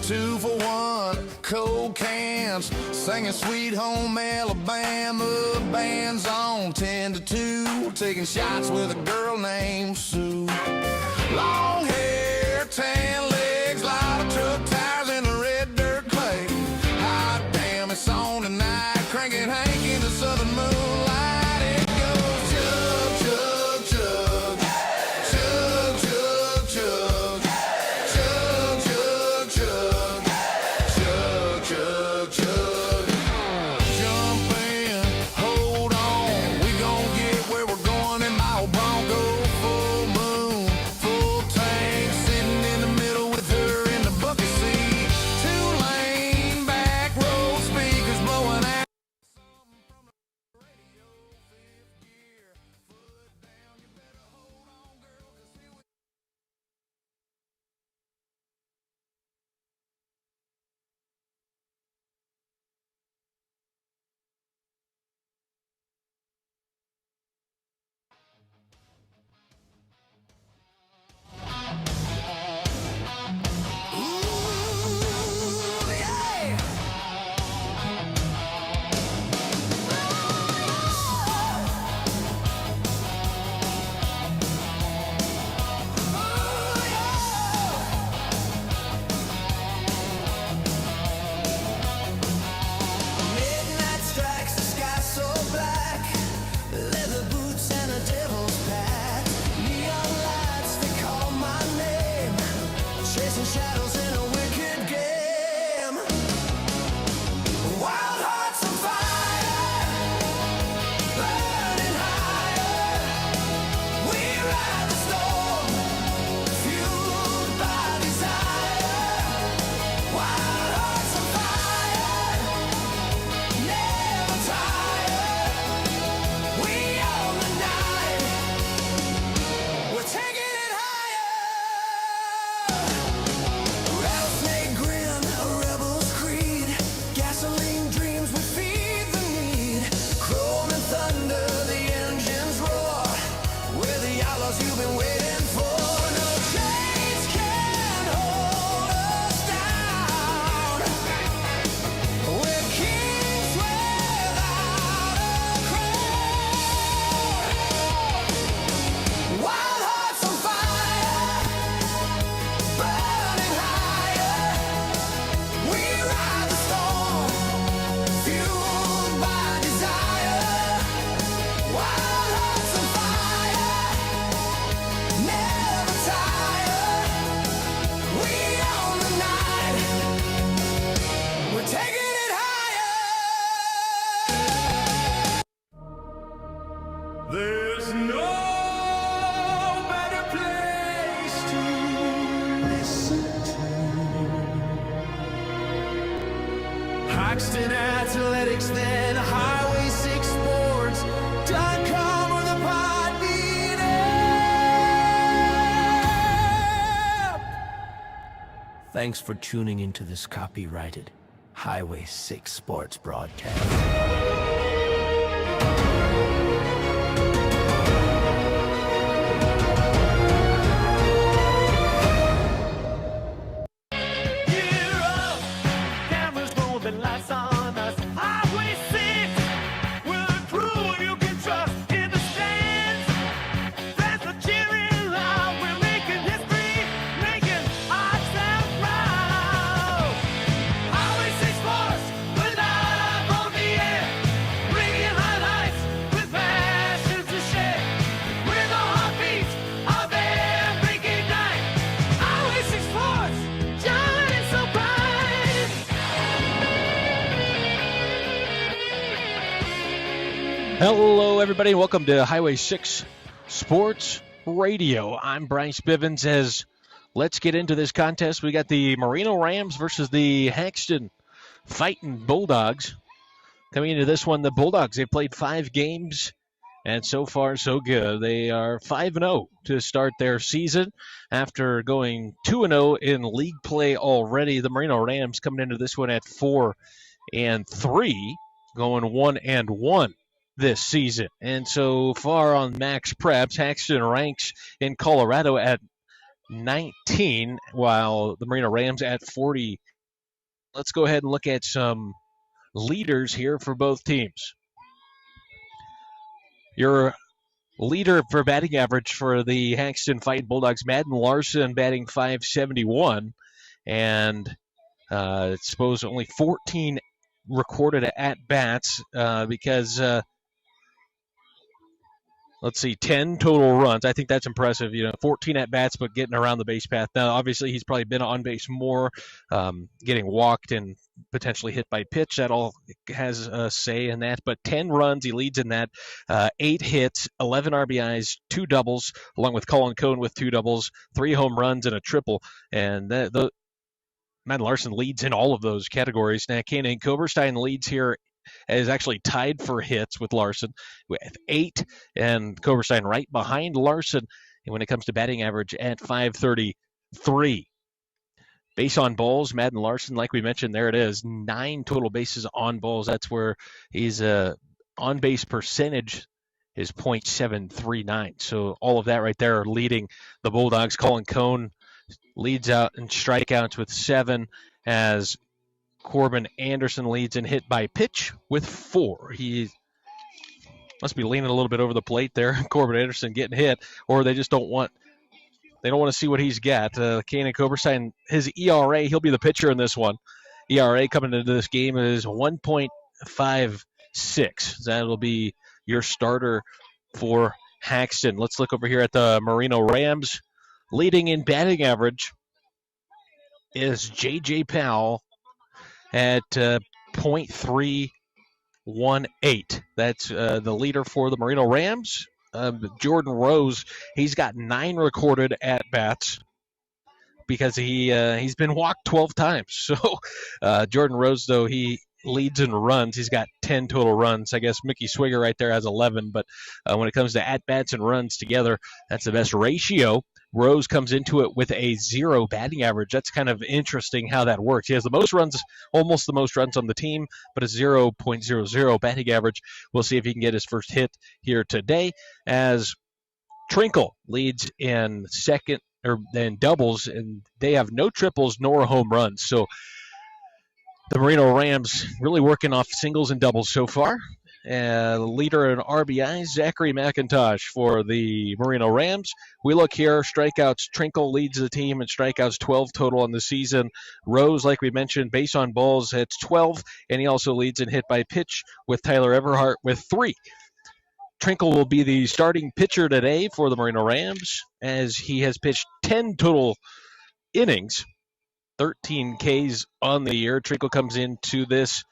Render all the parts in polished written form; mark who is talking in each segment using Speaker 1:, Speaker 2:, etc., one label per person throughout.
Speaker 1: 2-for-1, cold cans, singing Sweet Home Alabama. Band's on 10 to 2, taking shots with a girl named Sue. Long hair, tan legs, lot of truck tires in the red dirt clay. Hot damn, it's on tonight, cranking Hank in the southern moonlight. It goes chug, chug, chug, chug, chug, chug, chug, chug, chug, chug, chug, chug. Jump in, hold on, we gon' get where we're going in my old Bronco. Full moon, full tank, sitting in the middle with her in the bucket seat. 2-lane back road speakers blowing out. Something from the radio, 5th gear, foot down, you better hold on, girl, 'cause here we midnight strikes, the sky so black, leather boots and a devil's pack, neon lights, they call my name, chasing shadows in a wicked game. Wild hearts on fire, burning higher, we ride the storm, fueled by desire. Wild hearts on fire, never tired, we own the night, we're taking it higher. Rattlesnake grin, a rebel's creed, gasoline dreams, we feed the need, chrome and thunder, the engines roar, we're the outlaws you've been waiting for. No chains can hold us down, we're kings without a crown. Wild hearts on fire, burning higher, we ride the storm, fueled by desire. Wild hearts on fire, never tired, we own the night, we're taking it higher. There's no better place to listen to HAXTUN Athletics than Highway 6 Sports.com or the Podbean app. Thanks for tuning into this copyrighted Highway 6 Sports broadcast.
Speaker 2: Gear up, cameras rolling, lights on us. Highway 6, we're the crew you can trust in the stands. Fans are cheering loud, we're making history, making our town proud. Highway 6 Sports, we're live on the air, bringing highlights with passion to share. We're the heartbeats of every game night. Highway 6 Sports, shining so bright.
Speaker 3: Hello, everybody. Welcome to Highway 6 Sports Radio. I'm Bryce Bivens. As let's get into this contest, we got the MERINO Rams versus the HAXTUN Fighting Bulldogs. Coming into this one, the Bulldogs, they played 5 games, and so far, so good. They are 5-0 to start their season after going 2-0 in league play already. The MERINO Rams coming into this one at 4-3, going 1-1 this season. And so far on Max Preps, HAXTUN ranks in Colorado at 19, while the MERINO Rams at 40 let's go ahead and look at some leaders here for both teams. Your leader for batting average for the HAXTUN Fighting Bulldogs, Madden Larson, batting .571, and it's supposed only 14 recorded at bats because let's see, 10 total runs. I think that's impressive. 14 at bats, but getting around the base path. Now, obviously, he's probably been on base more, getting walked and potentially hit by pitch. That all has a say in that. But 10 runs, he leads in that. 8 hits, 11 RBIs, 2 doubles, along with Colin Cohn with 2 doubles, 3 home runs, and a triple. And Matt Larson leads in all of those categories. Now, Kanan Koberstein leads here, is actually tied for hits with Larson with 8, and Koberstein right behind Larson. And when it comes to batting average at .533. Base on balls, Madden Larson, like we mentioned, there it is, 9 total bases on balls. That's where he's on base percentage is .739. So all of that right there are leading the Bulldogs. Colin Cohn leads out in strikeouts with 7, as Corbin Anderson leads in hit by pitch with 4. He must be leaning a little bit over the plate there. Corbin Anderson getting hit, or they just don't want to see what he's got. Kanan Koberstein, his ERA, he'll be the pitcher in this one. ERA coming into this game is 1.56. That'll be your starter for HAXTUN. Let's look over here at the MERINO Rams. Leading in batting average is J.J. Powell at .318. That's the leader for the MERINO Rams. Jordan Rose, he's got 9 recorded at-bats because he's been walked 12 times. So Jordan Rose, though, he leads in runs. He's got 10 total runs. I guess Mickey Swigger right there has 11. But when it comes to at-bats and runs together, that's the best ratio. Rose comes into it with a 0 batting average. That's kind of interesting how that works. He has the most runs, almost the most runs on the team, but a 0.00 batting average. We'll see if he can get his first hit here today, as Trinkle leads in second, or then doubles, and they have no triples nor home runs. So the MERINO Rams really working off singles and doubles so far. Leader in RBI, Zachary McIntosh for the MERINO Rams. We look here, strikeouts, Trinkle leads the team in strikeouts, 12 total on the season. Rose, like we mentioned, base on balls, hits 12, and he also leads in hit by pitch with Tyler Everhart with 3. Trinkle will be the starting pitcher today for the MERINO Rams, as he has pitched 10 total innings, 13 Ks on the year. Trinkle comes into this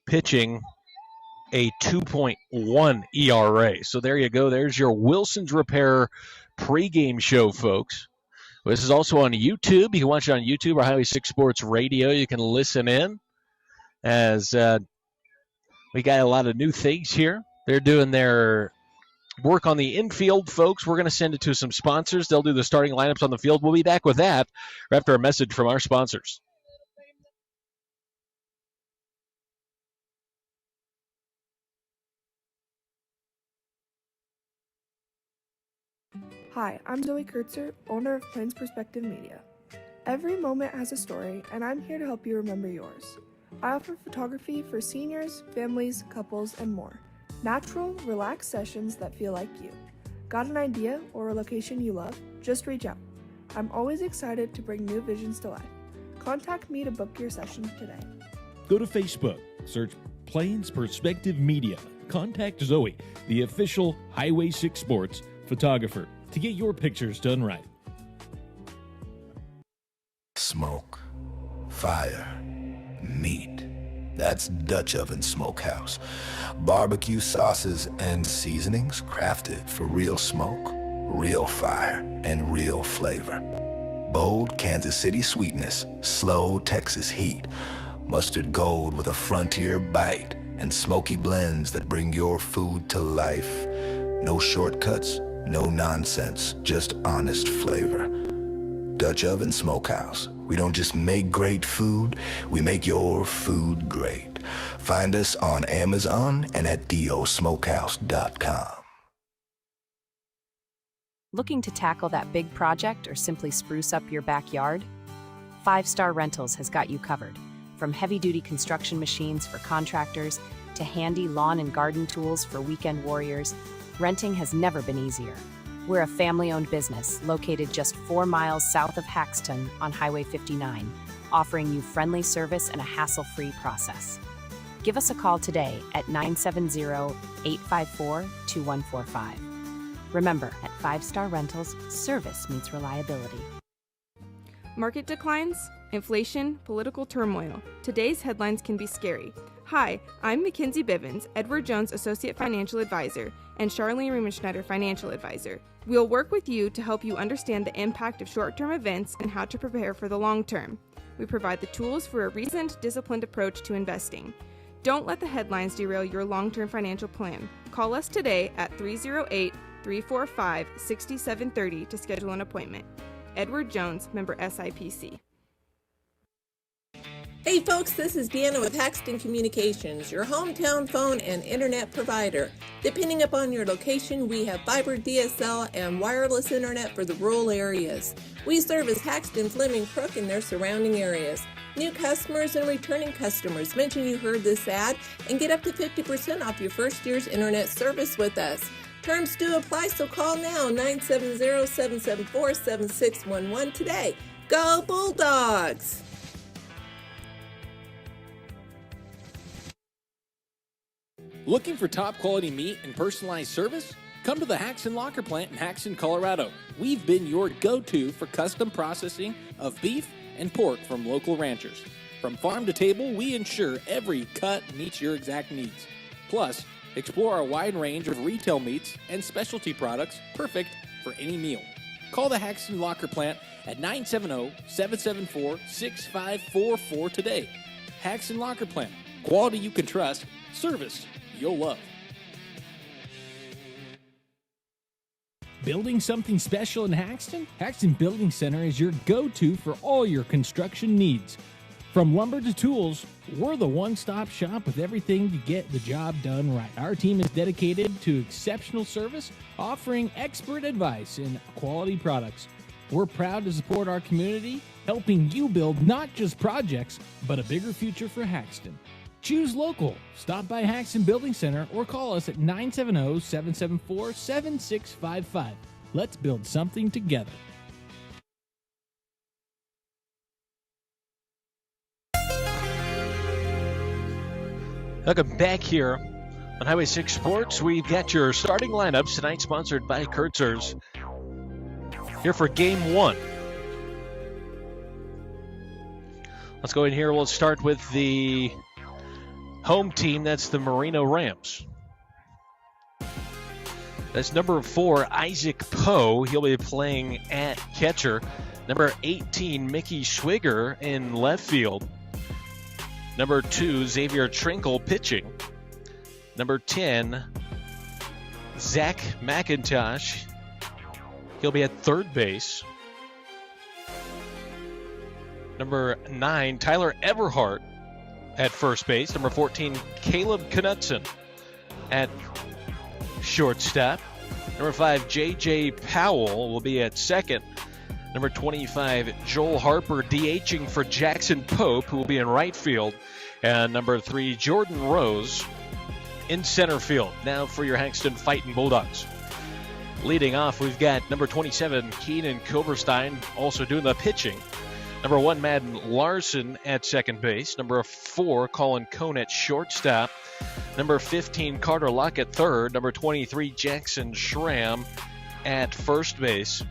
Speaker 3: pitching a 2.1 ERA. So there you go. There's your Wilson's Repair pregame show, folks. This is also on YouTube. You can watch it on YouTube or Highway 6 Sports Radio. You can listen in, as we got a lot of new things here. They're doing their work on the infield, folks. We're going to send it to some sponsors. They'll do the starting lineups on the field. We'll be back with that after a message from our sponsors.
Speaker 4: Hi, I'm Zoe Kurtzer, owner of Plains Perspective Media. Every moment has a story, and I'm here to help you remember yours. I offer photography for seniors, families, couples, and more. Natural, relaxed sessions that feel like you. Got an idea or a location you love? Just reach out. I'm always excited to bring new visions to life. Contact me to book your session today.
Speaker 5: Go to Facebook, search Plains Perspective Media. Contact Zoe, the official Highway 6 Sports photographer, to get your pictures done right.
Speaker 1: Smoke, fire, meat. That's Dutch Oven Smokehouse. Barbecue sauces and seasonings crafted for real smoke, real fire, and real flavor. Bold Kansas City sweetness, slow Texas heat, mustard gold with a frontier bite, and smoky blends that bring your food to life. No shortcuts, no nonsense, just honest flavor. Dutch Oven Smokehouse. We don't just make great food, we make your food great. Find us on Amazon and at dosmokehouse.com.
Speaker 6: Looking to tackle that big project or simply spruce up your backyard? 5 Star Rentals has got you covered. From heavy-duty construction machines for contractors to handy lawn and garden tools for weekend warriors, renting has never been easier. We're a family-owned business located just 4 miles south of HAXTUN on Highway 59, offering you friendly service and a hassle-free process. Give us a call today at 970-854-2145. Remember, at 5-Star Rentals, service meets reliability.
Speaker 7: Market declines, inflation, political turmoil. Today's headlines can be scary. Hi, I'm Mackenzie Bivens, Edward Jones Associate Financial Advisor, and Charlene Riemenschneider Financial Advisor. We'll work with you to help you understand the impact of short-term events and how to prepare for the long term. We provide the tools for a reasoned, disciplined approach to investing. Don't let the headlines derail your long-term financial plan. Call us today at 308-345-6730 to schedule an appointment. Edward Jones, member SIPC.
Speaker 8: Hey folks, this is Deanna with HAXTUN Communications, your hometown phone and internet provider. Depending upon your location, we have fiber, DSL, and wireless internet for the rural areas. We service HAXTUN, Fleming, Crook, and their surrounding areas. New customers and returning customers, mention you heard this ad and get up to 50% off your first year's internet service with us. Terms do apply, so call now, 970-774-7611 today. Go Bulldogs!
Speaker 5: Looking for top quality meat and personalized service? Come to the HAXTUN Locker Plant in HAXTUN, Colorado. We've been your go-to for custom processing of beef and pork from local ranchers. From farm to table, we ensure every cut meets your exact needs. Plus, explore our wide range of retail meats and specialty products perfect for any meal. Call the HAXTUN Locker Plant at 970-774-6544 today. HAXTUN Locker Plant. Quality you can trust. Service you'll love. Building something special in HAXTUN? HAXTUN Building Center is your go-to for all your construction needs. From lumber to tools, we're the one-stop shop with everything to get the job done right. Our team is dedicated to exceptional service, offering expert advice and quality products. We're proud to support our community, helping you build not just projects, but a bigger future for HAXTUN. Choose local. Stop by HAXTUN Building Center or call us at 970-774-7655. Let's build something together.
Speaker 3: Welcome back here on Highway 6 Sports. We've got your starting lineups tonight, sponsored by Kurtzer's. Here for Game 1. Let's go in here. We'll start with the home team. That's the MERINO Rams. That's number 4, Isaac Poe. He'll be playing at catcher. Number 18, Mickey Schwiger in left field. Number 2, Xavier Trinkle pitching. Number 10, Zach McIntosh. He'll be at third base. Number 9, Tyler Everhart at first base. Number 14, Caleb Knutson at shortstop. Number 5, J.J. Powell will be at second. Number 25, Joel Harper DHing for Jackson Pope, who will be in right field. And number 3, Jordan Rose in center field. Now for your HAXTUN Fighting Bulldogs. Leading off, we've got number 27, Keenan Koberstein, also doing the pitching. Number 1, Madden Larson at second base. Number 4, Colin Cone at shortstop. Number 15, Carter Luck at third. Number 23, Jackson Schramm at first base.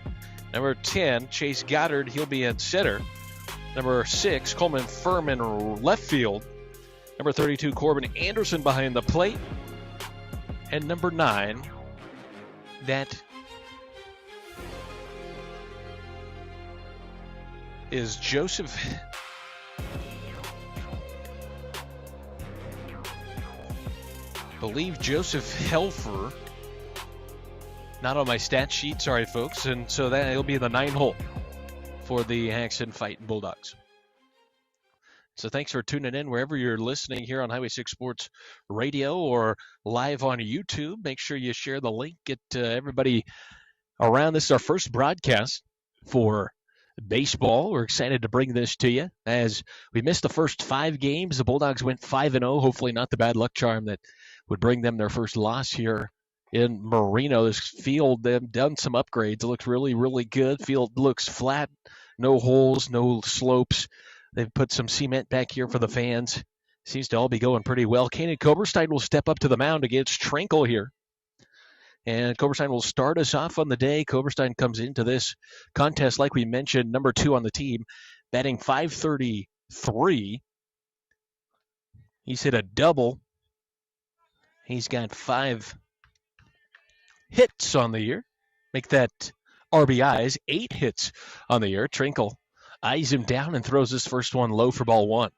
Speaker 3: Number 10, Chase Goddard, he'll be at center. Number 6, Coleman Furman left field. Number 32, Corbin Anderson behind the plate. And number 9, that is Joseph Helfer. Not on my stat sheet, sorry folks. And so that'll be the 9 hole for the HAXTUN Fighting Bulldogs. So thanks for tuning in wherever you're listening here on Highway 6 Sports Radio or live on YouTube. Make sure you share the link, get everybody around. This is our first broadcast for Baseball. We're excited to bring this to you as we missed the first 5 games. The Bulldogs went 5-0. Hopefully not the bad luck charm that would bring them their first loss here in Merino. This field, they've done some upgrades. It looks really, really good. Field looks flat, no holes, no slopes. They've put some cement back here for the fans. Seems to all be going pretty well. Kanan Koberstein will step up to the mound against Trinkle here. And Koberstein will start us off on the day. Koberstein comes into this contest, like we mentioned, number 2 on the team, batting .533. He's hit a double. He's got 5 hits on the year. Make that RBIs, 8 hits on the year. Trinkle eyes him down and throws his first one low for ball 1.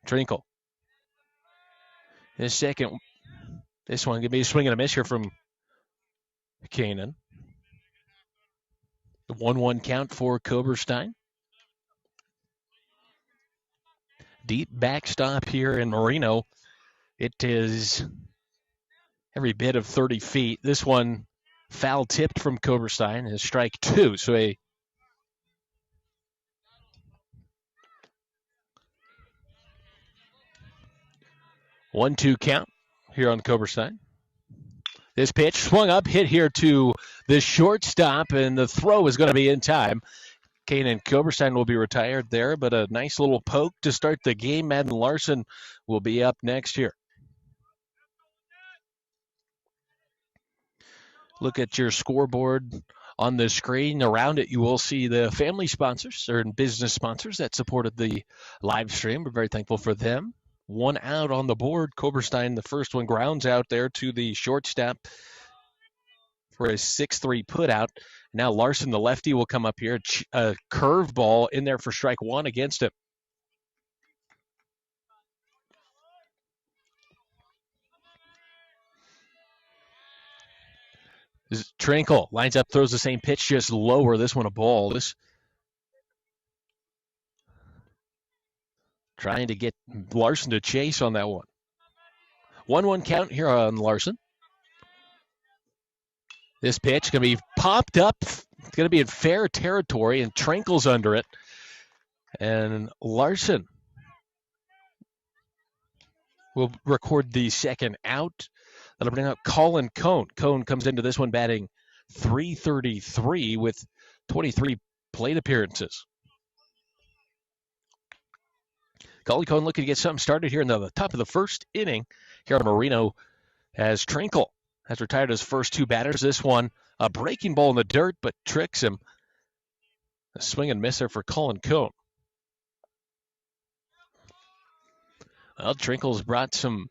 Speaker 3: Trinkle. This one going to be a swing and a miss here from Kanan. The 1-1 count for Koberstein. Deep backstop here in Merino. It is every bit of 30 feet. This one foul tipped from Koberstein is strike 2. So a 1-2 count here on Koberstein. This pitch swung up, hit here to the shortstop, and the throw is going to be in time. Kanan Koberstein will be retired there, but a nice little poke to start the game. Madden Larson will be up next here. Look at your scoreboard on the screen. Around it, you will see the family sponsors or business sponsors that supported the live stream. We're very thankful for them. 1 out on the board. Koberstein, the first one, grounds out there to the shortstop for a 6-3 put out. Now Larson, the lefty, will come up here. A curveball in there for strike 1 against him. Trinkle lines up, throws the same pitch, just lower. This one a ball. This trying to get Larson to chase on that one. 1-1 count here on Larson. This pitch going to be popped up. It's going to be in fair territory, and Trinkle's under it. And Larson will record the second out. That'll bring out Colin Cone. Cone comes into this one batting .333 with 23 plate appearances. Colin Cone looking to get something started here in the top of the first inning here on Merino as Trinkle has retired his first 2 batters. This one, a breaking ball in the dirt, but tricks him. A swing and miss there for Colin Cone. Well, Trinkle's brought some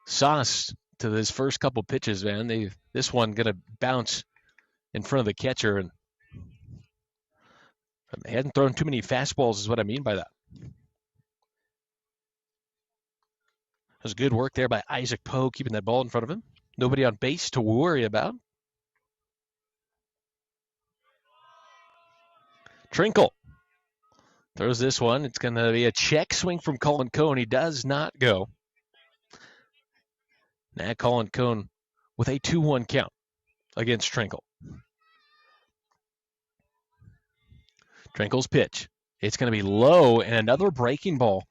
Speaker 3: sauce to his first couple pitches, man. This one going to bounce in front of the catcher, and he hadn't thrown too many fastballs is what I mean by that. It was good work there by Isaac Poe, keeping that ball in front of him. Nobody on base to worry about. Trinkle throws this one. It's going to be a check swing from Colin Cone. He does not go. Now Colin Cone with a 2-1 count against Trinkle. Trinkle's pitch. It's going to be low, and another breaking ball.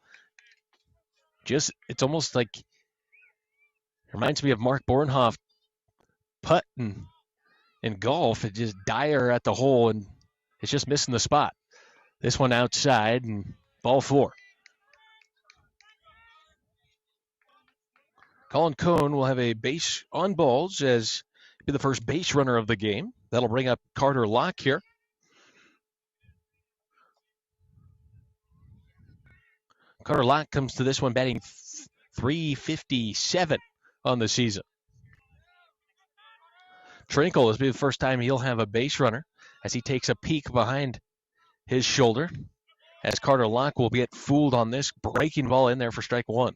Speaker 3: It's almost like, it reminds me of Mark Bornhoff putting in golf. It's just dire at the hole, and it's just missing the spot. This one outside, and ball 4. Colin Cone will have a base on balls as be the first base runner of the game. That'll bring up Carter Locke here. Carter Locke comes to this one batting .357 on the season. Trinkle, this will be the first time he'll have a base runner as he takes a peek behind his shoulder as Carter Locke will get fooled on this breaking ball in there for strike 1.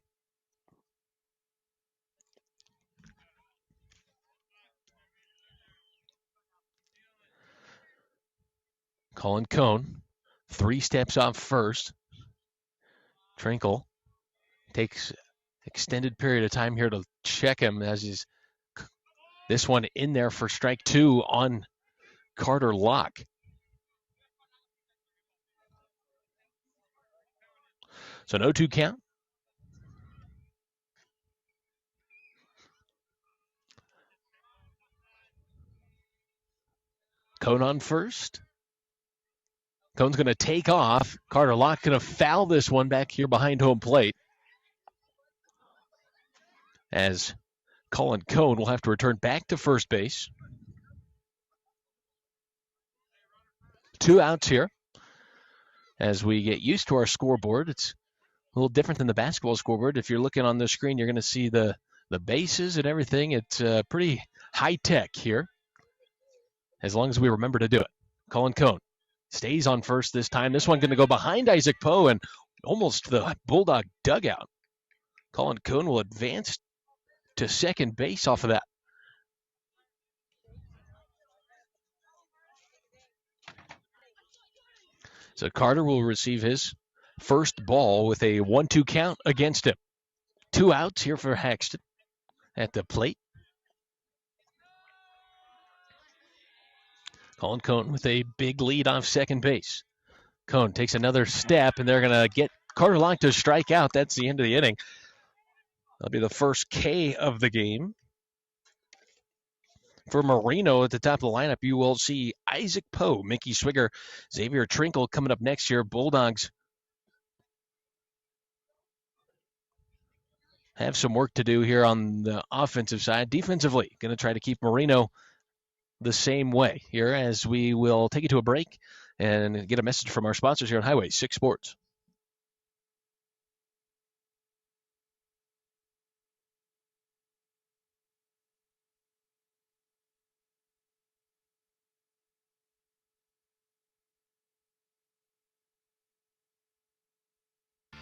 Speaker 3: Colin Cone, 3 steps off first. Trinkle Takes extended period of time here to check him as he's this one in there for strike 2 on Carter Locke. So no 2 count. Cone on first. Cone's going to take off. Carter Locke going to foul this one back here behind home plate. As Colin Cone will have to return back to first base. 2 outs here. As we get used to our scoreboard, it's a little different than the basketball scoreboard. If you're looking on the screen, you're going to see the bases and everything. It's pretty high tech here, as long as we remember to do it. Colin Cone stays on first this time. This one going to go behind Isaac Poe and almost the Bulldog dugout. Colin Cone will advance to second base off of that. So Carter will receive his first ball with a 1-2 count against him. 2 outs here for HAXTUN at the plate. Colin Cone with a big lead off second base. Cone takes another step, and they're going to get Carter Locke to strike out. That's the end of the inning. That'll be the first K of the game. For Merino at the top of the lineup, you will see Isaac Poe, Mickey Swigger, Xavier Trinkle coming up next year. Bulldogs have some work to do here on the offensive side. Defensively, going to try to keep Merino the same way here as we will take you to a break and get a message from our sponsors here on Highway 6 Sports.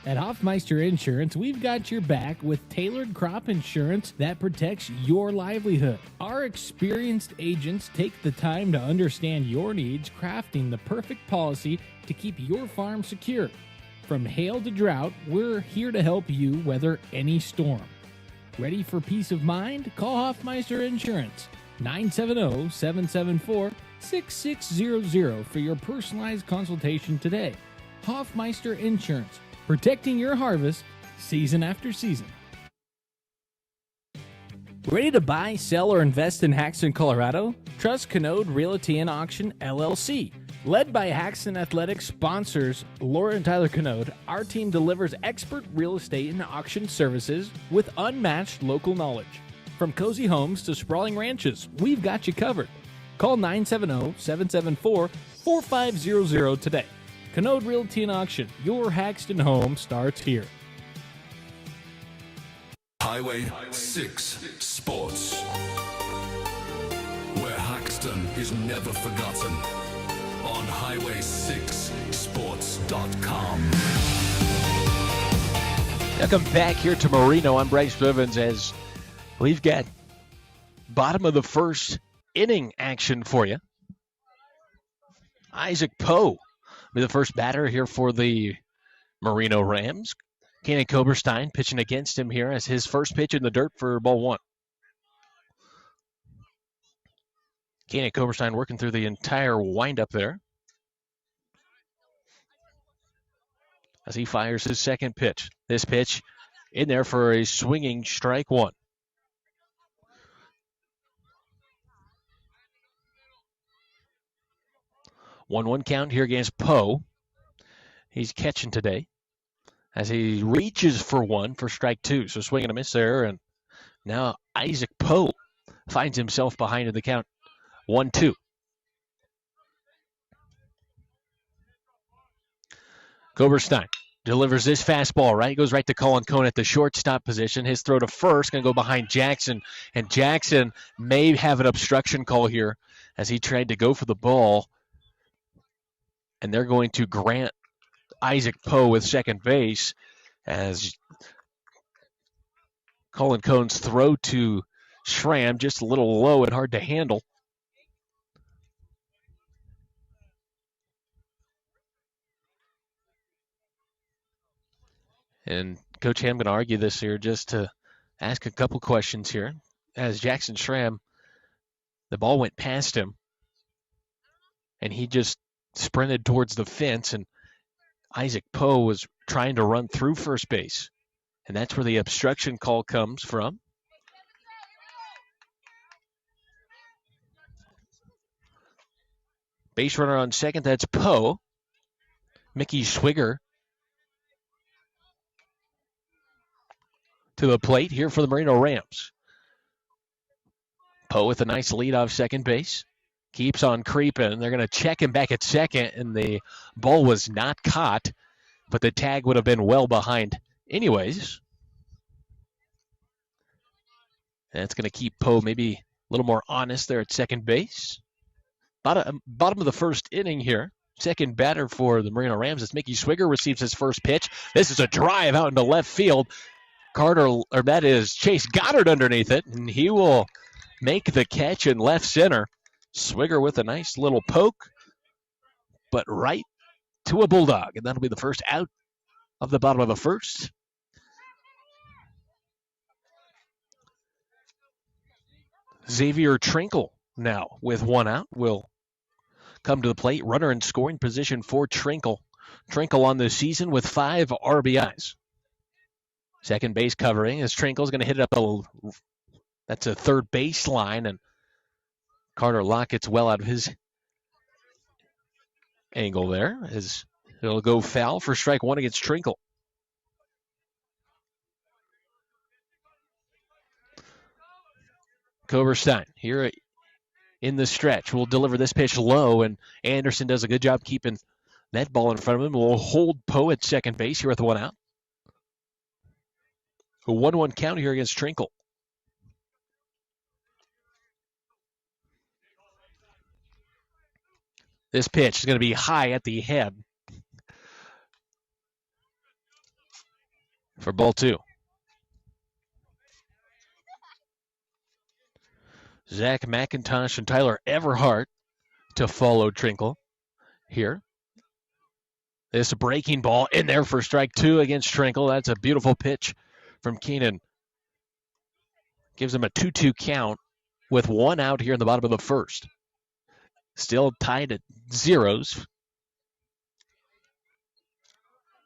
Speaker 5: At Hoffmeister Insurance, we've got your back with tailored crop insurance that protects your livelihood. Our experienced agents take the time to understand your needs, crafting the perfect policy to keep your farm secure. From hail to drought, we're here to help you weather any storm. Ready for peace of mind? Call Hoffmeister Insurance, 970-774-6600 for your personalized consultation today. Hoffmeister Insurance, protecting your harvest season after season. Ready to buy, sell, or invest in HAXTUN, Colorado? Trust Canode Realty and Auction, LLC. Led by HAXTUN Athletics sponsors Laura and Tyler Canode, our team delivers expert real estate and auction services with unmatched local knowledge. From cozy homes to sprawling ranches, we've got you covered. Call 970-774-4500 today. Canode Realty and Auction, your HAXTUN home starts here.
Speaker 9: Highway 6 Sports, where HAXTUN is never forgotten, on highway6sports.com.
Speaker 3: Welcome back here to Merino. I'm Bryce Bivens as we've got bottom of the first inning action for you. Isaac Poe be the first batter here for the Merino Rams. Kenny Koberstein pitching against him here as his first pitch in the dirt for ball 1. Kenny Koberstein working through the entire windup there as he fires his second pitch. This pitch in there for a swinging strike 1. One count here against Poe. He's catching today as he reaches for one for strike 2. So swing and a miss there. And now Isaac Poe finds himself behind in the count. 1-2. Koberstein delivers this fastball, right? Goes right to Colin Cone at the shortstop position. His throw to first going to go behind Jackson. And Jackson may have an obstruction call here as he tried to go for the ball. And they're going to grant Isaac Poe with second base as Colin Cone's throw to Schramm just a little low and hard to handle. And Coach Ham going to argue this here just to ask a couple questions here. As Jackson Schramm, the ball went past him, and he just sprinted towards the fence, and Isaac Poe was trying to run through first base. And that's where the obstruction call comes from. Base runner on second, that's Poe. Mickey Schwiger to the plate here for the Merino Rams. Poe with a nice lead off second base. Keeps on creeping. They're going to check him back at second, and the ball was not caught, but the tag would have been well behind anyways. That's going to keep Poe maybe a little more honest there at second base. Bottom of the first inning here. Second batter for the Merino Rams as Mickey Schwiger receives his first pitch. This is a drive out into left field. Chase Goddard underneath it, and he will make the catch in left center. Schwiger with a nice little poke, but right to a Bulldog, and that'll be the first out of the bottom of the first. Xavier Trinkle now with one out will come to the plate. Runner in scoring position for Trinkle. Trinkle on the season with 5 RBIs. Second base covering as Trinkle's going to hit it up that's a third baseline, and Carter Lockett's well out of his angle there as it'll go foul for strike one against Trinkle. Koberstein here in the stretch will deliver this pitch low, and Anderson does a good job keeping that ball in front of him. Will hold Poe at second base here with one out. A 1-1 count here against Trinkle. This pitch is going to be high at the head for ball 2. Zach McIntosh and Tyler Everhart to follow Trinkle here. This breaking ball in there for strike 2 against Trinkle. That's a beautiful pitch from Keenan. Gives him a 2-2 count with one out here in the bottom of the first. Still tied at zeros.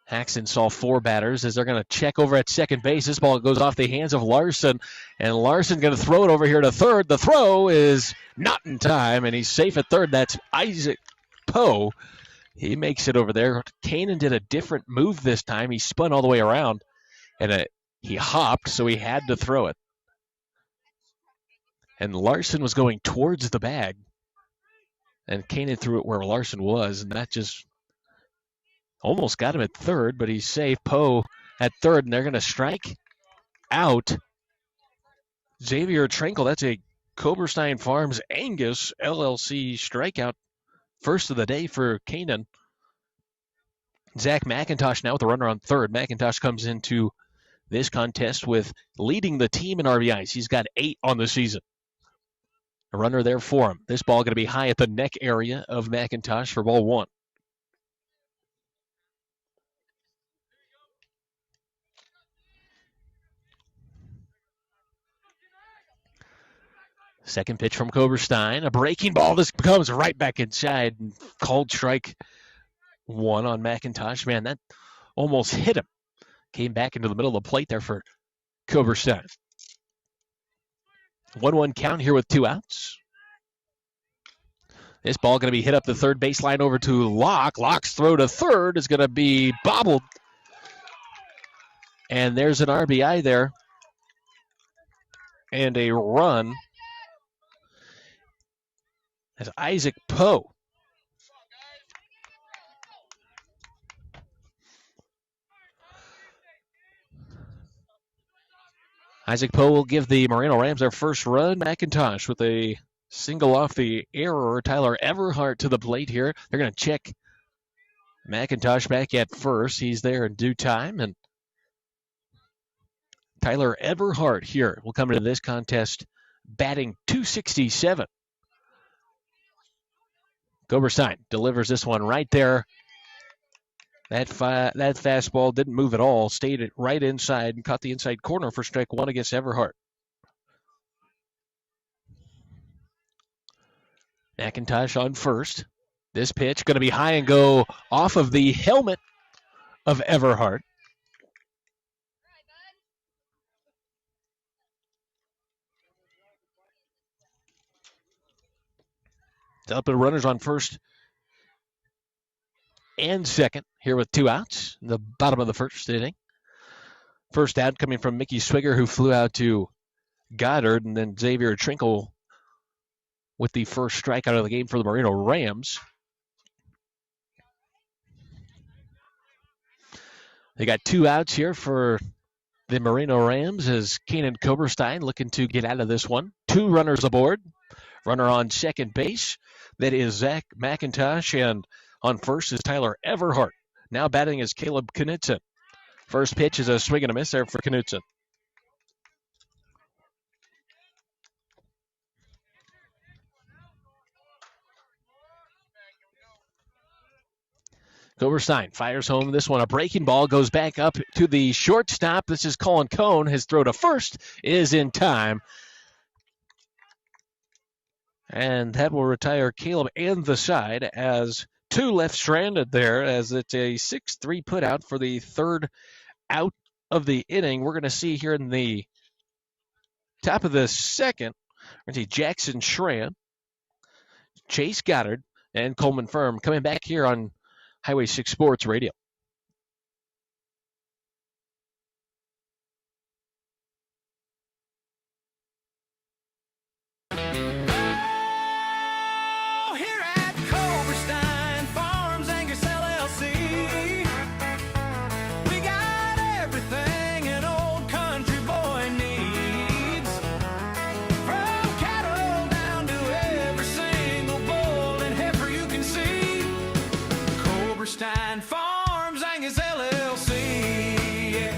Speaker 3: Haxton saw 4 batters as they're going to check over at second base. This ball goes off the hands of Larson, and Larson going to throw it over here to third. The throw is not in time, and he's safe at third. That's Isaac Poe. He makes it over there. Kanan did a different move this time. He spun all the way around, and he hopped, so he had to throw it. And Larson was going towards the bag, and Kanan threw it where Larson was, and that just almost got him at third, but he's safe. Poe at third, and they're going to strike out Xavier Trinkle. That's a Koberstein Farms Angus LLC strikeout. First of the day for Kanan. Zach McIntosh now with the runner on third. McIntosh comes into this contest with leading the team in RBIs. He's got 8 on the season. A runner there for him. This ball going to be high at the neck area of McIntosh for ball 1. Second pitch from Koberstein. A breaking ball. This comes right back inside. Called strike 1 on McIntosh. Man, that almost hit him. Came back into the middle of the plate there for Koberstein. 1-1 count here with 2 outs. This ball going to be hit up the third baseline over to Locke. Locke's throw to third is going to be bobbled. And there's an RBI there. And a run. As Isaac Poe will give the Merino Rams their first run. McIntosh with a single off the error. Tyler Everhart to the plate here. They're going to check McIntosh back at first. He's there in due time. And Tyler Everhart here will come into this contest batting .267. Koberstein delivers this one right there That fastball didn't move at all, stayed right inside and caught the inside corner for strike one against Everhart. McIntosh on first. This pitch going to be high and go off of the helmet of Everhart. Up and runners on first and second here with 2 outs in the bottom of the first inning. First out coming from Mickey Swigger, who flew out to Goddard, and then Xavier Trinkle with the first strikeout of the game for the Merino Rams. They got 2 outs here for the Merino Rams as Keenan Koberstein looking to get out of this one. 2 runners aboard. Runner on second base. That is Zach McIntosh, and on first is Tyler Everhart. Now batting is Caleb Knudsen. First pitch is a swing and a miss there for Knudsen. Koberstein fires home this one. A breaking ball goes back up to the shortstop. This is Colin Cone. His throw to first is in time. And that will retire Caleb and the side as 2 left stranded there, as it's a 6-3 put out for the third out of the inning. We're going to see here in the top of the second, we're going to see Jackson Schramm, Chase Goddard, and Coleman Firm coming back here on Highway 6 Sports Radio.
Speaker 2: Here at Koberstein Farms Angus LLC, we got everything an old country boy needs. From cattle down to every single bull and heifer you can see. Koberstein Farms Angus LLC. Yeah.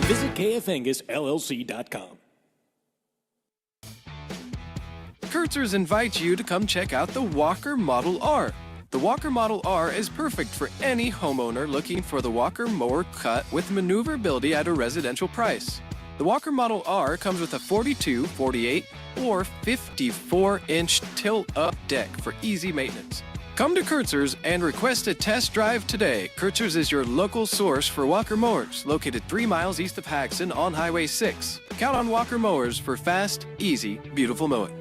Speaker 10: Visit kfangusllc.com.
Speaker 11: Kurtzers invites you to come check out the Walker Model R. The Walker Model R is perfect for any homeowner looking for the Walker mower cut with maneuverability at a residential price. The Walker Model R comes with a 42, 48, or 54-inch tilt-up deck for easy maintenance. Come to Kurtzers and request a test drive today. Kurtzers is your local source for Walker mowers, located 3 miles east of Haxton on Highway 6. Count on Walker mowers for fast, easy, beautiful mowing.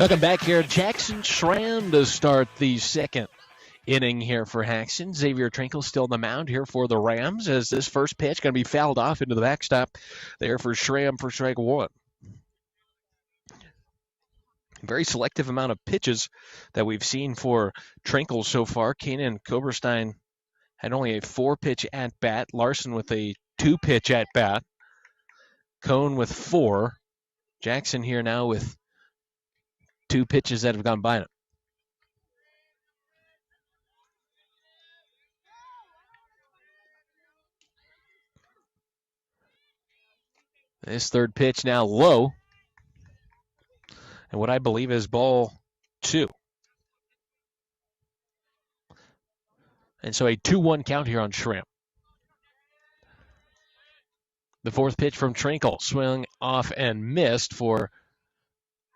Speaker 3: Welcome back here. Jackson Schramm to start the second inning here for Haxton. Xavier Trinkle still on the mound here for the Rams as this first pitch going to be fouled off into the backstop there for Schramm for strike one. Very selective amount of pitches that we've seen for Trinkle so far. Keenan Koberstein had only a 4-pitch at-bat. Larson with a 2-pitch at-bat. Cone with 4. Jackson here now with 2 pitches that have gone by him. This third pitch now low. And what I believe is ball 2. And so a 2-1 count here on Schramm. The fourth pitch from Trinkle, swung off and missed for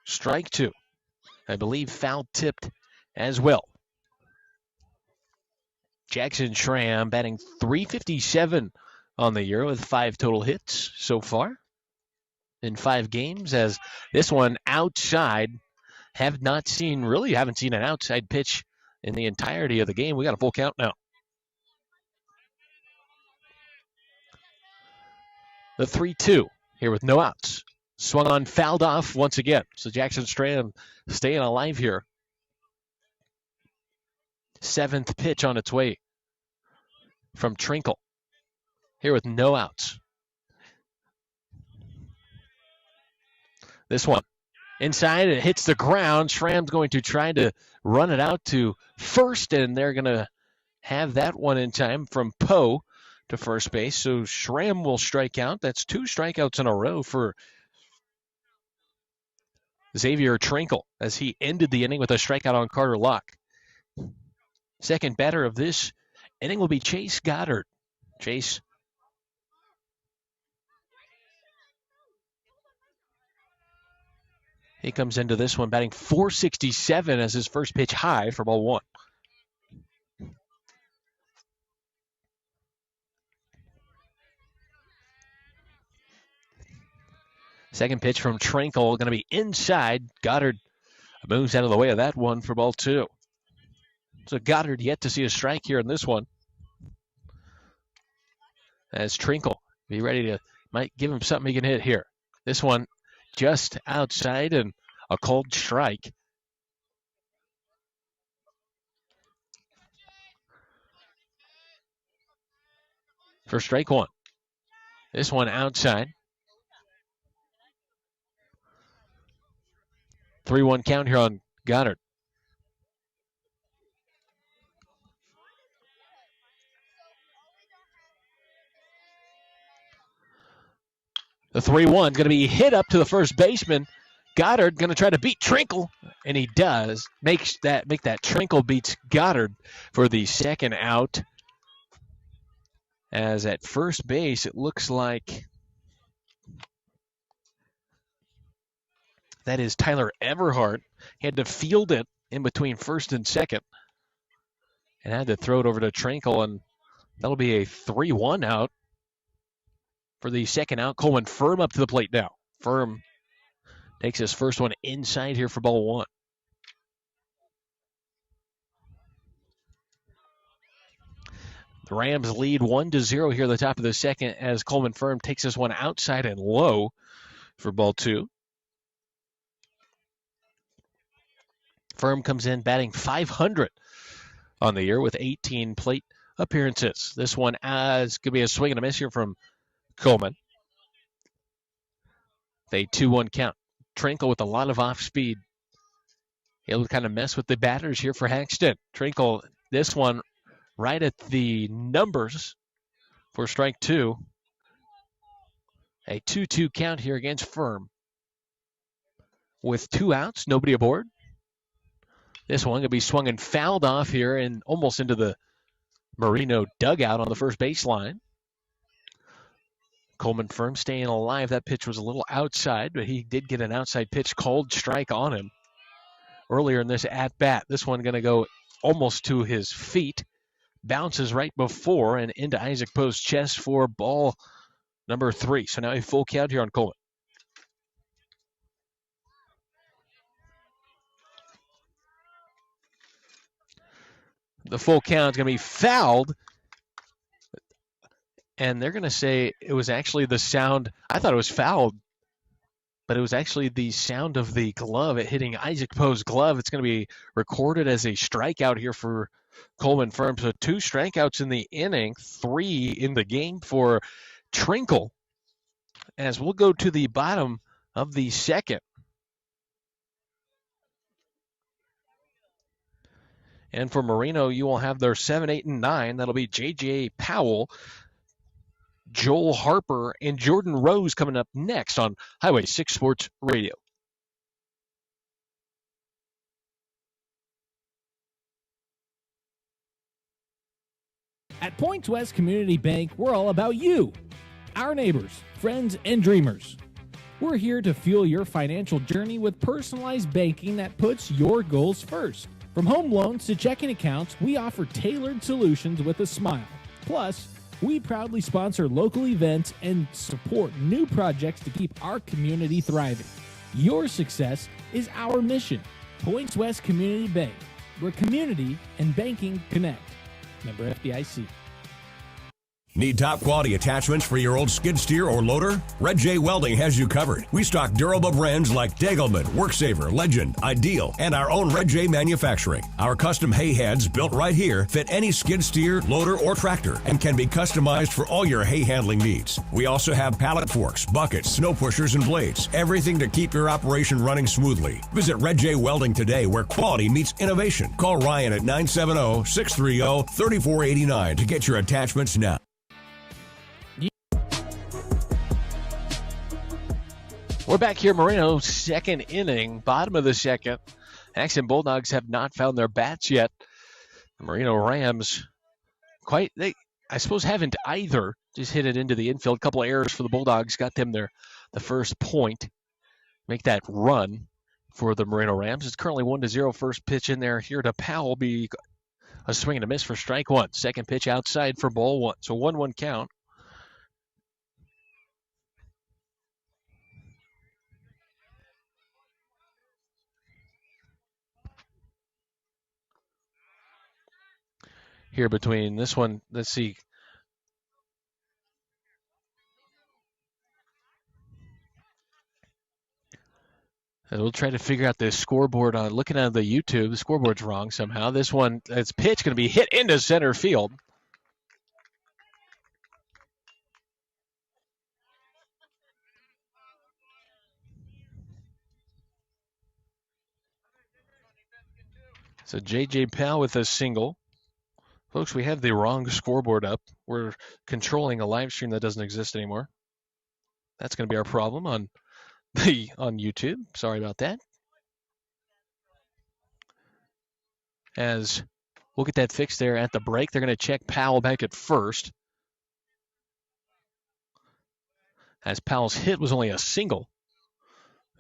Speaker 3: strike 2. I believe foul tipped as well. Jackson Schramm batting .357 on the year with 5 total hits so far in 5 games, as this one outside. Haven't seen an outside pitch in the entirety of the game. We got a full count now. The 3-2 here with no outs. Swung on, fouled off once again. So Jackson Schramm staying alive here. 7th pitch on its way from Trinkle. Here with no outs. This one inside, it hits the ground. Schramm's going to try to run it out to first, and they're going to have that one in time from Poe to first base. So Schramm will strike out. That's 2 strikeouts in a row for Xavier Trinkle as he ended the inning with a strikeout on Carter Locke. Second batter of this inning will be Chase Goddard. Chase he comes into this one batting .467 as his first pitch high for ball one. Second pitch from Trinkle going to be inside. Goddard moves out of the way of that one for ball two. So Goddard yet to see a strike here in this one. As Trinkle be ready to, might give him something he can hit here. This one just outside and a called strike. For strike one. This one outside. 3-1 count here on Goddard. The 3-1 going to be hit up to the first baseman. Goddard going to try to beat Trinkle, and he does. Make that Trinkle beats Goddard for the second out. As at first base, it looks like that is Tyler Everhart. He had to field it in between first and second and had to throw it over to Trinkle, and that'll be a 3-1 out. For the second out, Coleman Firm up to the plate now. Firm takes his first one inside here for ball one. The Rams lead 1-0 here at the top of the second as Coleman Firm takes this one outside and low for ball two. Firm comes in batting .500 on the year with 18 plate appearances. This one is going to be a swing and a miss here from Coleman. A 2-1 count. Trinkle with a lot of off speed. He'll kind of mess with the batters here for HAXTUN. Trinkle, this one right at the numbers for strike two. A 2-2 count here against Firm. With 2 outs, nobody aboard. This one going to be swung and fouled off here and almost into the MERINO dugout on the first baseline. Coleman Firm staying alive. That pitch was a little outside, but he did get an outside pitch called strike on him earlier in this at-bat. This one going to go almost to his feet. Bounces right before and into Isaac Poe's chest for ball number 3. So now a full count here on Coleman. The full count is going to be fouled. And they're going to say it was actually the sound. I thought it was fouled, but it was actually the sound of the glove it hitting Isaac Poe's glove. It's going to be recorded as a strikeout here for Coleman Firm. So 2 strikeouts in the inning, 3 in the game for Trinkle. As we'll go to the bottom of the second. And for MERINO, you will have their 7, 8, and 9. That'll be J.J. Powell, Joel Harper, and Jordan Rose coming up next on Highway 6 Sports Radio.
Speaker 5: At Points West Community Bank, we're all about you, our neighbors, friends, and dreamers. We're here to fuel your financial journey with personalized banking that puts your goals first. From home loans to checking accounts, we offer tailored solutions with a smile. Plus, we proudly sponsor local events and support new projects to keep our community thriving. Your success is our mission. Points West Community Bank, where community and banking connect. Member FDIC.
Speaker 12: Need top quality attachments for your old skid steer or loader? Red J Welding has you covered. We stock durable brands like Degelman, WorkSaver, Legend, Ideal, and our own Red J manufacturing. Our custom hay heads built right here fit any skid steer, loader, or tractor and can be customized for all your hay handling needs. We also have pallet forks, buckets, snow pushers, and blades. Everything to keep your operation running smoothly. Visit Red J Welding today, where quality meets innovation. Call Ryan at 970-630-3489 to get your attachments now.
Speaker 3: We're back here, Merino, second inning, bottom of the second. HAXTUN Bulldogs have not found their bats yet. The Merino Rams, I suppose, haven't either. Just hit it into the infield. A couple of errors for the Bulldogs got them the first point. Make that run for the Merino Rams. It's currently 1-0. First pitch in there here to Powell, be a swing and a miss for strike one. Second pitch outside for ball one. So 1-1 count. Here between this one, let's see. And we'll try to figure out the scoreboard on looking at the YouTube. The scoreboard's wrong somehow. This one, its pitch going to be hit into center field. So J.J. Powell with a single. Folks, we have the wrong scoreboard up. We're controlling a live stream that doesn't exist anymore. That's going to be our problem on YouTube. Sorry about that. As we'll get that fixed there at the break. They're going to check Powell back at first. As Powell's hit was only a single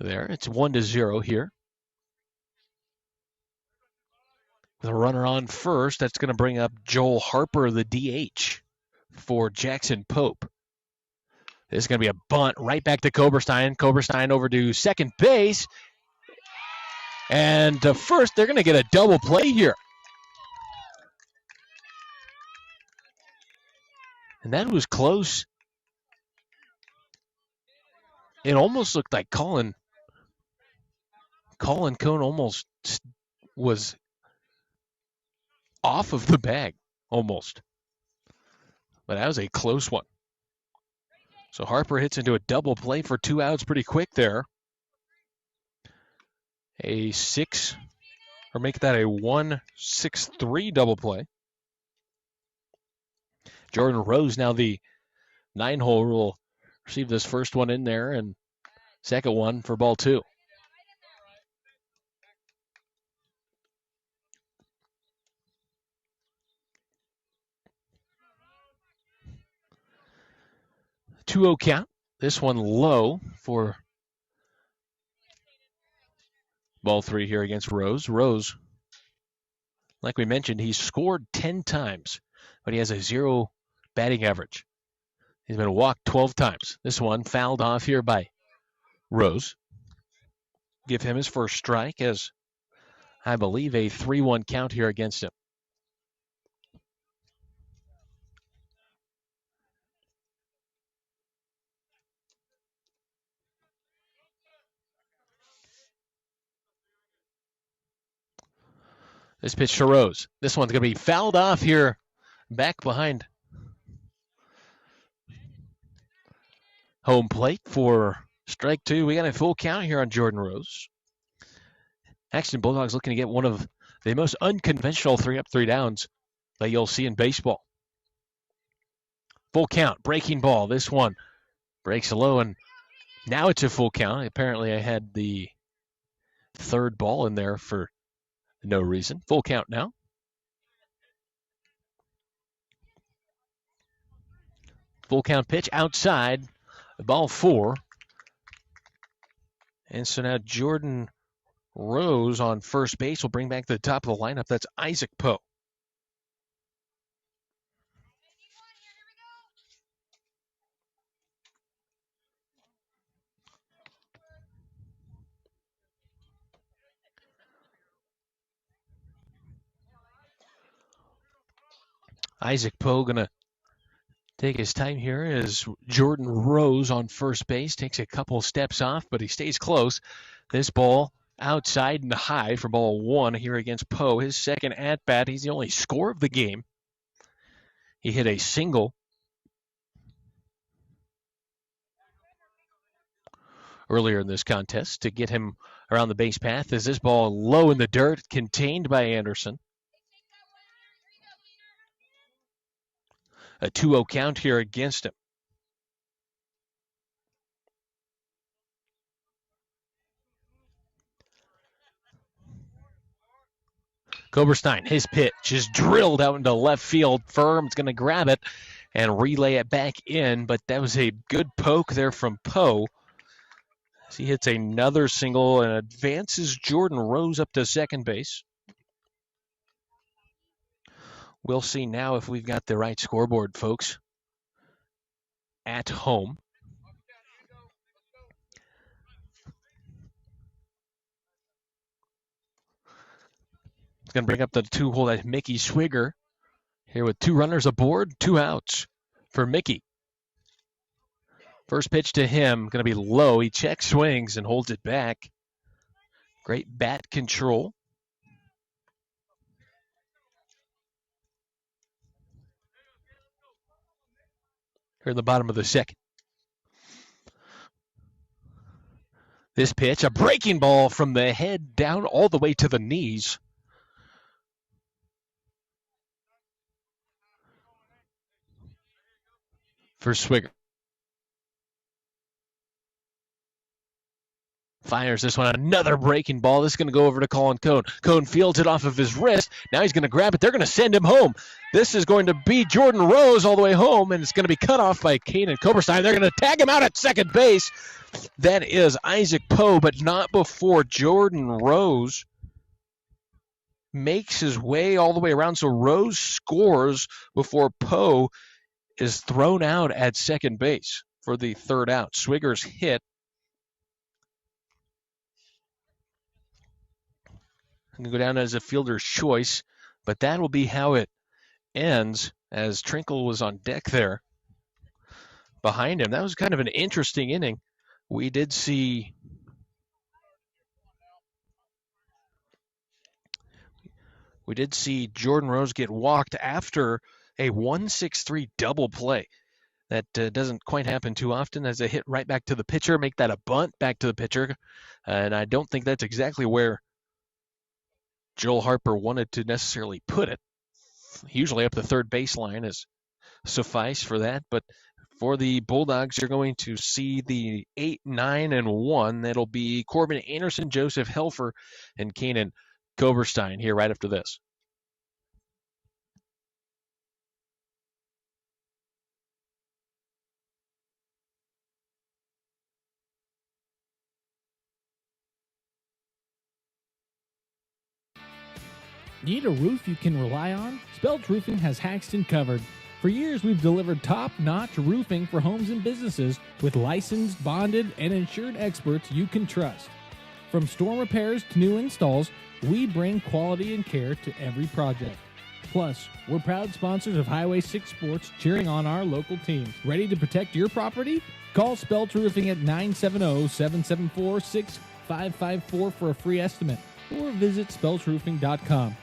Speaker 3: there. It's 1-0 here. With a runner on first, that's going to bring up Joel Harper, the DH, for Jackson Pope. This is going to be a bunt right back to Koberstein. Koberstein over to second base. And to first, they're going to get a double play here. And that was close. It almost looked like Colin Cone almost was off of the bag, almost. But that was a close one. So Harper hits into a double play for 2 outs pretty quick there. A 6, or make that a 1-6-3 double play. Jordan Rose, now the 9-hole, will receive this first one in there and second one for ball 2. Two-0 count. This one low for ball 3 here against Rose. Rose, like we mentioned, he's scored 10 times, but he has a 0 batting average. He's been walked 12 times. This one fouled off here by Rose. Give him his first strike as, I believe, a 3-1 count here against him. This pitch to Rose. This one's going to be fouled off here, back behind home plate for strike 2. We got a full count here on Jordan Rose. HAXTUN Bulldogs looking to get one of the most unconventional 3-up, 3-downs that you'll see in baseball. Full count, breaking ball. This one breaks low, and now it's a full count. Apparently I had the third ball in there for no reason. Full count now. Full count pitch outside. Ball 4. And so now Jordan Rose on first base will bring back the top of the lineup. That's Isaac Poe. Isaac Poe going to take his time here as Jordan Rose on first base takes a couple steps off, but he stays close. This ball outside and high for ball 1 here against Poe. His second at-bat. He's the only score of the game. He hit a single earlier in this contest to get him around the base path. As this ball low in the dirt, contained by Anderson. A 2-0 count here against him. Koberstein, his pitch is drilled out into left field. Firm's going to grab it and relay it back in, but that was a good poke there from Poe. He hits another single and advances Jordan Rose up to second base. We'll see now if we've got the right scoreboard, folks, at home. It's going to bring up the 2-hole. That's Mickey Swigger here with 2 runners aboard, 2 outs for Mickey. First pitch to him, going to be low. He checks swings and holds it back. Great bat control. Here in the bottom of the second. This pitch, a breaking ball from the head down all the way to the knees. For Swigger. Fires this one, another breaking ball. This is going to go over to Colin Cone. Cone fields it off of his wrist. Now he's going to grab it. They're going to send him home. This is going to be Jordan Rose all the way home, and it's going to be cut off by Kanan Koberstein. They're going to tag him out at second base. That is Isaac Poe, but not before Jordan Rose makes his way all the way around. So Rose scores before Poe is thrown out at second base for the third out. Swigger's hit. Going to go down as a fielder's choice, but that will be how it ends as Trinkle was on deck there behind him. That was kind of an interesting inning. We did see Jordan Rose get walked after a 1-6-3 double play. That doesn't quite happen too often, as a hit right back to the pitcher, make that a bunt back to the pitcher. And I don't think that's exactly where Joel Harper wanted to necessarily put it. Usually up the third baseline is suffice for that, but for the Bulldogs, you're going to see the 8, 9, and 1. That'll be Corbin Anderson, Joseph Helfer, and Kanan Koberstein here right after this.
Speaker 5: Need a roof you can rely on? Spelch Roofing has HAXTUN covered. For years, we've delivered top-notch roofing for homes and businesses with licensed, bonded, and insured experts you can trust. From storm repairs to new installs, we bring quality and care to every project. Plus, we're proud sponsors of Highway 6 Sports, cheering on our local teams. Ready to protect your property? Call Spelch Roofing at 970-774-6554 for a free estimate, or visit spelchroofing.com.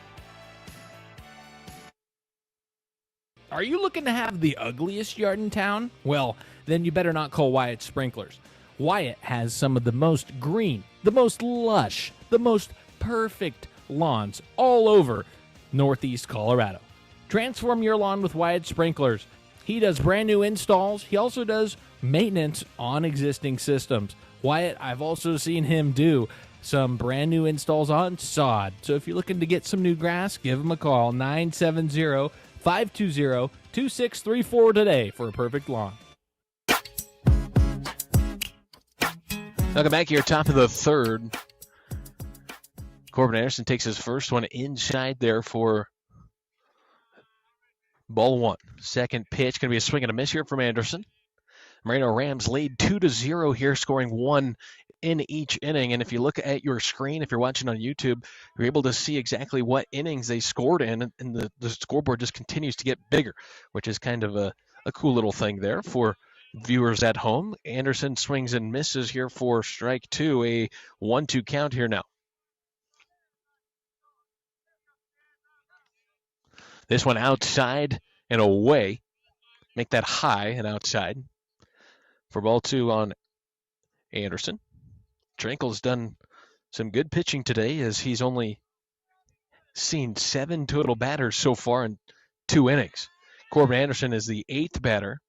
Speaker 5: Are you looking to have the ugliest yard in town? Well, then you better not call Wyatt Sprinklers. Wyatt has some of the most green, the most lush, the most perfect lawns all over Northeast Colorado. Transform your lawn with Wyatt Sprinklers. He does brand new installs. He also does maintenance on existing systems. Wyatt, I've also seen him do some brand new installs on sod. So if you're looking to get some new grass, give him a call, 970-520-2634 today for a perfect lawn.
Speaker 3: Welcome back here, top of the third. Corbin Anderson takes his first one inside there for ball 1. Second pitch, going to be a swing and a miss here from Anderson. Merino Rams lead 2-0 here, scoring 1 in each inning. And if you look at your screen, if you're watching on YouTube, you're able to see exactly what innings they scored in, and the scoreboard just continues to get bigger, which is kind of a cool little thing there for viewers at home. Anderson swings and misses here for strike 2, a 1-2 count here now. This one outside and away. Make that high and outside for ball 2 on Anderson. Trinkle's done some good pitching today, as he's only seen 7 total batters so far in 2 innings. Corbin Anderson is the 8th batter,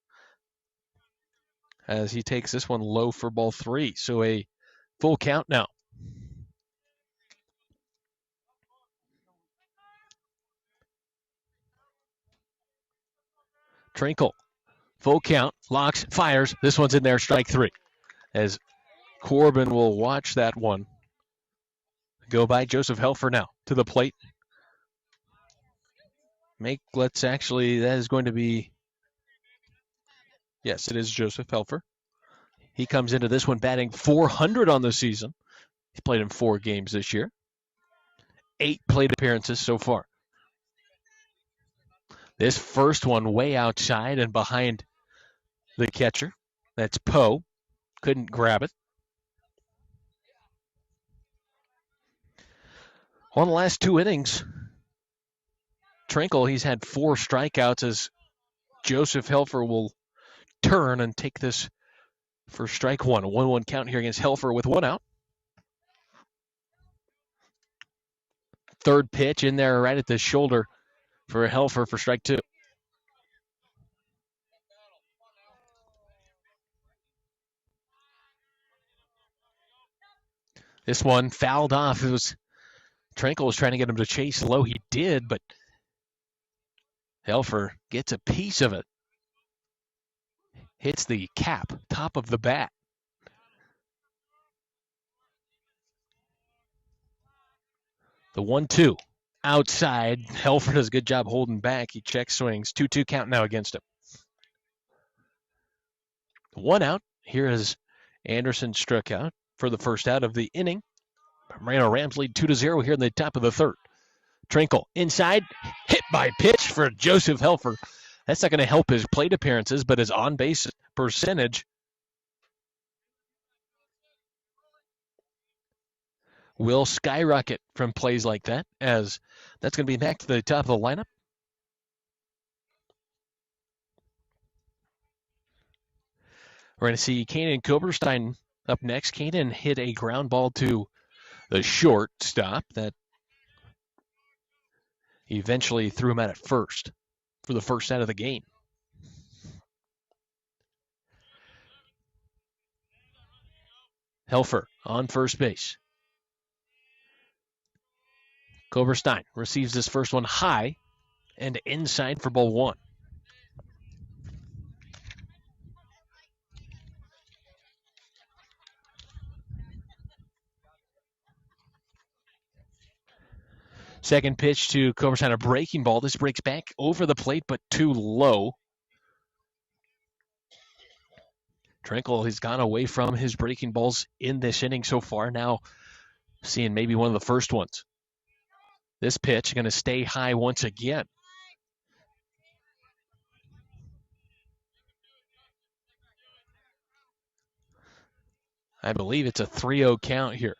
Speaker 3: as he takes this one low for ball 3. So a full count now. Trinkle, full count, locks, fires. This one's in there, strike 3. As Corbin will watch that one go by. Joseph Helfer now to the plate. That is going to be, yes, it is Joseph Helfer. He comes into this one batting .400 on the season. He's played in 4 games this year. 8 plate appearances so far. This first one way outside and behind the catcher. That's Poe. Couldn't grab it. On the last 2 innings, Trinkle, he's had 4 strikeouts as Joseph Helfer will turn and take this for strike 1. A 1-1 count here against Helfer with 1 out. Third pitch in there right at the shoulder for Helfer for strike 2. This one fouled off. Trinkle was trying to get him to chase low. He did, but Helfer gets a piece of it. Hits the cap, top of the bat. The 1-2 outside. Helfer does a good job holding back. He check swings. 2-2 count now against him. 1 out. Here is Anderson struck out for the first out of the inning. Merino Rams lead 2-0 here in the top of the 3rd. Trinkle inside, hit by pitch for Joseph Helfer. That's not going to help his plate appearances, but his on-base percentage will skyrocket from plays like that, as that's going to be back to the top of the lineup. We're going to see Kanan Koberstein up next. Kanan hit a ground ball to the shortstop that eventually threw him out at first for the first out of the game. Helfer on first base. Koberstein receives this first one high and inside for ball 1. Second pitch to Koberstein, a breaking ball. This breaks back over the plate, but too low. Trinkle has gone away from his breaking balls in this inning so far. Now seeing maybe one of the first ones. This pitch going to stay high once again. I believe it's a 3-0 count here.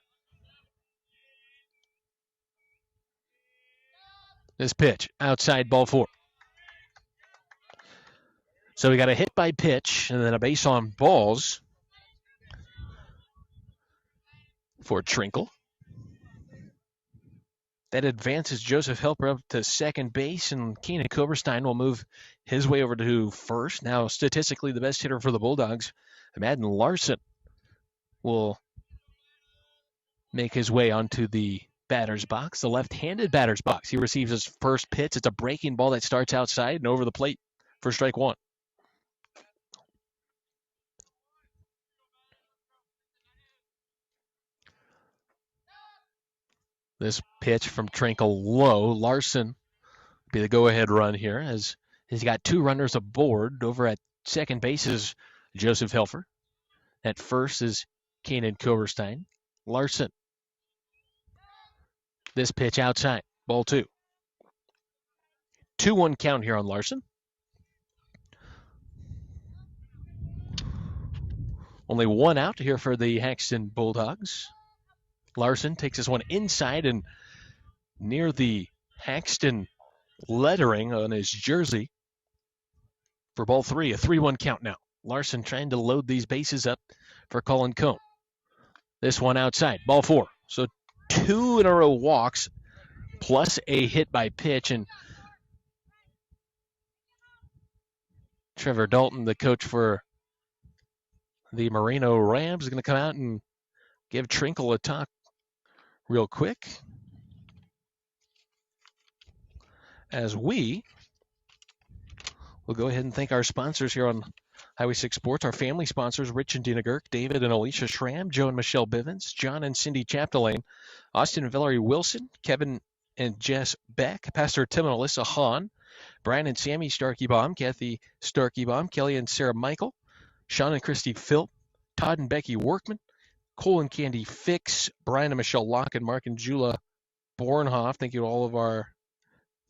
Speaker 3: This pitch, outside, ball 4. So we got a hit by pitch and then a base on balls for Trinkle. That advances Joseph Helfer up to second base, and Keenan Koberstein will move his way over to first. Now, statistically, the best hitter for the Bulldogs, Madden Larson, will make his way onto the batter's box, the left-handed batter's box. He receives his first pitch. It's a breaking ball that starts outside and over the plate for strike 1. This pitch from Trinkle low. Larson be the go-ahead run here, as he's got 2 runners aboard. Over at second base is Joseph Helfer. At first is Keenan Koberstein. Larson. This pitch outside, ball 2. 2-1 count here on Larson. Only 1 out here for the HAXTUN Bulldogs. Larson takes this one inside and near the HAXTUN lettering on his jersey for ball 3. A 3-1 count now. Larson trying to load these bases up for Colin Cone. This one outside, ball 4. So 2 in a row walks plus a hit by pitch, and Trevor Dalton, the coach for the MERINO Rams, is going to come out and give Trinkle a talk real quick as we We'll go ahead and thank our sponsors here on Highway 6 Sports, our family sponsors, Rich and Dina Girk, David and Alicia Schramm, Joe and Michelle Bivens, John and Cindy Chapdelaine, Austin and Valerie Wilson, Kevin and Jess Beck, Pastor Tim and Alyssa Hahn, Brian and Sammy Starkey-Baum, Kathy Starkey-Baum, Kelly and Sarah Michael, Sean and Christy Philp, Todd and Becky Workman, Cole and Candy Fix, Brian and Michelle Locke, and Mark and Jula Bornhoff. Thank you to all of our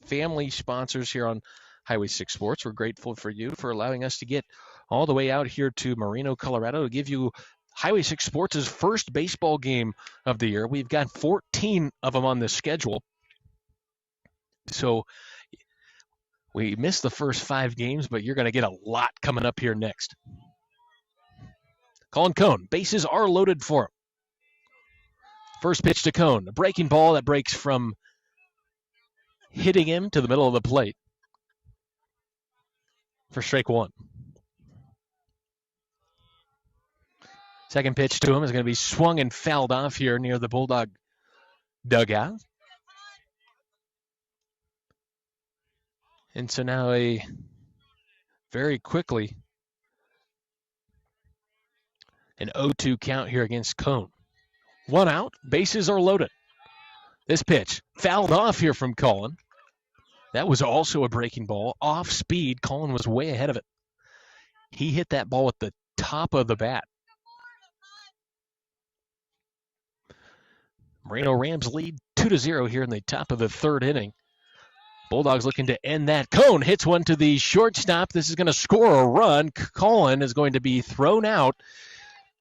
Speaker 3: family sponsors here on Highway 6 Sports. We're grateful for you for allowing us to get all the way out here to Merino, Colorado to give you Highway 6 Sports' first baseball game of the year. We've got 14 of them on the schedule. So we missed the first 5 games, but you're going to get a lot coming up here next. Colin Cone, bases are loaded for him. First pitch to Cone, a breaking ball that breaks from hitting him to the middle of the plate for strike 1. Second pitch to him is going to be swung and fouled off here near the Bulldog dugout. And so now very quickly an 0-2 count here against Cone. 1 out, bases are loaded. This pitch fouled off here from Colin. That was also a breaking ball. Off speed, Colin was way ahead of it. He hit that ball at the top of the bat. Merino Rams lead 2-0 here in the top of the 3rd inning. Bulldogs looking to end that. Cone hits one to the shortstop. This is going to score a run. Colin is going to be thrown out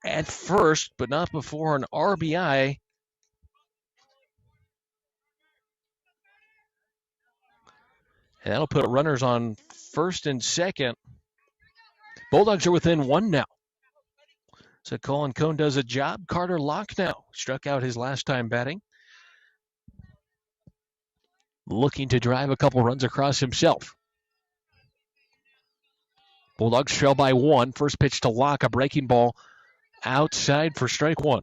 Speaker 3: at first, but not before an RBI. And that'll put runners on first and second. Bulldogs are within 1 now. So Colin Cone does a job. Carter Locke now struck out his last time batting. Looking to drive a couple runs across himself. Bulldogs trail by 1. First pitch to Locke, a breaking ball outside for strike 1.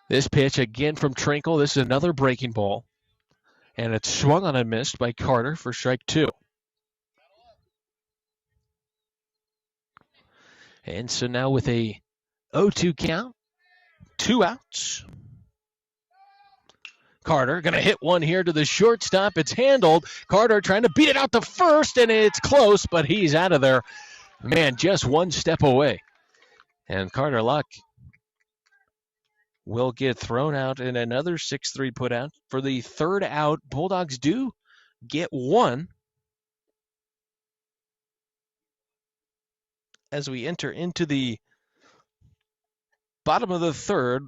Speaker 3: This pitch again from Trinkle. This is another breaking ball. And it's swung on and missed by Carter for strike 2. And so now with a 0-2 count, 2 outs. Carter going to hit one here to the shortstop. It's handled. Carter trying to beat it out to first, and it's close, but he's out of there. Man, just 1 step away. And Carter Locke will get thrown out and another 6-3 put out. For the 3rd out, Bulldogs do get 1. As we enter into the bottom of the 3rd,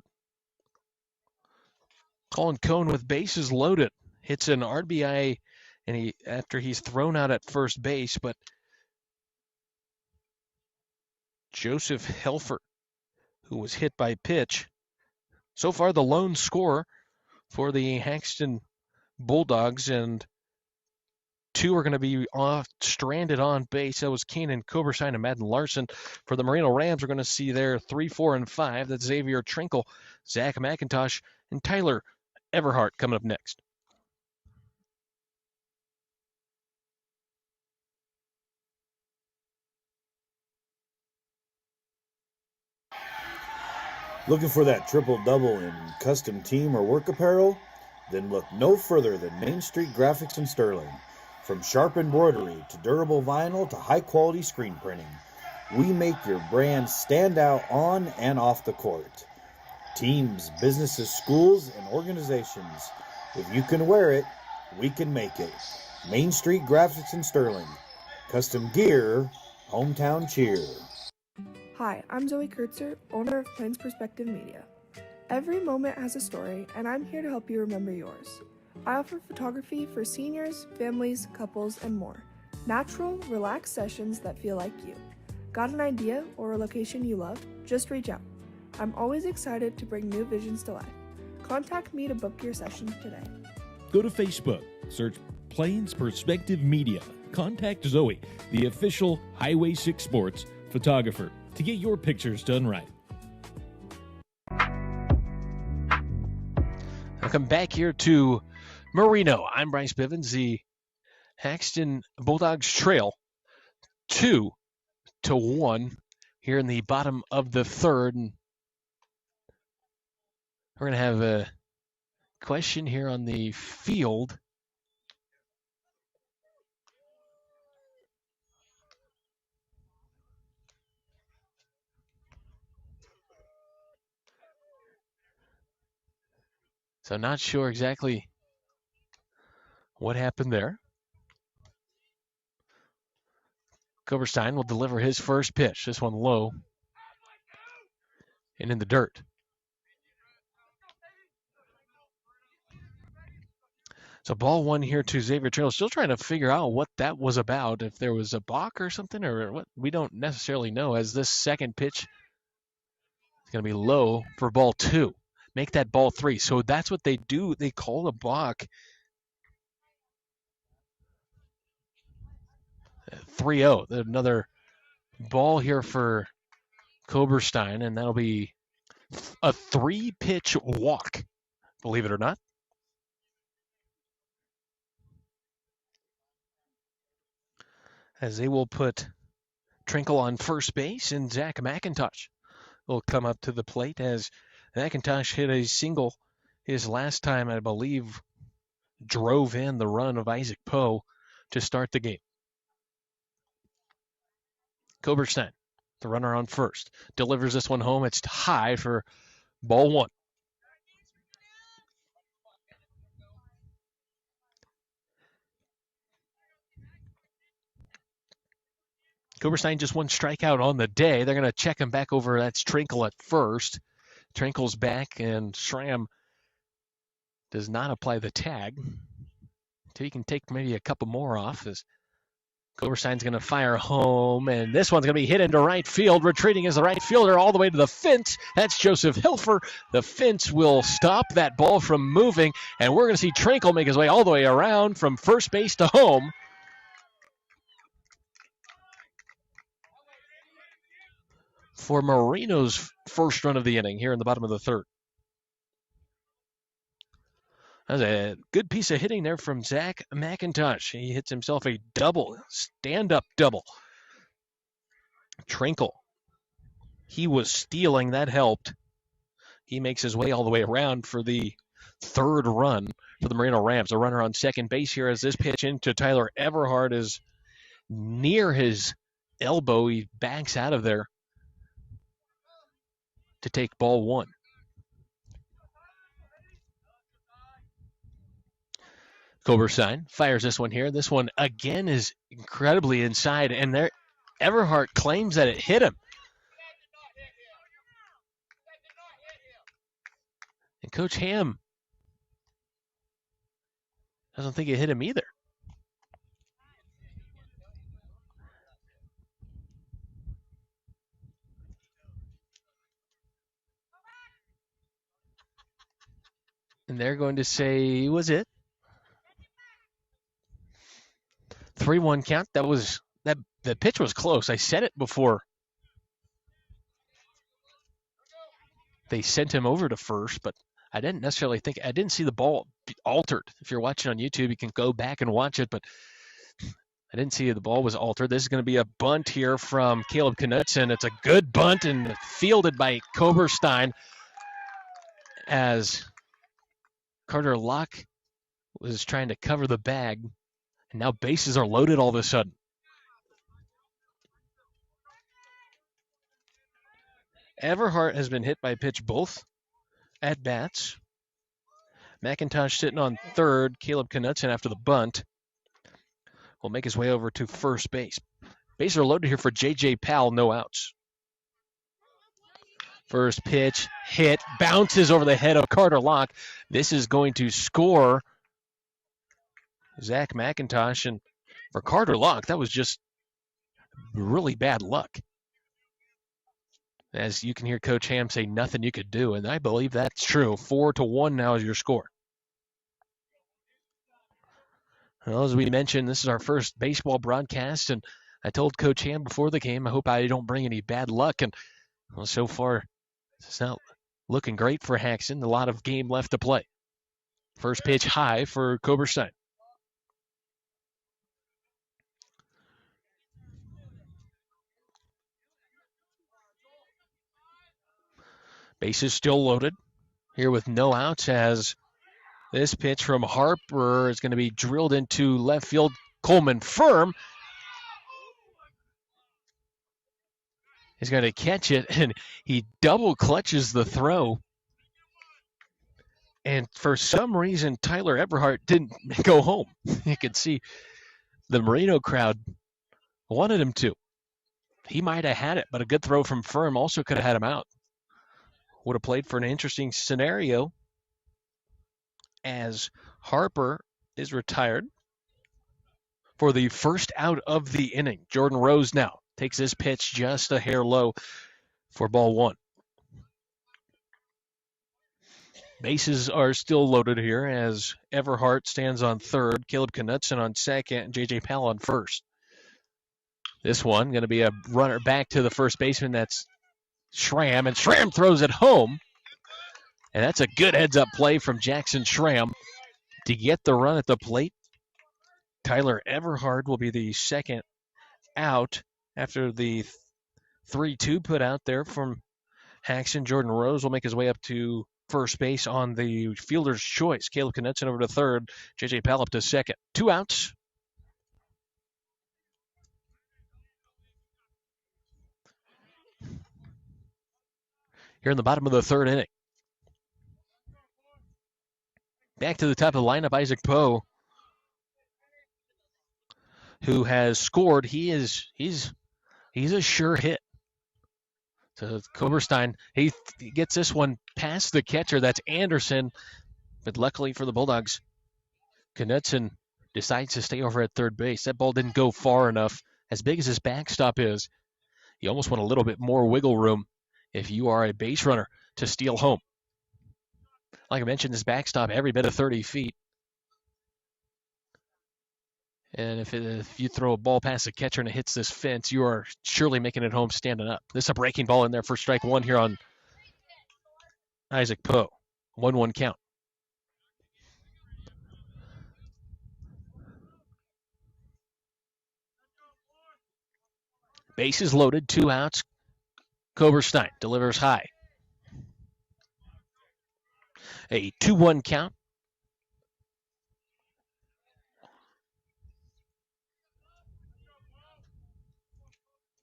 Speaker 3: Colin Cone with bases loaded hits an RBI, and after he's thrown out at first base, but Joseph Helfer, who was hit by pitch, so far the lone scorer for the HAXTUN Bulldogs, and 2 are going to be stranded on base. That was Kanan Koberstein and Madden Larson. For the Merino Rams, we're going to see there 3, 4, and 5. That's Xavier Trinkle, Zach McIntosh, and Tyler Everhart coming up next.
Speaker 13: Looking for that triple-double in custom team or work apparel? Then look no further than Main Street Graphics in Sterling. From sharp embroidery to durable vinyl to high-quality screen printing, we make your brand stand out on and off the court. Teams, businesses, schools, and organizations. If you can wear it, we can make it. Main Street Graphics in Sterling. Custom gear, hometown cheer.
Speaker 4: Hi, I'm Zoe Kurtzer, owner of Plains Perspective Media. Every moment has a story, and I'm here to help you remember yours. I offer photography for seniors, families, couples, and more. Natural, relaxed sessions that feel like you. Got an idea or a location you love? Just reach out. I'm always excited to bring new visions to life. Contact me to book your session today.
Speaker 5: Go to Facebook, search Plains Perspective Media. Contact Zoe, the official Highway 6 Sports photographer, to get your pictures done right.
Speaker 3: Welcome back here to Merino. I'm Bryce Bivens. The HAXTUN Bulldogs trail 2-1 here in the bottom of the third. And we're going to have a question here on the field. So not sure exactly what happened there. Koberstein will deliver his first pitch. This one low and in the dirt. So ball one here to Xavier Trail. Still trying to figure out what that was about. If there was a balk or something or what, we don't necessarily know, as this second pitch is going to be low for ball two. Make that ball three. So that's what they do. They call a balk. 3-0. Another ball here for Koberstein, and that'll be a 3-pitch walk, believe it or not. As they will put Trinkle on first base, and Zach McIntosh will come up to the plate, as McIntosh hit a single his last time, I believe, drove in the run of Isaac Poe to start the game. Koberstein, the runner on first, delivers this one home. It's high for ball one. Koberstein just one strikeout on the day. They're going to check him back over. That's Trinkle at first. Trinkle's back, and Schramm does not apply the tag. So he can take maybe a couple more off, as Koberstein's going to fire home, and this one's going to be hit into right field. Retreating is the right fielder all the way to the fence. That's Joseph Hilfer. The fence will stop that ball from moving, and we're going to see Trinkle make his way all the way around from first base to home. For Merino's first run of the inning here in the bottom of the third. That's a good piece of hitting there from Zach McIntosh. He hits himself a double, stand-up double. Trinkle, he was stealing. That helped. He makes his way all the way around for the third run for the Merino Rams. A runner on second base here, as this pitch into Tyler Everhart is near his elbow. He backs out of there to take ball one. Koberstein fires this one here. This one again is incredibly inside, and there Everhart claims that it hit him. And Coach Ham doesn't think it hit him either. And they're going to say, was it? 3-1 count. The pitch was close. I said it before they sent him over to first, but I didn't necessarily think, I didn't see the ball altered. If you're watching on YouTube, you can go back and watch it, but I didn't see the ball was altered. This is going to be a bunt here from Caleb Knutson. It's a good bunt and fielded by Koberstein, as Carter Locke was trying to cover the bag, and now bases are loaded all of a sudden. Everhart has been hit by a pitch both at bats. McIntosh sitting on third. Caleb Knutson, after the bunt, will make his way over to first base. Bases are loaded here for J.J. Powell, no outs. First pitch, hit, bounces over the head of Carter Locke. This is going to score Zach McIntosh. And for Carter Locke, that was just really bad luck. As you can hear Coach Ham say, nothing you could do, and I believe that's true. 4-1 now is your score. Well, as we mentioned, this is our first baseball broadcast, and I told Coach Ham before the game, I hope I don't bring any bad luck, and well, so far, it's not looking great for HAXTUN. A lot of game left to play. First pitch high for Koberstein. Bases still loaded here with no outs as this pitch from Harper is going to be drilled into left field. Coleman firm is going to catch it, and he double clutches the throw. And for some reason, Tyler Eberhardt didn't go home. You could see the MERINO crowd wanted him to. He might have had it, but a good throw from Firm also could have had him out. Would have played for an interesting scenario as Harper is retired for the first out of the inning. Jordan Rose now takes this pitch just a hair low for ball one. Bases are still loaded here as Everhart stands on third, Caleb Knutson on second, and J.J. Powell on first. This one going to be a runner back to the first baseman. That's Schramm, and Schramm throws it home. And that's a good heads-up play from Jackson Schramm to get the run at the plate. Tyler Everhart will be the second out after the 3-2 put out there from HAXTUN. Jordan Rose will make his way up to first base on the fielder's choice. Caleb Knutson over to third. J.J. Powell up to second. 2 outs. Here in the bottom of the third inning. Back to the top of the lineup, Isaac Poe, who has scored. He's a sure hit. So Koberstein, he gets this one past the catcher. That's Anderson. But luckily for the Bulldogs, Knutson decides to stay over at third base. That ball didn't go far enough. As big as this backstop is, you almost want a little bit more wiggle room if you are a base runner to steal home. Like I mentioned, this backstop every bit of 30 feet. And if you throw a ball past the catcher and it hits this fence, you are surely making it home standing up. This is a breaking ball in there for strike one here on Isaac Poe. 1-1 count. Bases loaded, 2 outs. Koberstein delivers high. A 2-1 count.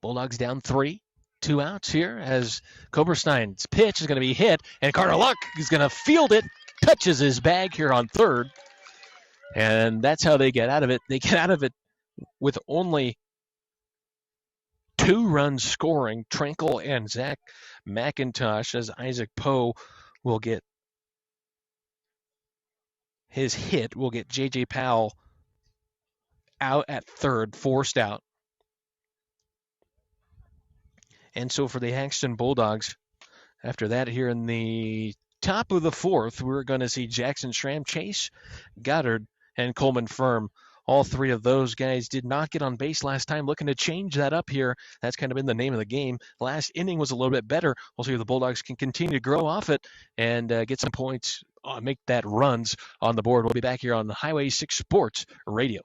Speaker 3: Bulldogs down 3. 2 outs here as Koberstein's pitch is going to be hit, and Carter Luck is going to field it, touches his bag here on third, and that's how they get out of it. They get out of it with only 2 runs scoring. Tranquil and Zach McIntosh, as Isaac Poe will get his hit, will get J.J. Powell out at third, forced out. And so for the HAXTUN Bulldogs, after that here in the top of the fourth, we're going to see Jackson Schramm, Chase Goddard, and Coleman Firm. All 3 of those guys did not get on base last time. Looking to change that up here. That's kind of been the name of the game. Last inning was a little bit better. We'll see if the Bulldogs can continue to grow off it and get some points, make that runs on the board. We'll be back here on the Highway 6 Sports Radio.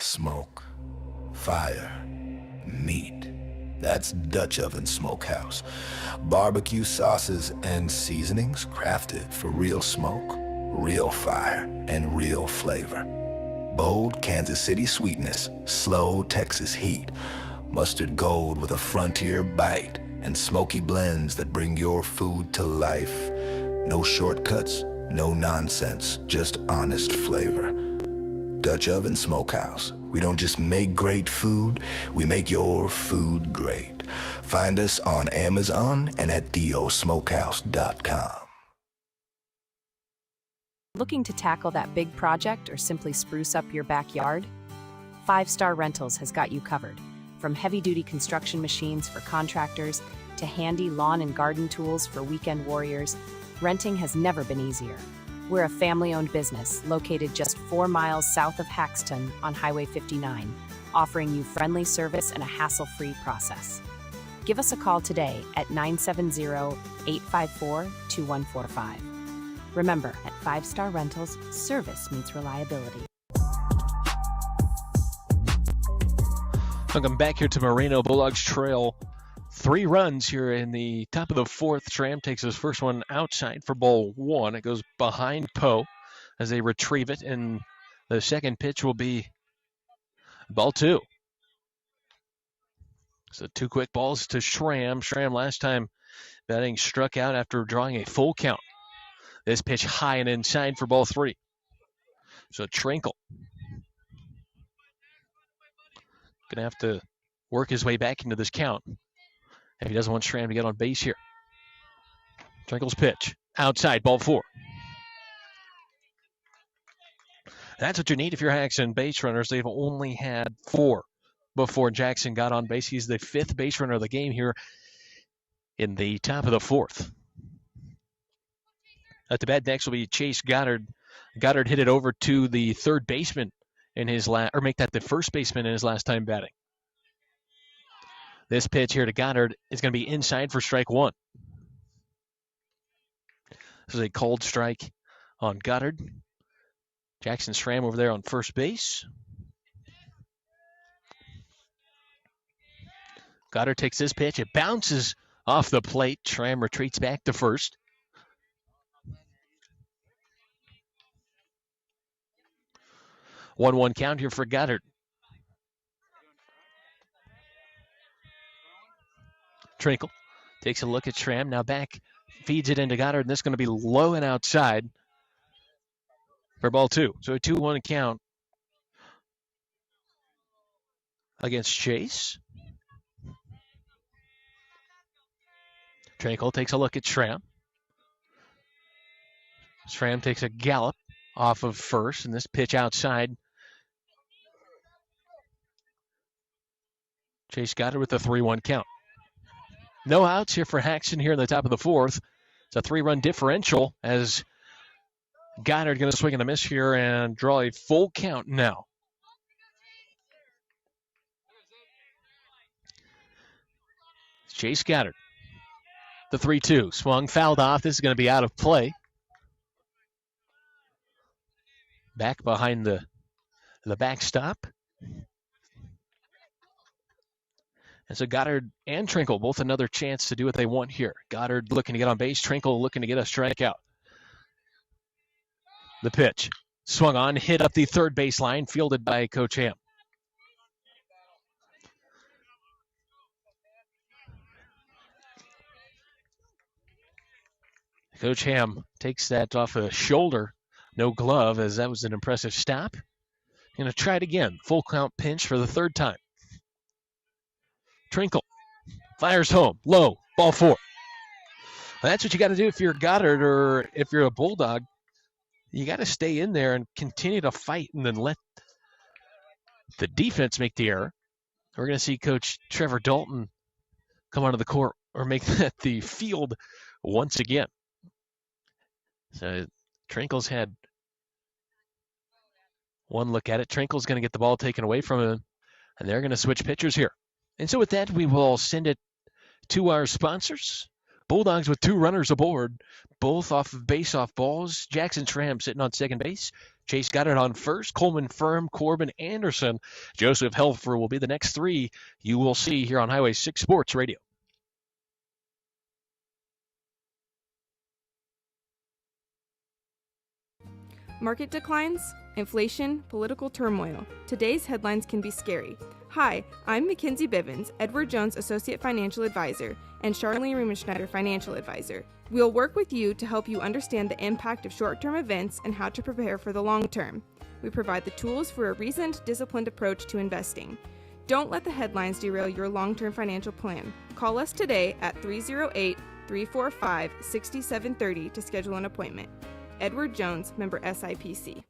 Speaker 9: Smoke, fire, meat. That's Dutch Oven Smokehouse. Barbecue sauces and seasonings crafted for real smoke, real fire, and real flavor. Bold Kansas City sweetness, slow Texas heat, mustard gold with a frontier bite, and smoky blends that bring your food to life. No shortcuts, no nonsense, just honest flavor. Dutch Oven Smokehouse. We don't just make great food, we make your food great. Find us on Amazon and at theosmokehouse.com.
Speaker 6: Looking to tackle that big project or simply spruce up your backyard? 5 Star Rentals has got you covered. From heavy-duty construction machines for contractors to handy lawn and garden tools for weekend warriors, renting has never been easier. We're a family-owned business located just 4 miles south of HAXTUN on Highway 59, offering you friendly service and a hassle-free process. Give us a call today at 970-854-2145. Remember, at 5-Star Rentals, service meets reliability.
Speaker 3: Welcome back here to Merino. Bulldogs trail 3 runs here in the top of the 4th. Schramm takes his first one outside for ball 1. It goes behind Poe as they retrieve it, and the second pitch will be ball 2. So 2 quick balls to Schramm. Schramm last time batting struck out after drawing a full count. This pitch high and inside for ball 3. So Trinkle going to have to work his way back into this count if he doesn't want Schramm to get on base here. Trinkle's pitch outside, ball 4. That's what you need if you're Haxton base runners. They've only had 4 before Jackson got on base. He's the 5th base runner of the game here in the top of the 4th. At the bat next will be Chase Goddard. Goddard hit it over to the third baseman in his make that the first baseman in his last time batting. This pitch here to Goddard is going to be inside for strike 1. This is a cold strike on Goddard. Jackson Schramm over there on first base. Goddard takes this pitch. It bounces off the plate. Schramm retreats back to first. 1-1 count here for Goddard. Trinkle takes a look at Schramm. Now back, feeds it into Goddard, and this is going to be low and outside for ball 2. So a 2-1 count against Chase. Trinkle takes a look at Schramm. Schramm takes a gallop off of first, and this pitch outside. Chase Goddard with a 3-1 count. No outs here for Haxton here in the top of the 4th. It's a 3-run differential as Goddard going to swing and a miss here and draw a full count now. Chase Goddard. The 3-2. Swung, fouled off. This is going to be out of play. Back behind the backstop. And so Goddard and Trinkle, both another chance to do what they want here. Goddard looking to get on base. Trinkle looking to get a strikeout. The pitch. Swung on, hit up the third baseline, fielded by Coach Ham. Coach Ham takes that off a shoulder. No glove, as that was an impressive stop. Going to try it again. Full count pinch for the 3rd time. Trinkle fires home, low, ball 4. That's what you got to do if you're Goddard or if you're a Bulldog. You got to stay in there and continue to fight and then let the defense make the error. We're going to see Coach Trevor Dalton come onto the court or make that the field once again. So Trinkle's had one look at it. Trinkle's going to get the ball taken away from him, and they're going to switch pitchers here. And so with that, we will send it to our sponsors. Bulldogs with 2 runners aboard, both off of base-off balls. Jackson Schramm sitting on second base. Chase Goddard on first. Coleman Firm, Corbin Anderson, Joseph Helfer will be the next 3 you will see here on Highway 6 Sports Radio.
Speaker 7: Market declines, inflation, political turmoil. Today's headlines can be scary. Hi, I'm Mackenzie Bivens, Edward Jones Associate Financial Advisor, and Charlene Rumenschneider Financial Advisor. We'll work with you to help you understand the impact of short-term events and how to prepare for the long term. We provide the tools for a reasoned, disciplined approach to investing. Don't let the headlines derail your long-term financial plan. Call us today at 308-345-6730 to schedule an appointment. Edward Jones, member SIPC.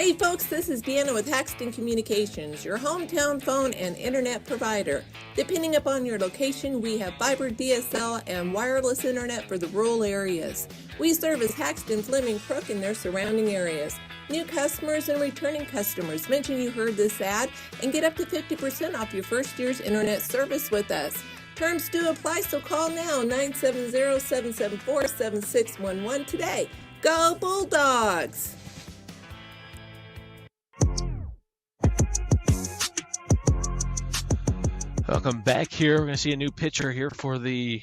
Speaker 8: Hey folks, this is Deanna with HAXTUN Communications, your hometown phone and internet provider. Depending upon your location, we have fiber, DSL, and wireless internet for the rural areas. We service HAXTUN, Fleming, Crook, and their surrounding areas. New customers and returning customers, mention you heard this ad and get up to 50% off your first year's internet service with us. Terms do apply, so call now, 970-774-7611 today. Go Bulldogs!
Speaker 3: Welcome back here. We're going to see a new pitcher here for the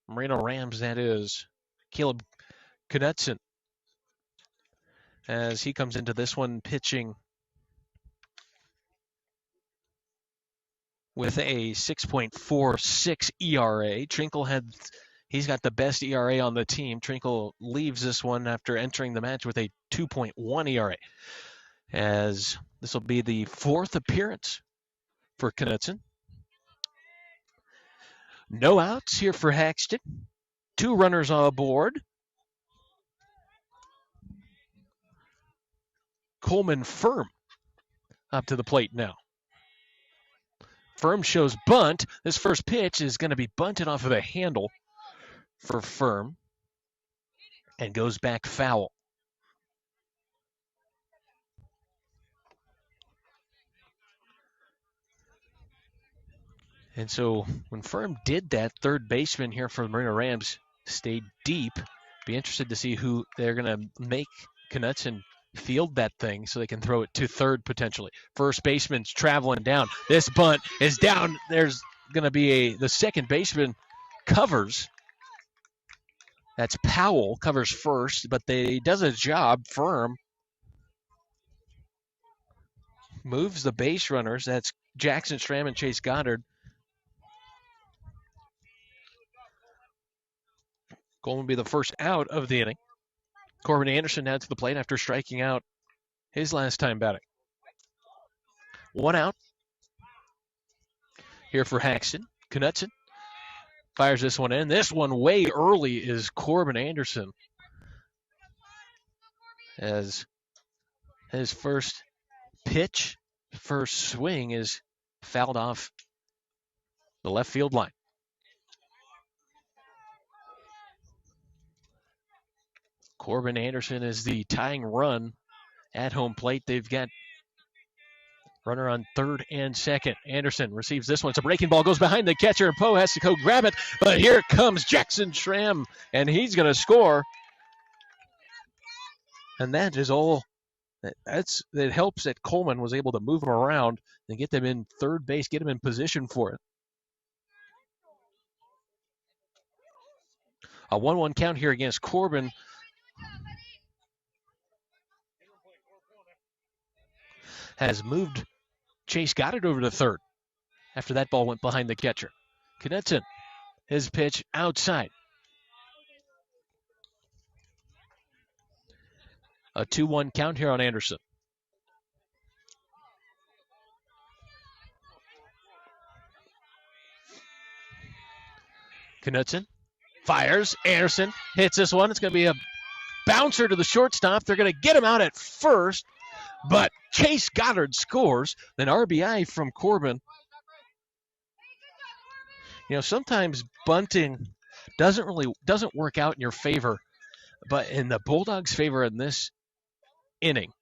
Speaker 3: Merino Rams. That is Caleb Knudsen. As he comes into this one pitching with a 6.46 ERA. He's got the best ERA on the team. Trinkle leaves this one after entering the match with a 2.1 ERA. As this will be the fourth appearance for Knudsen. No outs here for HAXTUN. 2 runners on board. Coleman Firm up to the plate now. Firm shows bunt. This first pitch is going to be bunted off of the handle for Firm and goes back foul. And so when Firm did that, third baseman here for the Merino Rams stayed deep. Be interested to see who they're going to make Knudsen field that thing so they can throw it to third potentially. First baseman's traveling down. This bunt is down. There's going to be the second baseman covers. That's Powell, covers first, but he does a job. Firm moves the base runners. That's Jackson Stram and Chase Goddard. Coleman will be the first out of the inning. Corbin Anderson now to the plate after striking out his last time batting. 1 out here for HAXTUN. Knudsen fires this one in. This one way early is Corbin Anderson, as his first pitch, first swing is fouled off the left field line. Corbin Anderson is the tying run at home plate. They've got runner on third and second. Anderson receives this one. It's a breaking ball, goes behind the catcher, and Poe has to go grab it. But here comes Jackson Schramm, and he's going to score. And that is all. It helps that Coleman was able to move him around and get them in third base, get him in position for it. A 1-1 count here against Corbin. Has moved Chase Goddard over to third after that ball went behind the catcher. Knudsen, his pitch outside. A 2-1 count here on Anderson. Knudsen fires. Anderson hits this one. It's going to be a bouncer to the shortstop. They're going to get him out at first, but Chase Goddard scores. Then RBI from Corbin. You know, sometimes bunting doesn't work out in your favor, but in the Bulldogs' favor in this inning,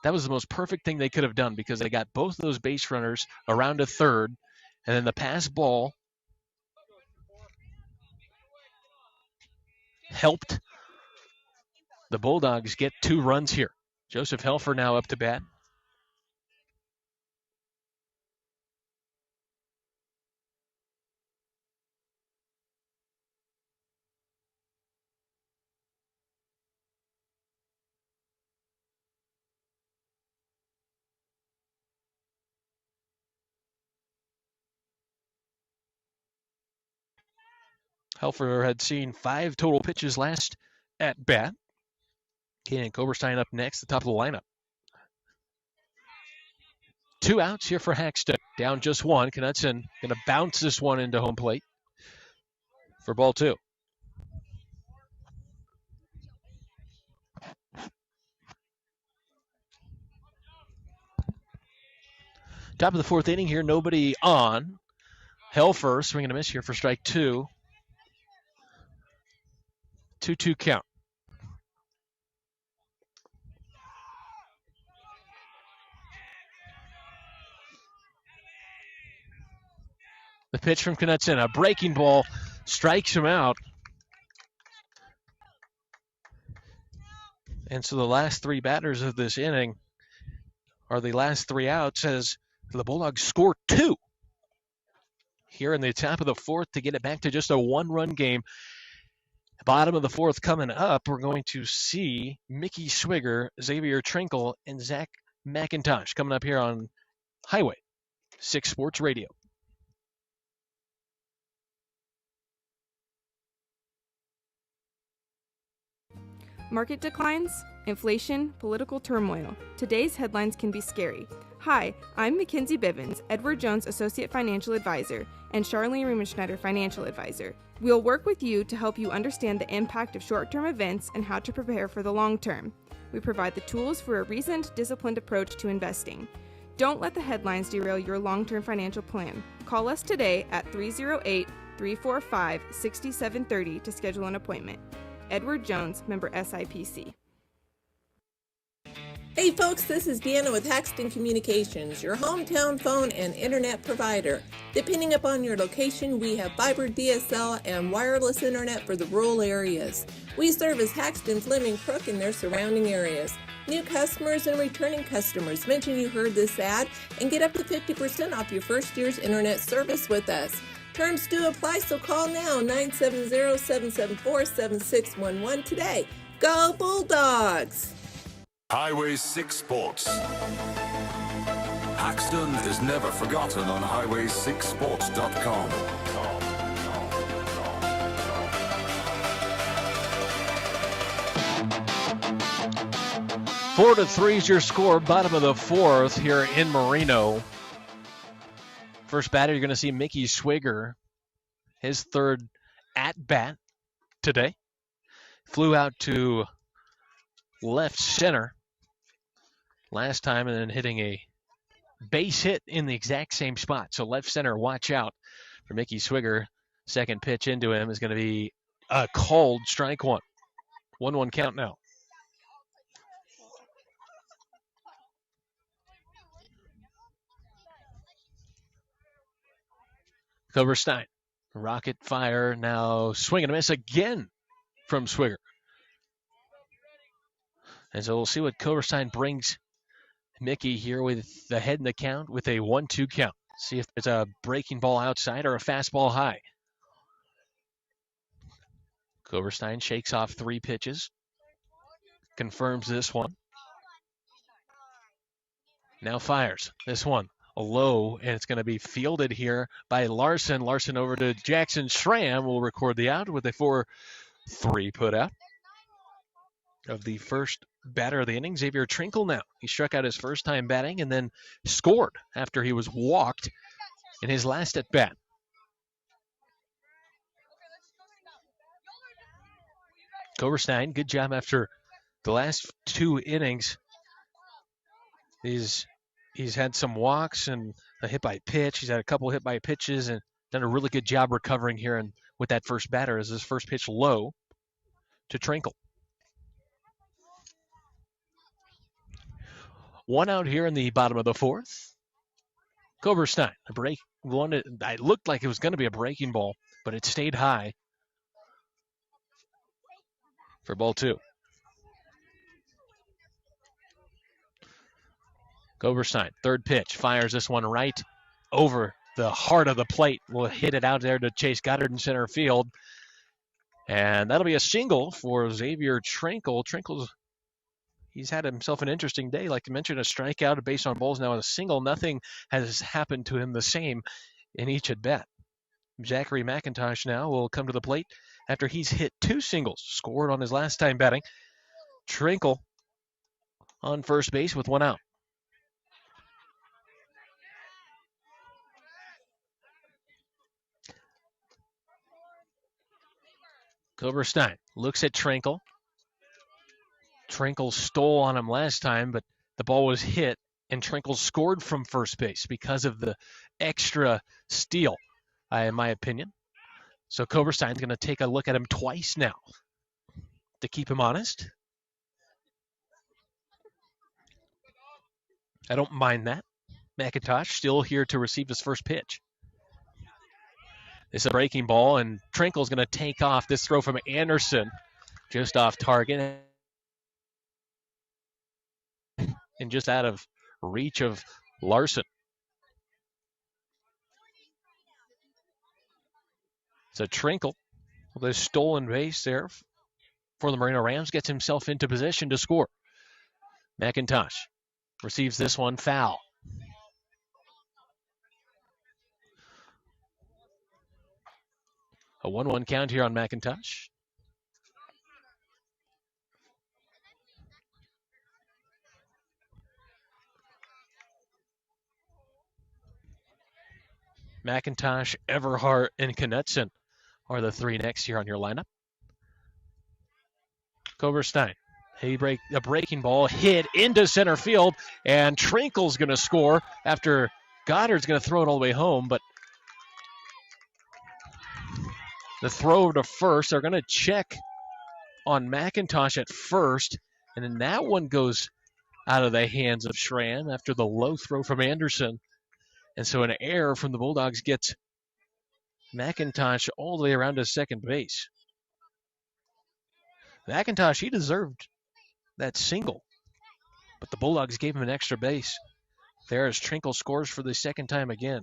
Speaker 3: that was the most perfect thing they could have done because they got both of those base runners around to third, and then the pass ball helped the Bulldogs get 2 runs here. Joseph Helfer now up to bat. Helfer had seen 5 total pitches last at bat. Kanan Koberstein up next, the top of the lineup. 2 outs here for HAXTUN. Down just 1. Knudsen going to bounce this one into home plate for ball 2. Top of the fourth inning here, nobody on. Helfer swing and a miss here for strike two. 2-2 count. The pitch from Knutson, a breaking ball, strikes him out. And so the last three batters of this inning are the last three outs as the Bulldogs score two here in the top of the fourth to get it back to just a one-run game. Bottom of the fourth coming up, we're going to see Mickey Swigger, Xavier Trinkle, and Zach McIntosh coming up here on Highway 6 Sports Radio.
Speaker 7: Market declines, inflation, political turmoil. Today's headlines can be scary. Hi, I'm Mackenzie Bivens, Edward Jones Associate Financial Advisor, and Charlene Rumenschneider Financial Advisor. We'll work with you to help you understand the impact of short-term events and how to prepare for the long term. We provide the tools for a reasoned, disciplined approach to investing. Don't let the headlines derail your long-term financial plan. Call us today at 308-345-6730 to schedule an appointment. Edward Jones, member SIPC.
Speaker 8: Hey folks, this is Deanna with HAXTUN Communications, your hometown phone and internet provider. Depending upon your location, we have fiber, DSL, and wireless internet for the rural areas. We service HAXTUN, Fleming, Crook, and their surrounding areas. New customers and returning customers, mention you heard this ad and get up to 50% off your first year's internet service with us. Terms do apply, so call now, 970-774-7611 today. Go Bulldogs!
Speaker 1: Highway 6 Sports. HAXTUN is never forgotten on highway6sports.com.
Speaker 3: 4-3 is your score, bottom of the fourth here in Merino. First batter, you're going to see Mickey Swigger, his third at-bat today. Flew out to left center last time and then hitting a base hit in the exact same spot. So left center, watch out for Mickey Swigger. Second pitch into him is going to be a called strike one. 1-1 count now. Coverstein, rocket fire, now swing and a miss again from Swigger. And so we'll see what Coverstein brings Mickey here with the head in the count with a 1-2 count. See if it's a breaking ball outside or a fastball high. Coverstein shakes off three pitches. Confirms this one. Now fires this one. A low, and it's going to be fielded here by Larson. Larson over to Jackson Schramm will record the out with a 4-3 put out. Of the first batter of the inning, Xavier Trinkle now. He struck out his first time batting and then scored after he was walked in his last at bat. Coverstein, good job after the last two innings. He's had some walks and a hit by pitch. He's had a couple hit by pitches and done a really good job recovering here and with that first batter as his first pitch low to Trinkle. One out here in the bottom of the fourth. Coverstein, a break one. It looked like it was going to be a breaking ball, but it stayed high for ball two. Coverstein, third pitch, fires this one right over the heart of the plate. Will hit it out there to Chase Goddard in center field. And that'll be a single for Xavier Trinkle. He's had himself an interesting day. Like I mentioned, a strikeout, a base on balls, now a single. Nothing has happened to him the same in each at bat. Zachary McIntosh now will come to the plate after he's hit two singles, scored on his last time batting. Trinkle on first base with one out. Coverstein looks at Trinkle. Trinkle stole on him last time, but the ball was hit And Trinkle scored from first base because of the extra steal, in my opinion. So Koberstein's going to take a look at him twice now to keep him honest. I don't mind that. McIntosh still here to receive his first pitch. It's a breaking ball, and Trinkle's going to take off this throw from Anderson just off target and just out of reach of Larson. So Trinkle with a stolen base there for the Merino Rams gets himself into position to score. McIntosh receives this one foul. A 1-1 count here on McIntosh. McIntosh, Everhart, and Knutson are the three next here on your lineup. Koberstein, a breaking ball hit into center field, and Trinkle's going to score after Goddard's going to throw it all the way home, but the throw to first, they're going to check on McIntosh at first, and then that one goes out of the hands of Schramm after the low throw from Anderson. And so an error from the Bulldogs gets McIntosh all the way around to second base. McIntosh, he deserved that single, but the Bulldogs gave him an extra base. There as Trinkle scores for the second time again.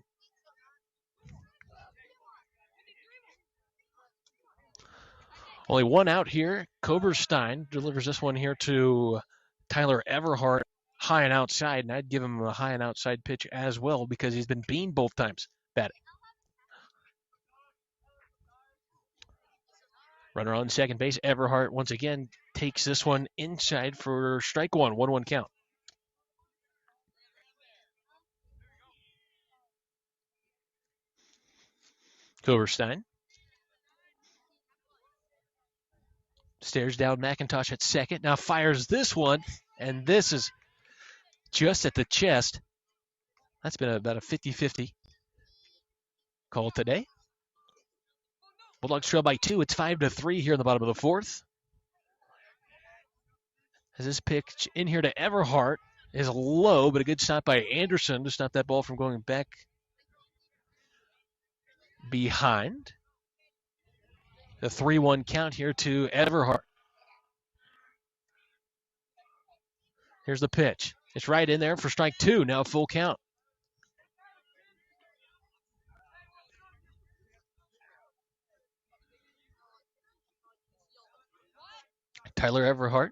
Speaker 3: Only one out here. Koberstein delivers this one here to Tyler Everhart, high and outside, and I'd give him a high and outside pitch as well because he's been beaned both times batting. Runner on second base. Everhart once again takes this one inside for strike one. 1-1 count. Koberstein stares down McIntosh at second. Now fires this one, and this is just at the chest. That's been about a 50-50 call today. Bulldogs trail by 2. It's 5-3 here in the bottom of the fourth. As this pitch in here to Everhart is low, but a good stop by Anderson to stop that ball from going back behind. The 3-1 count here to Everhart. Here's the pitch. It's right in there for strike 2. Now full count. Tyler Everhart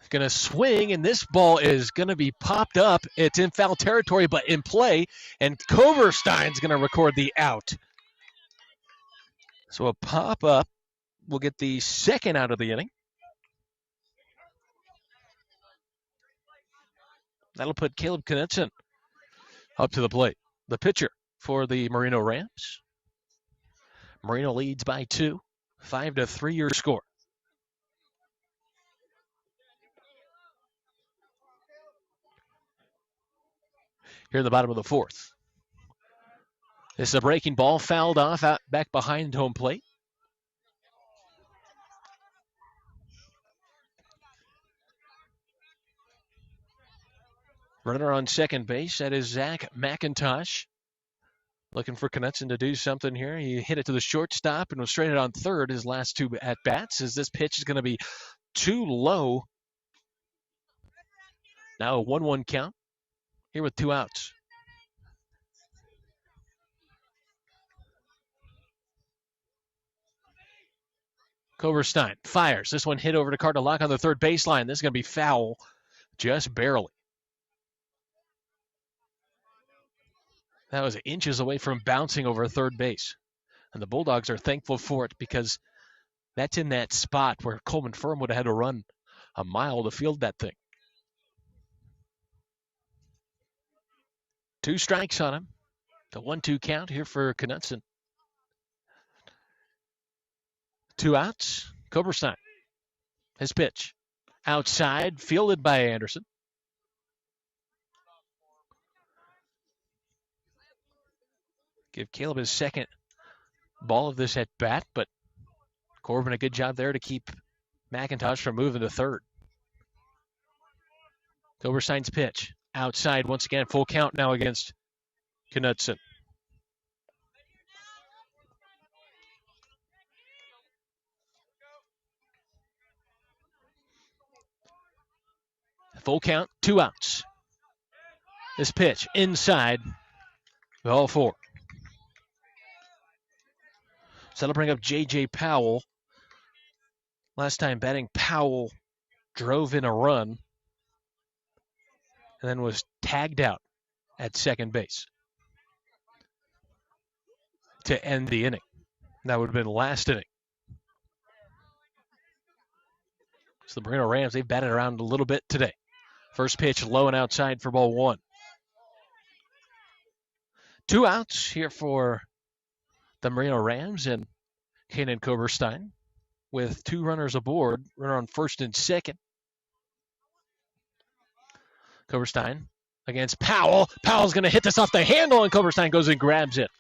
Speaker 3: is going to swing, and this ball is going to be popped up. It's in foul territory, but in play, and Koberstein's going to record the out. So a pop-up will get the second out of the inning. That'll put Caleb Knutson up to the plate. The pitcher for the Merino Rams. Merino leads by 2. 5-3 your score. Here in the bottom of the fourth. This is a breaking ball, fouled off out back behind home plate. Runner on second base, that is Zach McIntosh. Looking for Knutson to do something here. He hit it to the shortstop and was straight on third his last 2 at-bats, as this pitch is going to be too low. Now a 1-1 count here with 2 outs. Koberstein fires. This one hit over to Carter Locke on the third baseline. This is going to be foul, just barely. That was inches away from bouncing over third base. And the Bulldogs are thankful for it because that's in that spot where Coleman Firm would have had to run a mile to field that thing. 2 strikes on him. The 1-2 count here for Knutson. 2 outs. Koberstein. His pitch. Outside, fielded by Anderson. Give Caleb his second ball of this at bat, but Corbin a good job there to keep McIntosh from moving to third. Koberstein's pitch. Outside once again, full count now against Knudsen. Full count, 2 outs. This pitch inside, ball 4. So that'll bring up J.J. Powell. Last time batting, Powell drove in a run and then was tagged out at second base to end the inning. That would have been last inning. So the Merino Rams, they've batted around a little bit today. First pitch low and outside for ball 1. 2 outs here for the Merino Rams and Kanan Koberstein with 2 runners aboard, runner on first and second. Koberstein against Powell. Powell's going to hit this off the handle, and Koberstein goes and grabs it.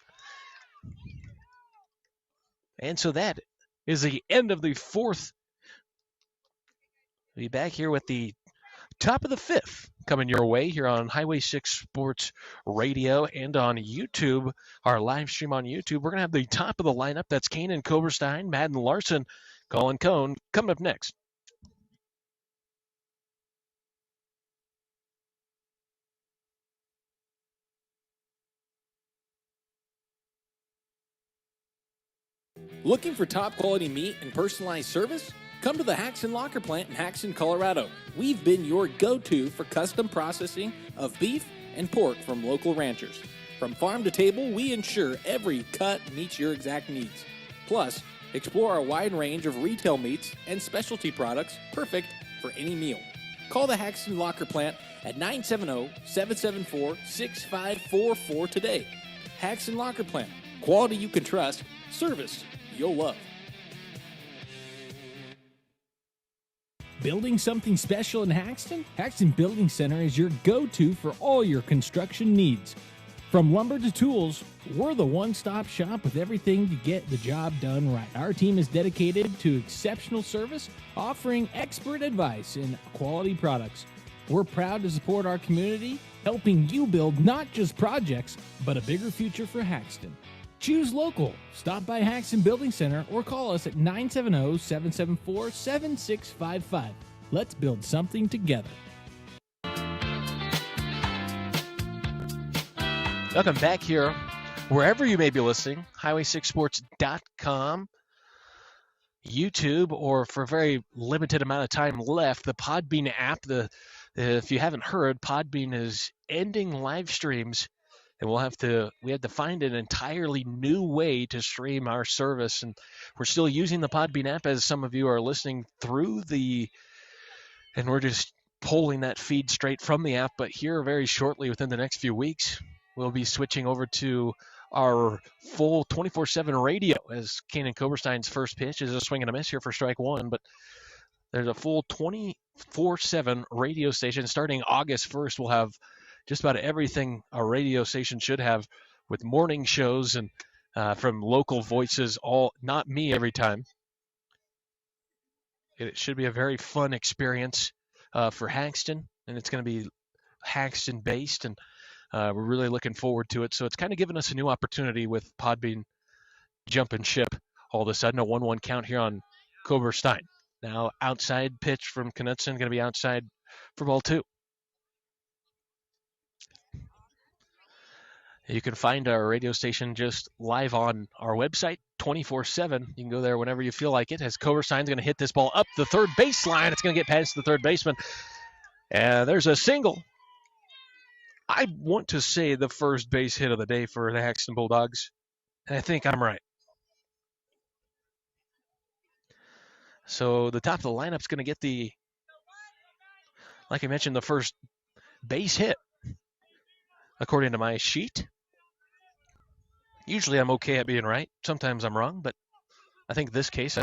Speaker 3: And so that is the end of the 4th. We'll be back here with the top of the 5th coming your way here on Highway 6 Sports Radio and on YouTube, our live stream on YouTube. We're going to have the top of the lineup. That's Kanan Koberstein, Madden Larson, Colin Cohn coming up next.
Speaker 5: Looking for top quality meat and personalized service? Come to the HAXTUN Locker Plant in HAXTUN, Colorado. We've been your go-to for custom processing of beef and pork from local ranchers. From farm to table, we ensure every cut meets your exact needs. Plus, explore our wide range of retail meats and specialty products perfect for any meal. Call the HAXTUN Locker Plant at 970-774-6544 today. HAXTUN Locker Plant. Quality you can trust. Service you'll love. Building something special in HAXTUN? HAXTUN Building Center is your go-to for all your construction needs. From lumber to tools, we're the one-stop shop with everything to get the job done right. Our team is dedicated to exceptional service, offering expert advice and quality products. We're proud to support our community, helping you build not just projects, but a bigger future for HAXTUN. Choose local. Stop by HAXTUN Building Center or call us at 970-774-7655. Let's build something together.
Speaker 3: Welcome back here, wherever you may be listening, highway6sports.com, YouTube, or for a very limited amount of time left, the Podbean app. If you haven't heard, Podbean is ending live streams. And we have to find an entirely new way to stream our service. And we're still using the Podbean app as some of you are listening through and we're just pulling that feed straight from the app. But here very shortly, within the next few weeks, we'll be switching over to our full 24/7 radio as Kanan Koberstein's first pitch is a swing and a miss here for strike 1. But there's a full 24/7 radio station starting August 1st. We'll have just about everything a radio station should have, with morning shows and from local voices, all not me every time. It should be a very fun experience for HAXTUN, and it's going to be HAXTUN based, and we're really looking forward to it. So it's kind of given us a new opportunity with Podbean jumping ship all of a sudden. A 1-1 count here on Koberstein. Now outside pitch from Knudsen, going to be outside for ball 2. You can find our radio station just live on our website 24/7. You can go there whenever you feel like it. As Koberstein's going to hit this ball up the third baseline. It's going to get past the third baseman. And there's a single. I want to say the first base hit of the day for the HAXTUN Bulldogs. And I think I'm right. So the top of the lineup's going to get like I mentioned, the first base hit, according to my sheet. Usually I'm okay at being right. Sometimes I'm wrong, but I think this case,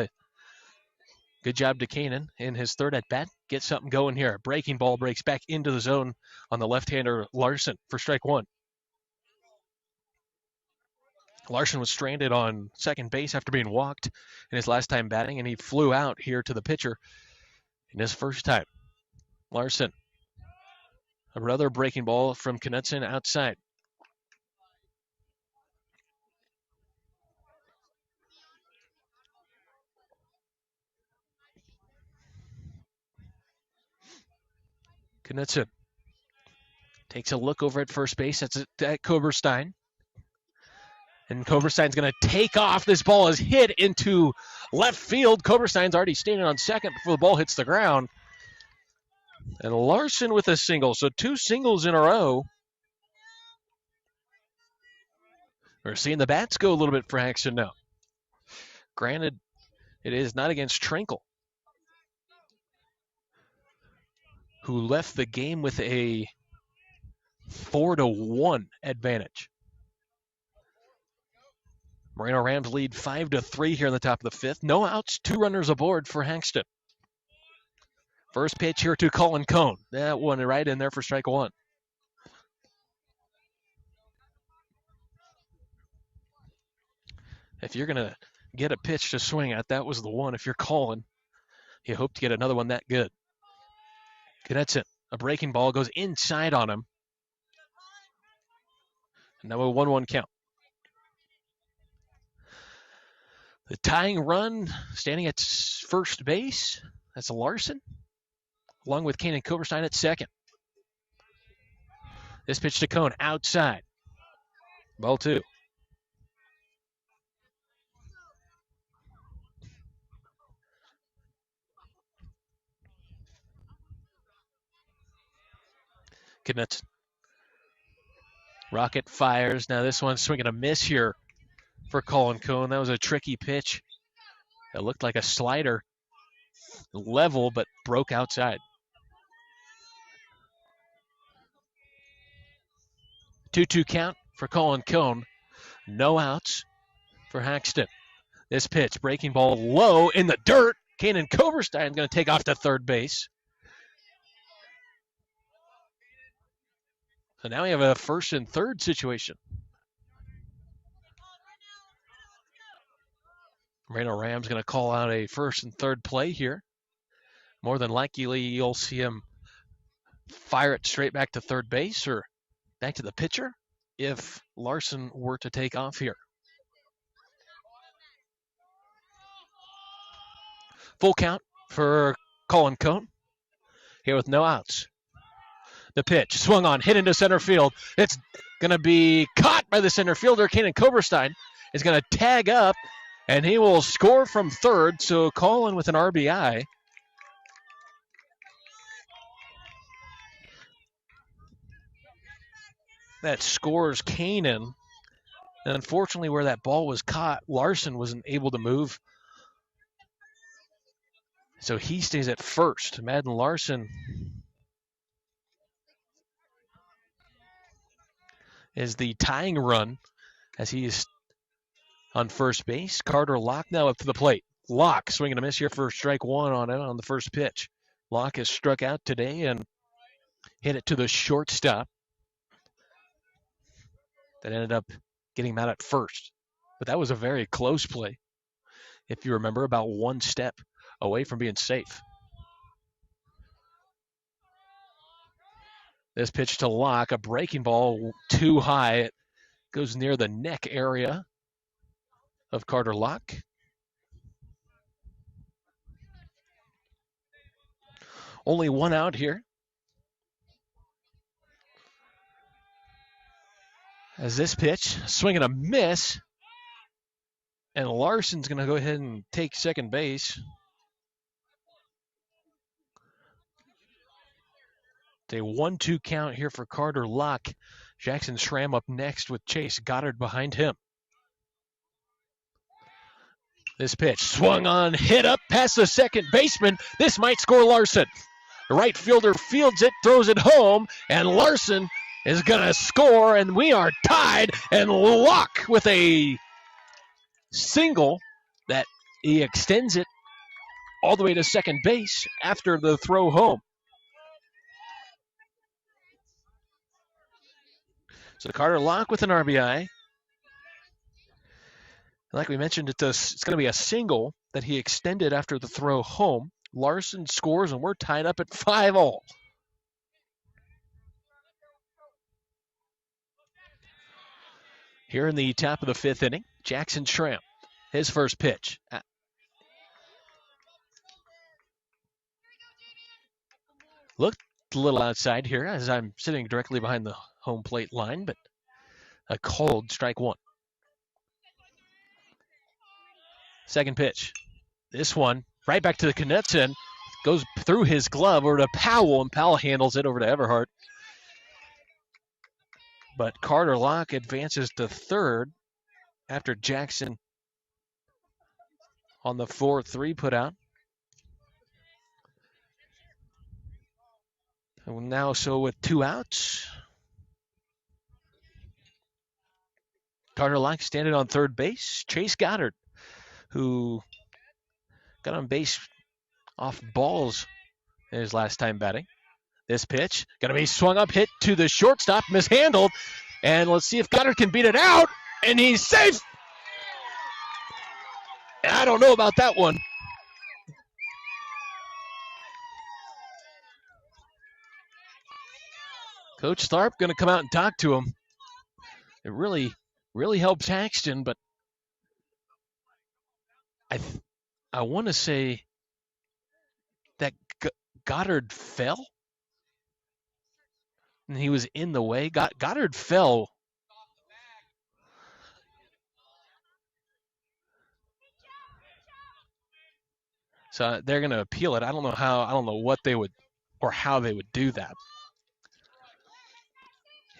Speaker 3: good job to Kanan in his third at-bat. Get something going here. Breaking ball breaks back into the zone on the left-hander Larson for strike 1. Larson was stranded on second base after being walked in his last time batting, and he flew out here to the pitcher in his first time. Larson, another breaking ball from Knutson outside. Knutson takes a look over at first base. That's at Koberstein. And Koberstein's going to take off. This ball is hit into left field. Koberstein's already standing on second before the ball hits the ground. And Larson with a single. So 2 singles in a row. We're seeing the bats go a little bit for HAXTUN now. Granted, it is not against Trinkle, who left the game with a 4-1 advantage. MERINO Rams lead 5-3 here in the top of the 5th. No outs, 2 runners aboard for HAXTUN. First pitch here to Colin Cone. That one right in there for strike 1. If you're going to get a pitch to swing at, that was the one. If you're calling, you hope to get another one that good. Knutson, a breaking ball, goes inside on him. And now a 1-1 count. The tying run standing at first base, that's Larson, along with Kanan Koberstein at second. This pitch to Cone outside. Ball 2. Knutson. Rocket fires. Now this one's swinging a miss here for Colin Cone. That was a tricky pitch. It looked like a slider, level, but broke outside. 2-2 count for Colin Cone. No outs for HAXTUN. This pitch, breaking ball low in the dirt. Kanan Koberstein is going to take off to third base. So now we have a first and third situation. MERINO Rams going to call out a first and third play here. More than likely, you'll see him fire it straight back to third base or back to the pitcher if Larson were to take off here. Full count for Colin Cone here with no outs. The pitch, swung on, hit into center field. It's going to be caught by the center fielder. Kanan Koberstein is going to tag up, and he will score from third. So Colin with an RBI. That scores Kanan. And unfortunately, where that ball was caught, Larson wasn't able to move. So he stays at first. Madden Larson is the tying run as he is on first base. Carter Locke now up to the plate. Locke swinging a miss here for strike 1 on it on the first pitch. Locke has struck out today and hit it to the shortstop. That ended up getting him out at first. But that was a very close play. If you remember, about one step away from being safe. This pitch to Locke, a breaking ball too high. It goes near the neck area of Carter Locke. Only one out here. As this pitch, swing and a miss. And Larson's going to go ahead and take second base. It's a 1-2 count here for Carter Locke. Jackson Schramm up next with Chase Goddard behind him. This pitch swung on, hit up past the second baseman. This might score Larson. The right fielder fields it, throws it home, and Larson is going to score, and we are tied. And Locke with a single that he extends it all the way to second base after the throw home. So Carter Locke with an RBI. Like we mentioned, it's going to be a single that he extended after the throw home. Larson scores, and we're tied up at 5-all. Here in the top of the fifth inning, Jackson Schramm, his first pitch. Looked a little outside here as I'm sitting directly behind the home plate line, but a cold strike one. Second pitch. This one right back to the Knutson. Goes through his glove over to Powell, and Powell handles it over to Everhart. But Carter Locke advances to third after Jackson on the 4-3 put out. And now so with 2 outs. Carter Locke standing on third base. Chase Goddard, who got on base off balls in his last time batting. This pitch going to be swung up, hit to the shortstop, mishandled. And let's see if Goddard can beat it out. And he's safe. I don't know about that one. Coach Tharp going to come out and talk to him. It really helps HAXTUN, but I want to say that Goddard fell. And he was in the way. Goddard fell. So they're going to appeal it. I don't know what they would or how they would do that.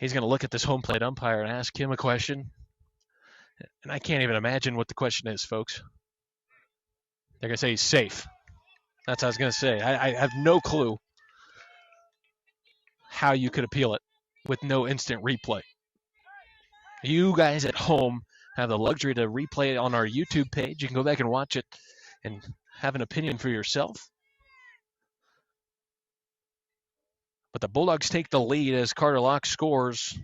Speaker 3: He's going to look at this home plate umpire and ask him a question. And I can't even imagine what the question is, folks. They're going to say he's safe. That's what I was going to say. I have no clue how you could appeal it with no instant replay. You guys at home have the luxury to replay it on our YouTube page. You can go back and watch it and have an opinion for yourself. But the Bulldogs take the lead as Carter Locke scores.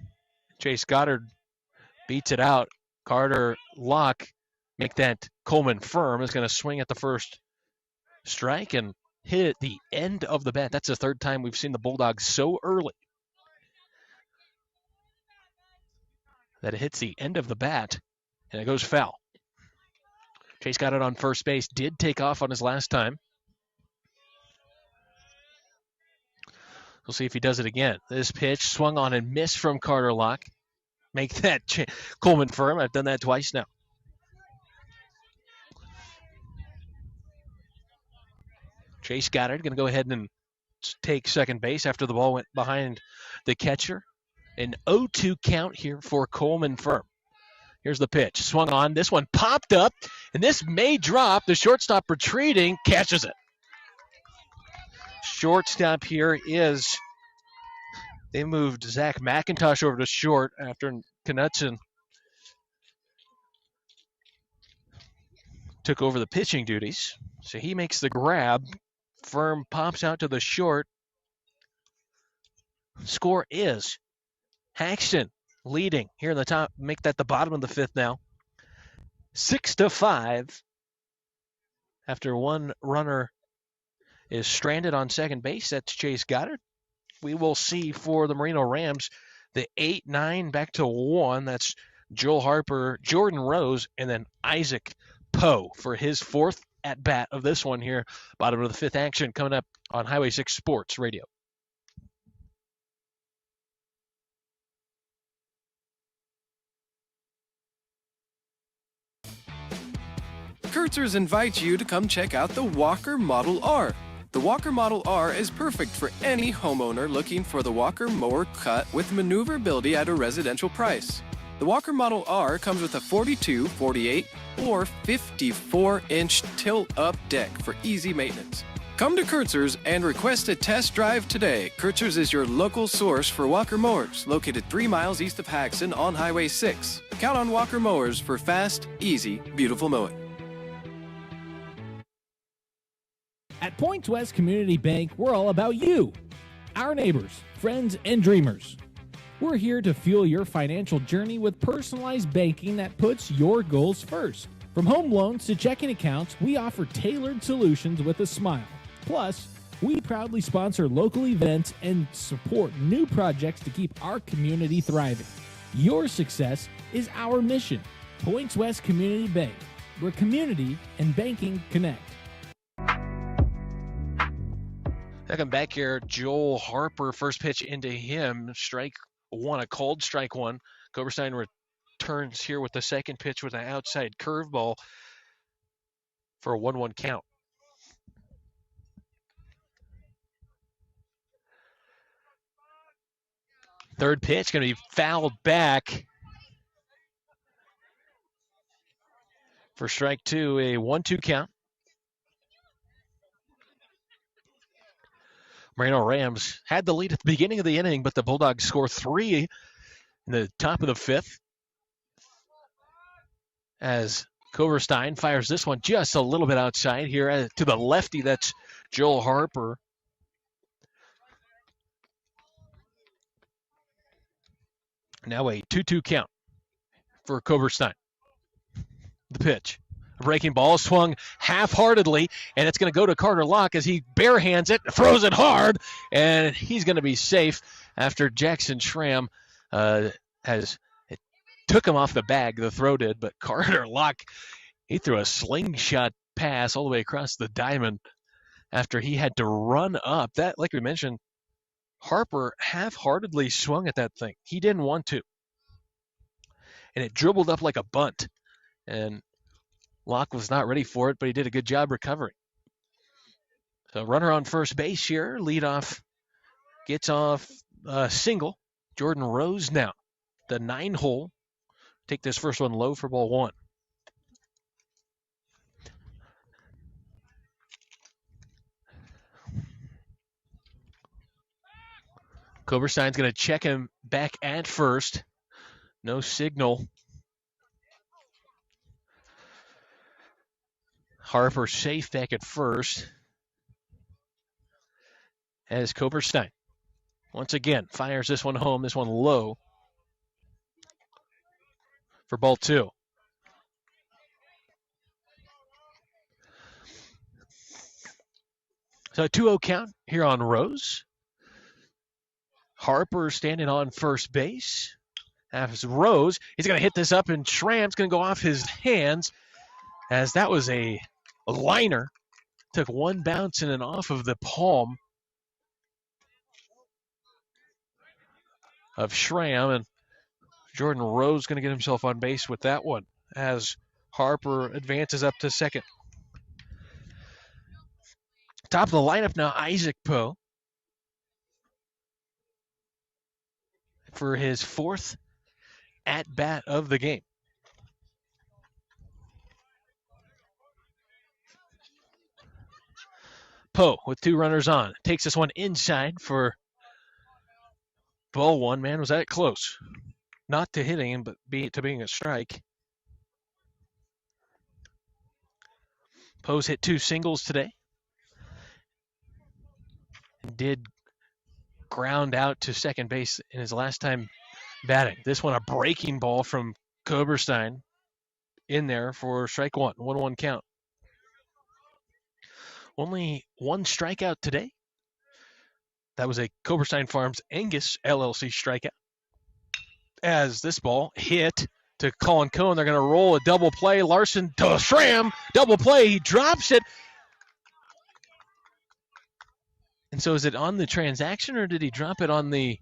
Speaker 3: Chase Goddard beats it out. Carter Locke make that Coleman firm. Is going to swing at the first strike and hit it the end of the bat. That's the third time we've seen the Bulldogs so early that it hits the end of the bat and it goes foul. Chase got it on first base. Did take off on his last time. We'll see if he does it again. This pitch swung on and missed from Carter Locke. Make that Coleman firm. I've done that twice now. Chase Goddard going to go ahead and take second base after the ball went behind the catcher. An 0-2 count here for Coleman firm. Here's the pitch. Swung on. This one popped up, and this may drop. The shortstop retreating, catches it. Shortstop here is, they moved Zach McIntosh over to short after Knutson took over the pitching duties. So he makes the grab. Firm pops out to the short. Score is HAXTUN leading here in the top. Make that the bottom of the fifth now. 6-5 after one runner is stranded on second base. That's Chase Goddard. We will see for the MERINO Rams the 8-9 back to 1. That's Joel Harper, Jordan Rose, and then Isaac Poe for his fourth at bat of this one here. Bottom of the fifth action coming up on Highway 6 Sports Radio.
Speaker 11: Kurtzers invites you to come check out the Walker Model R. The Walker Model R is perfect for any homeowner looking for the Walker mower cut with maneuverability at a residential price. The Walker Model R comes with a 42, 48, or 54-inch tilt-up deck for easy maintenance. Come to Kurtzers and request a test drive today. Kurtzers is your local source for Walker mowers, located 3 miles east of HAXTUN on Highway 6. Count on Walker mowers for fast, easy, beautiful mowing.
Speaker 5: At Points West Community Bank, we're all about you, our neighbors, friends, and dreamers. We're here to fuel your financial journey with personalized banking that puts your goals first. From home loans to checking accounts, we offer tailored solutions with a smile. Plus, we proudly sponsor local events and support new projects to keep our community thriving. Your success is our mission. Points West Community Bank, where community and banking connect.
Speaker 3: Second back here, Joel Harper, first pitch into him. Strike one, a cold strike one. Koberstein returns here with the second pitch with an outside curveball for a 1-1 count. Third pitch going to be fouled back for strike two, a 1-2 count. MERINO Rams had the lead at the beginning of the inning, but the Bulldogs score 3 in the top of the fifth as Koberstein fires this one just a little bit outside here to the lefty. That's Joel Harper. Now a 2-2 count for Koberstein. The pitch. A breaking ball swung half-heartedly, and it's going to go to Carter Locke as he barehands it, throws it hard, and he's going to be safe after Jackson Schramm took him off the bag, the throw did, but Carter Locke, he threw a slingshot pass all the way across the diamond after he had to run up. That, like we mentioned, Harper half-heartedly swung at that thing. He didn't want to. And it dribbled up like a bunt. And Locke was not ready for it, but he did a good job recovering. So runner on first base here. Leadoff gets off a single. Jordan Rose now. The 9-hole. Take this first one low for ball one. Koberstein's going to check him back at first. No signal. Harper safe back at first. As Koberstein once again fires this one home, this one low for ball two. So a 2-0 count here on Rose. Harper standing on first base. As Rose, he's going to hit this up, and Schramm's going to go off his hands as that was a liner. Took one bounce and off of the palm of Schramm, and Jordan Rose going to get himself on base with that one as Harper advances up to second. Top of the lineup now, Isaac Poe for his fourth at-bat of the game. Poe with two runners on. Takes this one inside for ball one. Man, was that close. Not to hitting him, but to being a strike. Poe's hit 2 singles today. Did ground out to second base in his last time batting. This one a breaking ball from Koberstein in there for strike one. 1-1 count. Only one strikeout today. That was a Koberstein Farms Angus LLC strikeout. As this ball hit to Colin Cohen, they're going to roll a double play. Larson to Schramm, double play. He drops it. And so is it on the transaction, or did he drop it on the...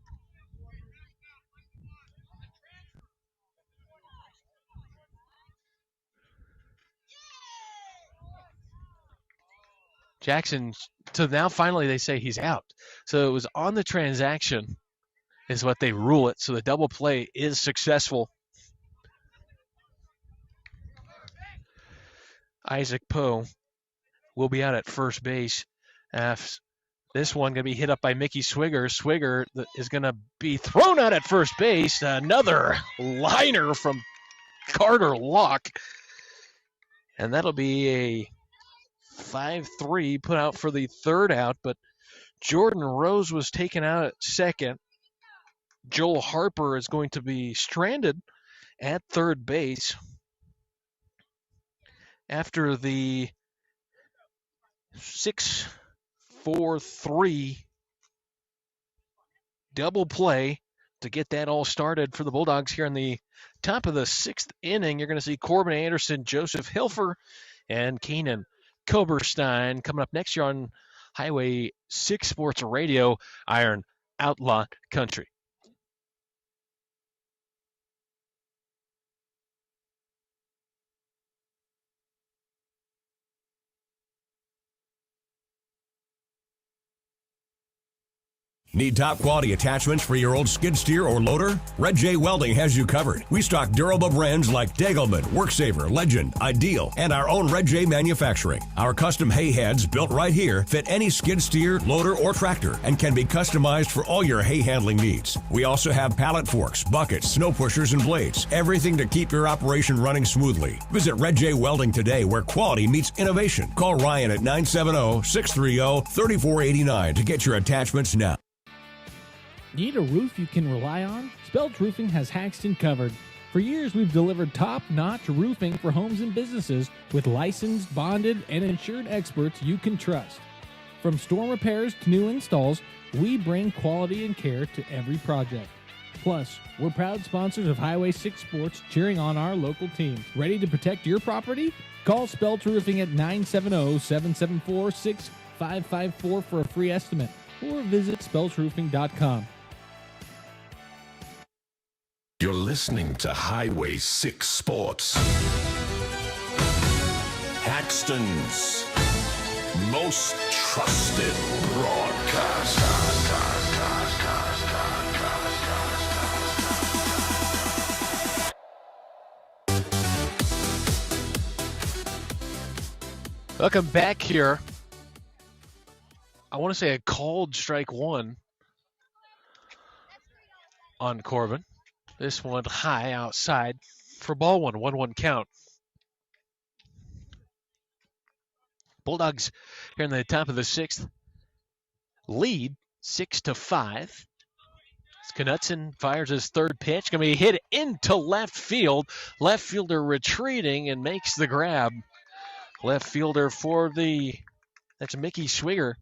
Speaker 3: Jackson, so now finally they say he's out. So it was on the transaction is what they rule it. So the double play is successful. Isaac Poe will be out at first base. This one going to be hit up by Mickey Swigger. Swigger is going to be thrown out at first base. Another liner from Carter Locke. And that'll be a 5-3 put out for the third out. But Jordan Rose was taken out at second. Joel Harper is going to be stranded at third base. after the 6-4-3 double play to get that all started for the Bulldogs here in the top of the 6th inning. You're going to see Corbin Anderson, Joseph Hilfer, and Keenan Koberstein coming up next year on Highway 6 Sports Radio, Iron Outlaw Country.
Speaker 12: Need top quality attachments for your old skid steer or loader? Red J Welding has you covered. We stock durable brands like Degelman, Worksaver, Legend, Ideal, and our own Red J manufacturing. Our custom hay heads built right here fit any skid steer, loader, or tractor and can be customized for all your hay handling needs. We also have pallet forks, buckets, snow pushers, and blades. Everything to keep your operation running smoothly. Visit Red J Welding today where quality meets innovation. Call Ryan at 970-630-3489 to get your attachments now.
Speaker 5: Need a roof you can rely on? Spelch Roofing has HAXTUN covered. For years, we've delivered top-notch roofing for homes and businesses with licensed, bonded, and insured experts you can trust. From storm repairs to new installs, we bring quality and care to every project. Plus, we're proud sponsors of Highway 6 Sports, cheering on our local teams. Ready to protect your property? Call Spelch Roofing at 970-774-6554 for a free estimate, or visit spelchroofing.com.
Speaker 14: You're listening to Highway 6 Sports. HAXTUN's most trusted broadcast.
Speaker 3: Welcome back here. I want to say a called strike one on Corbin. This one high outside for ball one, 1-1 count. Bulldogs here in the top of the 6th lead 6-5. Knutson fires his third pitch. Going to be hit into left field. Left fielder retreating and makes the grab. Left fielder that's Mickey Swigger.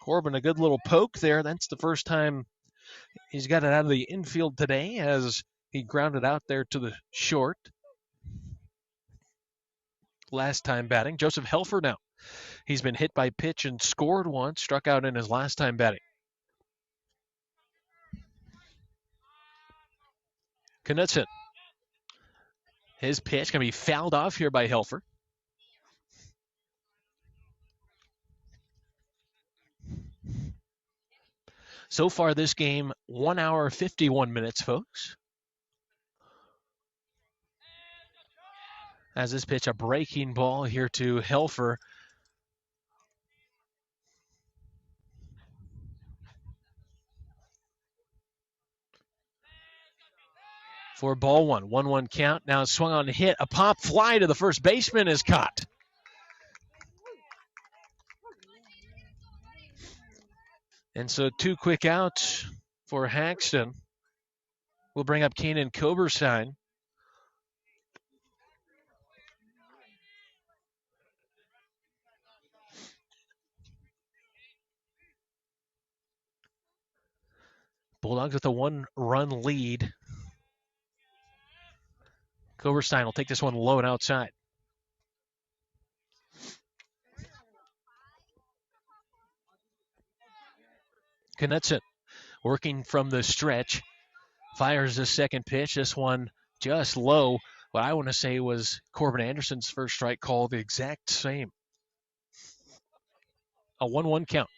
Speaker 3: Corbin, a good little poke there. That's the first time he's got it out of the infield today as he grounded out there to the short. Last time batting. Joseph Helfer now. He's been hit by pitch and scored once, struck out in his last time batting. Knutson. His pitch going to be fouled off here by Helfer. So far this game, 1 hour, 51 minutes, folks. As this pitch, a breaking ball here to Helfer. For ball one, 1-1 count. Now swung on a hit. A pop fly to the first baseman is caught. And so 2 quick outs for HAXTUN. We'll bring up Keenan Koberstein. Bulldogs with a 1-run lead. Koberstein will take this one low and outside. Knutson working from the stretch. Fires the second pitch. This one just low. What I want to say was Corbin Anderson's first strike call, the exact same. A 1-1 count.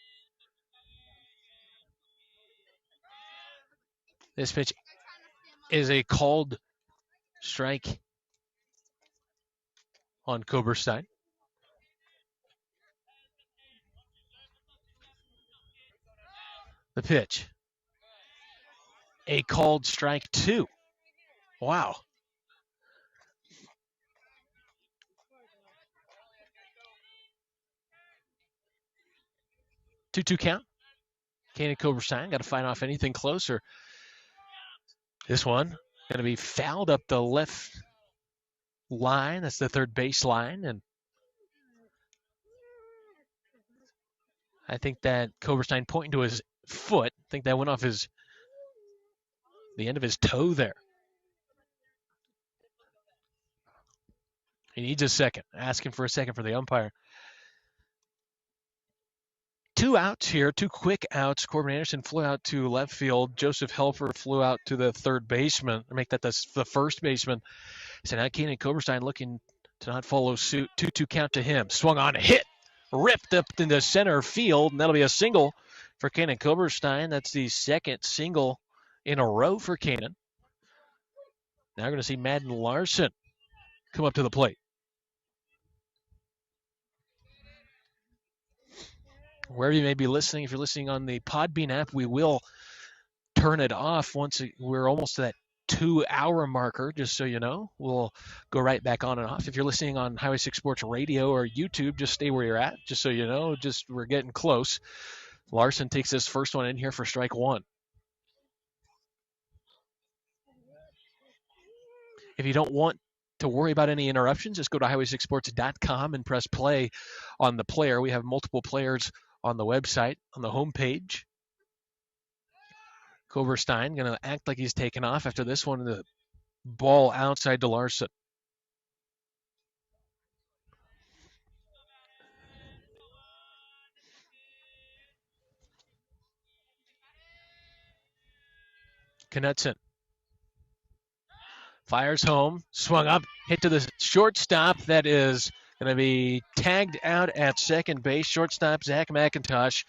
Speaker 3: This pitch is a called strike on Koberstein. The pitch. A called strike 2. Wow. 2-2 count. Keenan Koberstein got to fight off anything closer. This one going to be fouled up the left line. That's the third base line. And I think that Koberstein pointing to his foot. I think that went off the end of his toe there. He needs a second. Asking for a second for the umpire. 2 outs here, 2 quick outs. Corbin Anderson flew out to left field. Joseph Helfer flew out to the third baseman. Make that the first baseman. So now Keenan Koberstein looking to not follow suit. 2-2 count to him. Swung on, hit, ripped up into center field, and that'll be a single for Keenan Koberstein. That's the second single in a row for Keenan. Now we're going to see Madden Larson come up to the plate. Wherever you may be listening, if you're listening on the Podbean app, we will turn it off once we're almost to that 2-hour marker, just so you know. We'll go right back on and off. If you're listening on Highway 6 Sports Radio or YouTube, just stay where you're at, just so you know. We're getting close. Larson takes this first one in here for strike 1. If you don't want to worry about any interruptions, just go to highway6sports.com and press play on the player. We have multiple players on the website, on the homepage. Koberstein going to act like he's taken off after this one. The ball outside to Larson. Knutson fires home, swung up, hit to the shortstop. That is going to be tagged out at second base. Shortstop Zach McIntosh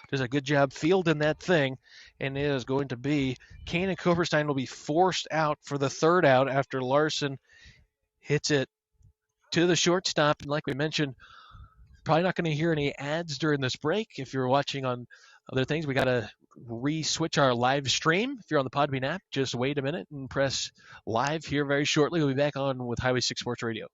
Speaker 3: does a good job fielding that thing, and it is going to be Keenan Koberstein will be forced out for the third out after Larson hits it to the shortstop. And like we mentioned, probably not going to hear any ads during this break. If you're watching on other things, we got to re-switch our live stream. If you're on the Podbean app, just wait a minute and press live here very shortly. We'll be back on with Highway 6 Sports Radio.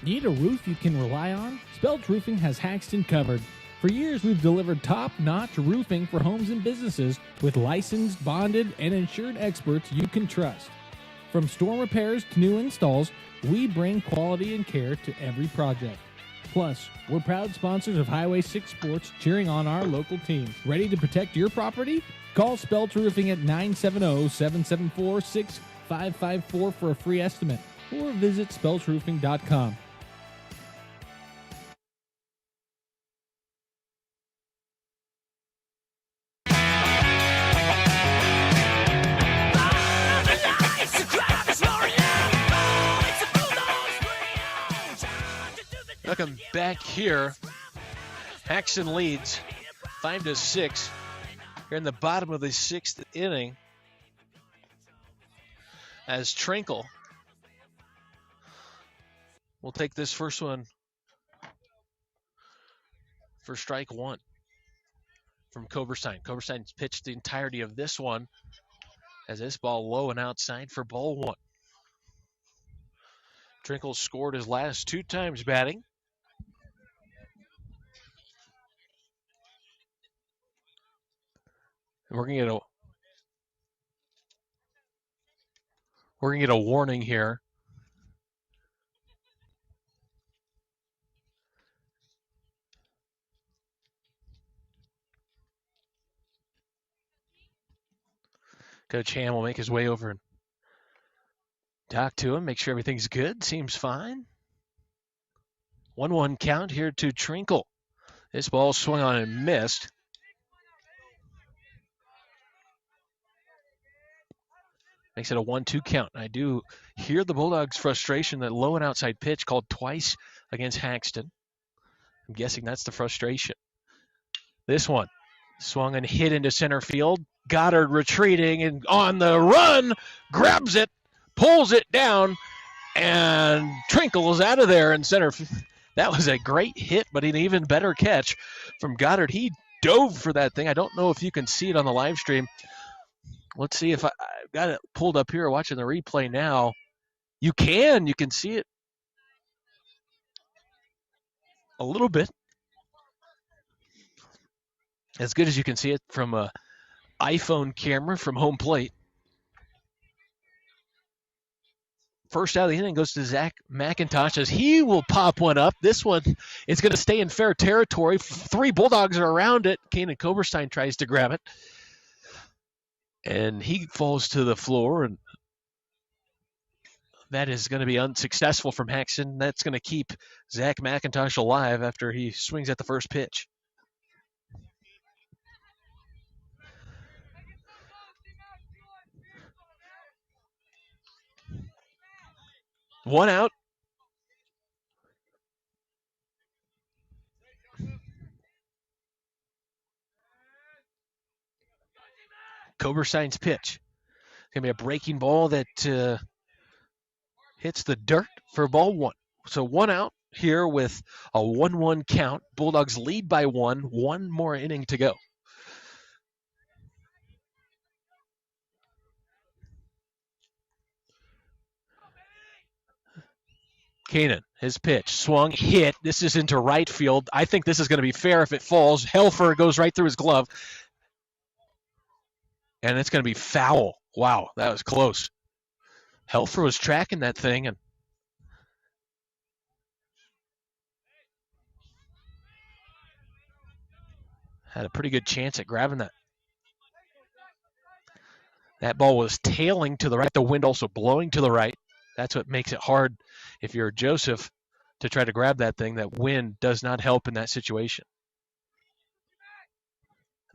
Speaker 5: Need a roof you can rely on? Spelt Roofing has HAXTUN covered. For years, we've delivered top-notch roofing for homes and businesses with licensed, bonded, and insured experts you can trust. From storm repairs to new installs, we bring quality and care to every project. Plus, we're proud sponsors of Highway 6 Sports, cheering on our local team. Ready to protect your property? Call Spelt Roofing at 970-774-6554 for a free estimate, or visit speltroofing.com.
Speaker 3: Welcome back here. HAXTUN leads 5-6 here in the bottom of the 6th inning as Trinkle will take this first one for strike 1 from Koberstein. Koberstein's pitched the entirety of this one as this ball low and outside for ball 1. Trinkle scored his last 2 times batting. We're gonna get a warning here. Coach Ham will make his way over and talk to him, make sure everything's good. Seems fine. 1-1 count here to Trinkle. This ball swung on and missed. Makes it a 1-2 count. I do hear the Bulldogs' frustration that low and outside pitch called twice against HAXTUN. I'm guessing that's the frustration. This one swung and hit into center field. Goddard retreating and on the run, grabs it, pulls it down, And Trinkle is out of there in center. That was a great hit, but an even better catch from Goddard. He dove for that thing. I don't know if you can see it on the live stream. Let's see if I've got it pulled up here watching the replay now. You can see it a little bit. As good as you can see it from an iPhone camera from home plate. First out of the inning goes to Zach McIntosh as he will pop one up. This one is going to stay in fair territory. 3 Bulldogs are around it. Kanan Koberstein tries to grab it. And he falls to the floor, and that is going to be unsuccessful from HAXTUN. That's going to keep Zach McIntosh alive after he swings at the first pitch. One out. Koberstein's pitch. It's going to be a breaking ball that hits the dirt for ball 1. So 1 out here with a 1-1 count. Bulldogs lead by 1. 1 more inning to go. Kanan, his pitch, swung, hit. This is into right field. I think this is going to be fair if it falls. Helfer goes right through his glove. And it's going to be foul. Wow, that was close. Helfer was tracking that thing and had a pretty good chance at grabbing that. That ball was tailing to the right. The wind also blowing to the right. That's what makes it hard if you're Joseph to try to grab that thing. That wind does not help in that situation.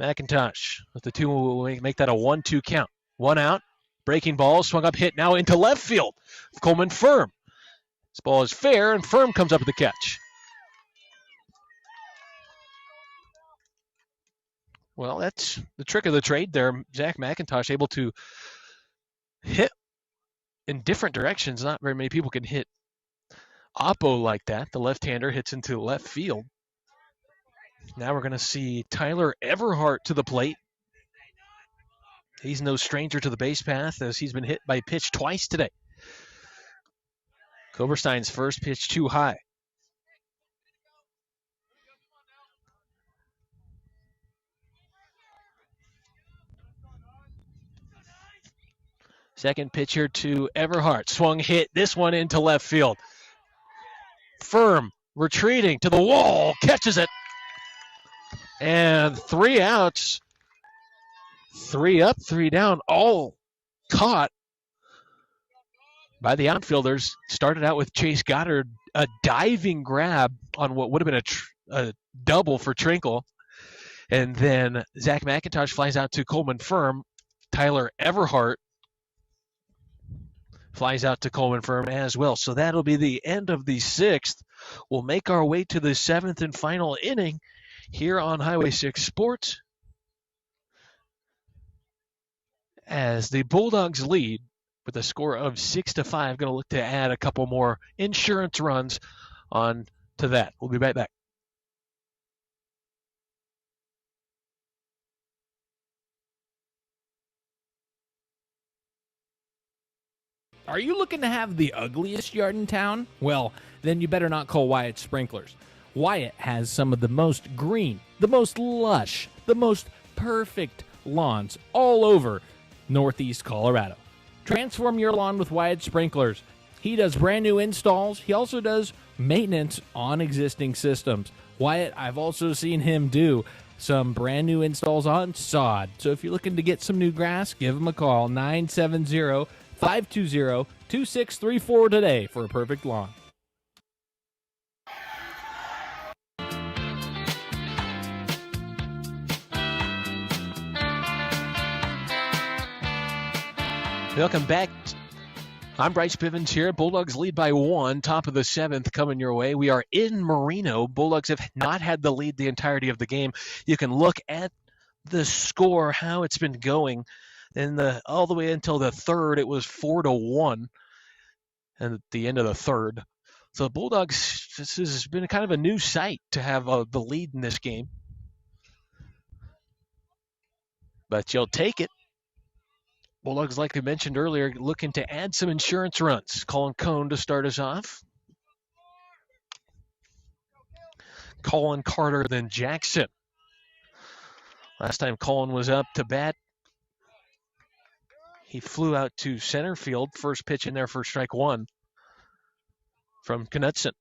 Speaker 3: McIntosh with the 2 will make that a 1-2 count. 1 out. Breaking ball, swung up, hit now into left field. Coleman Firm. This ball is fair, and Firm comes up with the catch. Well, that's the trick of the trade there. Zach McIntosh able to hit in different directions. Not very many people can hit oppo like that. The left-hander hits into left field. Now we're going to see Tyler Everhart to the plate. He's no stranger to the base path as he's been hit by pitch twice today. Koberstein's first pitch too high. Second pitcher to Everhart. Swung, hit. This one into left field. Firm retreating to the wall. Catches it. And 3 outs. 3 up, 3 down, all caught by the outfielders. Started out with Chase Goddard, a diving grab on what would have been a double for Trinkle. And then Zach McIntosh flies out to Coleman Firm. Tyler Everhart flies out to Coleman Firm as well. So that'll be the end of the 6th. We'll make our way to the 7th and final inning here on Highway 6 Sports, as the Bulldogs lead with a score of 6-5. Going to look to add a couple more insurance runs on to that. We'll be right back.
Speaker 5: Are you looking to have the ugliest yard in town? Well, then you better not call Wyatt Sprinklers. Wyatt has some of the most green, the most lush, the most perfect lawns all over Northeast Colorado. Transform your lawn with Wyatt Sprinklers. He does brand new installs. He also does maintenance on existing systems. Wyatt, I've also seen him do some brand new installs on sod. So if you're looking to get some new grass, give him a call, 970-520-2634 today for a perfect lawn.
Speaker 3: Welcome back. I'm Bryce Bivens here. Bulldogs lead by 1, top of the 7th coming your way. We are in Merino. Bulldogs have not had the lead the entirety of the game. You can look at the score, how it's been going. All the way until the 3rd, it was 4-1. at the end of the third. So the Bulldogs, this has been kind of a new sight to have the lead in this game. But you'll take it. Bulldogs, like we mentioned earlier, looking to add some insurance runs. Colin Cone to start us off. Colin Carter, then Jackson. Last time Colin was up to bat, he flew out to center field. First pitch in there for strike one from Knutson.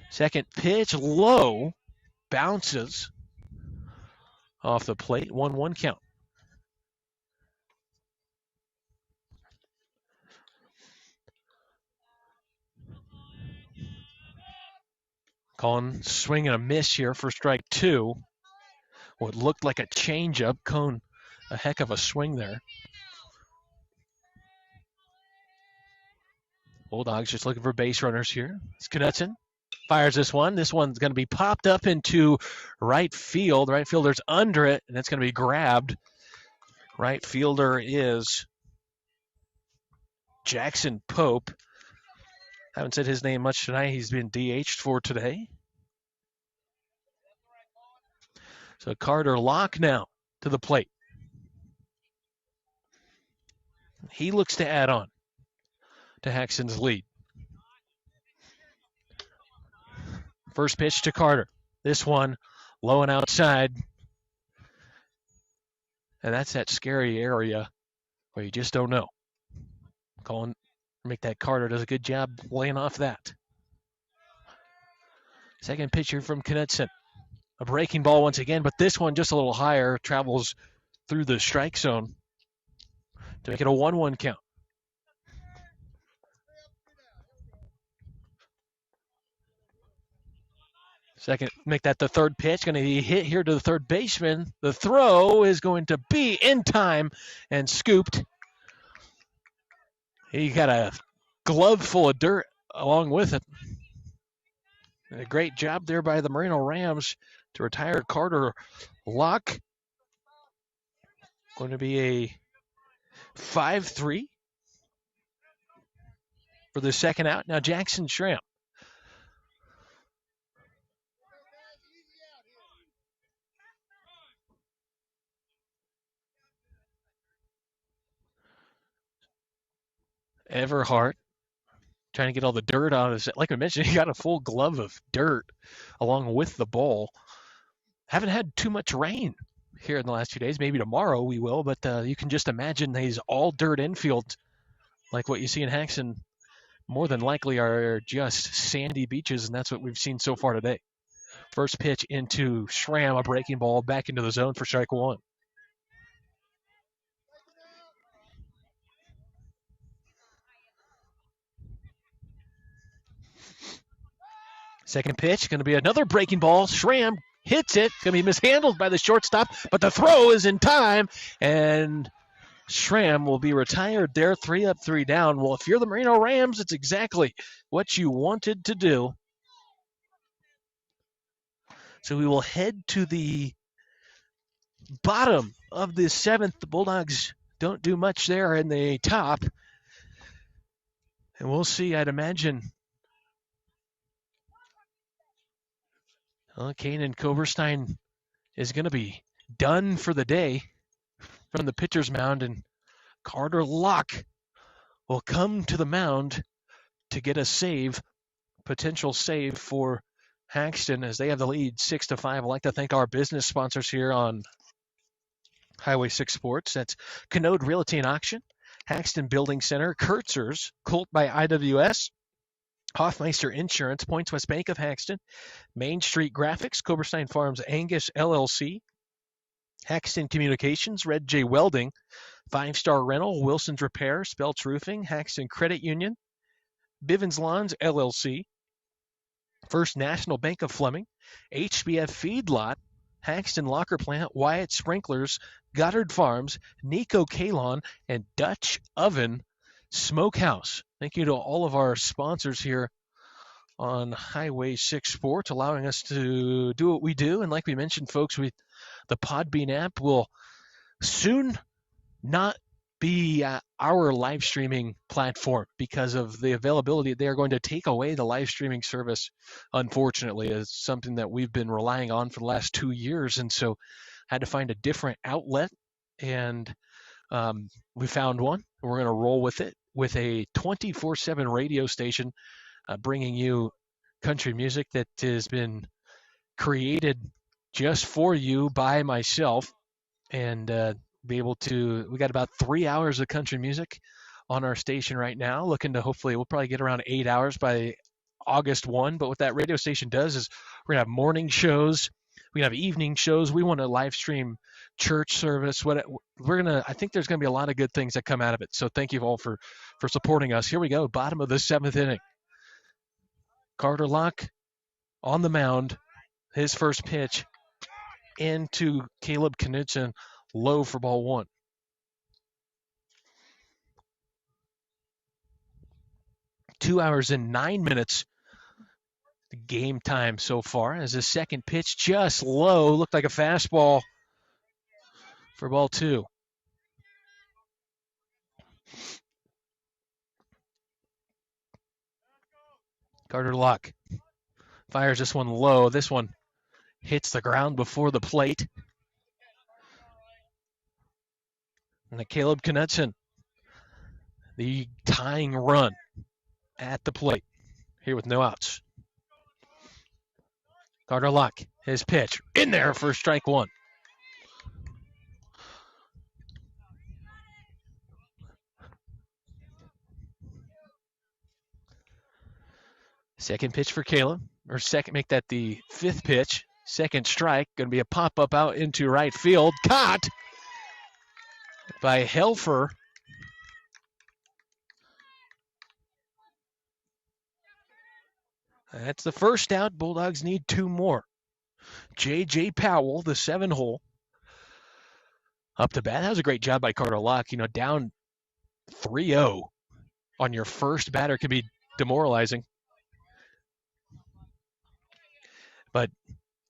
Speaker 3: Second pitch, low, bounces off the plate. 1-1 count. Colin swing and a miss here for strike two. What looked like a changeup. Cone, a heck of a swing there. Bulldogs just looking for base runners here. It's Knutson. Fires this one. This one's going to be popped up into right field. Right fielder's under it, and it's going to be grabbed. Right fielder is Jackson Pope. Haven't said his name much tonight. He's been DH'd for today. So Carter Locke now to the plate. He looks to add on to HAXTUN's lead. First pitch to Carter. This one low and outside. And that's that scary area where you just don't know. Colin, make that Carter does a good job laying off that. Second pitch here from Knutson. A breaking ball once again, but this one just a little higher, travels through the strike zone to make it a 1-1 count. Second, make that the third pitch. Going to be hit here to the third baseman. The throw is going to be in time and scooped. He got a glove full of dirt along with it. And a great job there by the Merino Rams to retire Carter Locke. Going to be a 5-3 for the second out. Now Jackson Schramm. Everhart trying to get all the dirt out of his. Like I mentioned, he got a full glove of dirt along with the ball. Haven't had too much rain here in the last few days. Maybe tomorrow we will, but you can just imagine these all dirt infield like what you see in HAXTUN more than likely are just sandy beaches, and that's what we've seen so far today. First pitch into Schramm, a breaking ball back into the zone for strike one. Second pitch, going to be another breaking ball. Schramm hits it. Going to be mishandled by the shortstop, but the throw is in time, and Schramm will be retired there. 3 up, 3 down. Well, if you're the Merino Rams, it's exactly what you wanted to do. So we will head to the bottom of the seventh. The Bulldogs don't do much there in the top. And we'll see, I'd imagine, Kanan Koberstein is going to be done for the day from the pitcher's mound, and Carter Locke will come to the mound to get a save, potential save for HAXTUN as they have the lead 6-5. I'd like to thank our business sponsors here on Highway 6 Sports. That's Canode Realty and Auction, HAXTUN Building Center, Kurtzer's, Colt by IWS, Hoffmeister Insurance, Points West Bank of HAXTUN, Main Street Graphics, Koberstein Farms Angus LLC, HAXTUN Communications, Red J Welding, 5-Star Rental, Wilson's Repair, Speltz Roofing, HAXTUN Credit Union, Bivens Lawns LLC, First National Bank of Fleming, HBF Feedlot, HAXTUN Locker Plant, Wyatt Sprinklers, Goddard Farms, Nico Kalon, and Dutch Oven Smokehouse. Thank you to all of our sponsors here on Highway 6 Sports, allowing us to do what we do. And like we mentioned, folks, the Podbean app will soon not be our live streaming platform because of the availability. They are going to take away the live streaming service, unfortunately. It's something that we've been relying on for the last 2 years, and so had to find a different outlet, and we found one. We're going to roll with it with a 24/7 radio station bringing you country music that has been created just for you by myself, and be able to. We got about 3 hours of country music on our station right now. Looking to hopefully we'll probably get around 8 hours by August 1. But what that radio station does is we're gonna have morning shows. We have evening shows. We want to live stream church service. I think there's going to be a lot of good things that come out of it. So thank you all for supporting us. Here we go. Bottom of the 7th inning. Carter Locke on the mound. His first pitch into Caleb Knudsen, low for ball 1. Two hours and 9 minutes game time so far, as his second pitch just low, looked like a fastball for ball 2. Carter Locke fires this one low. This one hits the ground before the plate. And the Caleb Knudsen, the tying run at the plate here with no outs. Carter Locke, his pitch in there for strike 1. Second pitch for Caleb, or second, make that the 5th pitch. Second strike, going to be a pop-up out into right field. Caught by Helfer. That's the first out. Bulldogs need 2 more. J.J. Powell, the 7-hole, up to bat. That was a great job by Carter Locke. Down 3-0 on your first batter can be demoralizing. But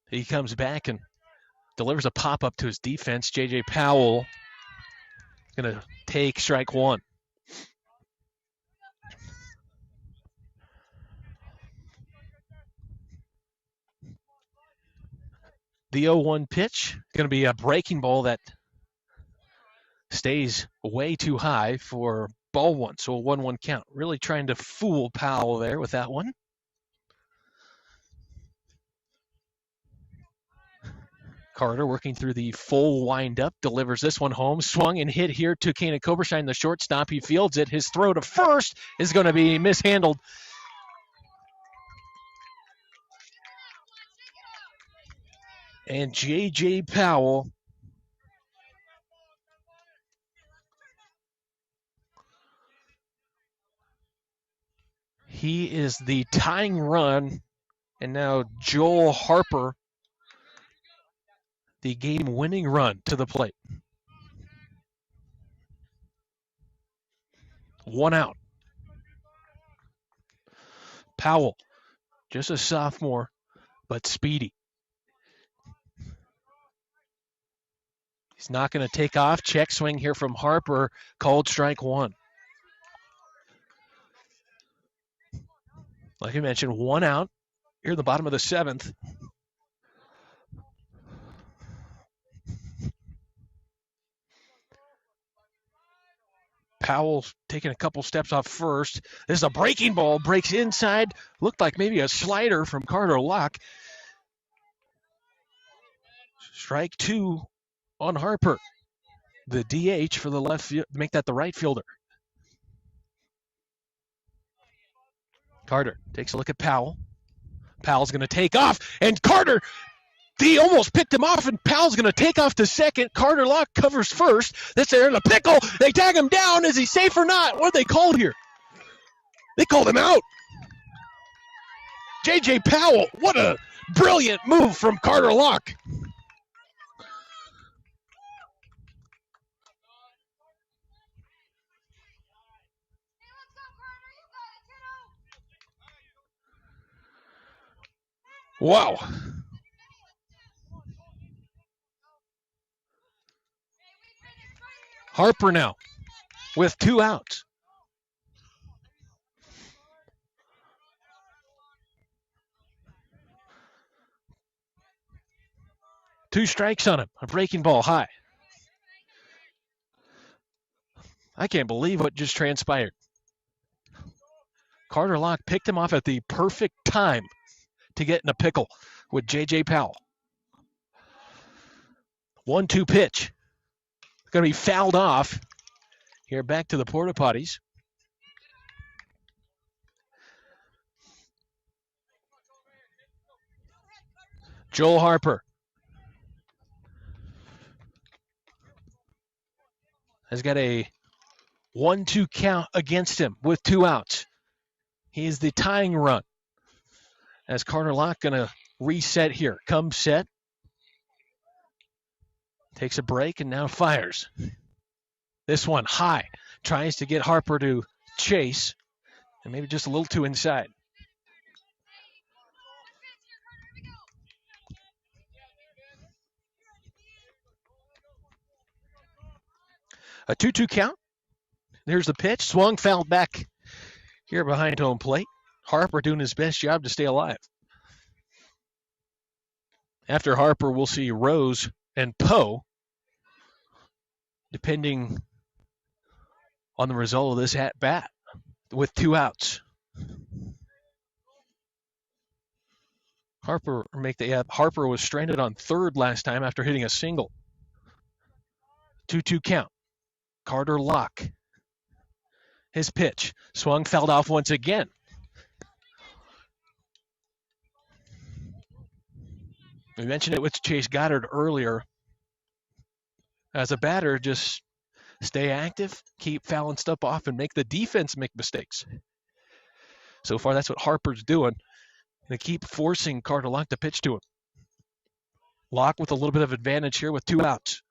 Speaker 3: he comes back and delivers a pop-up to his defense. J.J. Powell going to take strike 1. The 0-1 pitch, going to be a breaking ball that stays way too high for ball 1, so a 1-1 count. Really trying to fool Powell there with that one. Carter working through the full windup, delivers this one home, swung and hit here to Kana Koberstein, the shortstop. He fields it. His throw to first is going to be mishandled. And J.J. Powell he is the tying run, and now Joel Harper the game-winning run to the plate. 1 out. Powell, just a sophomore, but speedy. He's not going to take off. Check swing here from Harper. Called strike 1. Like I mentioned, 1 out. Here in the bottom of the 7th. Powell taking a couple steps off first. This is a breaking ball. Breaks inside. Looked like maybe a slider from Carter Locke. Strike 2 on Harper. The DH for the left field. Make that the right fielder. Carter takes a look at Powell. Powell's going to take off. And Carter, he almost picked him off, and Powell's going to take off to second. Carter Locke covers first. That's there in a pickle. They tag him down. Is he safe or not? What did they call here? They called him out. J.J. Powell, what a brilliant move from Carter Locke. Wow. Harper now with 2 outs. Two strikes on him. A breaking ball high. I can't believe what just transpired. Carter Locke picked him off at the perfect time to get in a pickle with J.J. Powell. 1-2 pitch. Going to be fouled off. Here back to the porta potties. Joel Harper has got a 1-2 count against him with 2 outs. He is the tying run. As Carter Locke going to reset here. Comes set. Takes a break and now fires. This one high. Tries to get Harper to chase. And maybe just a little too inside. A 2-2 count. There's the pitch. Swung, fouled back here behind home plate. Harper doing his best job to stay alive. After Harper, we'll see Rose and Poe, depending on the result of this at-bat, with 2 outs. Harper was stranded on third last time after hitting a single. 2-2 count. Carter Locke. His pitch. Swung, fouled off once again. We mentioned it with Chase Goddard earlier. As a batter, just stay active, keep fouling stuff off, and make the defense make mistakes. So far, that's what Harper's doing. They keep forcing Carter Locke to pitch to him. Locke with a little bit of advantage here with 2 outs.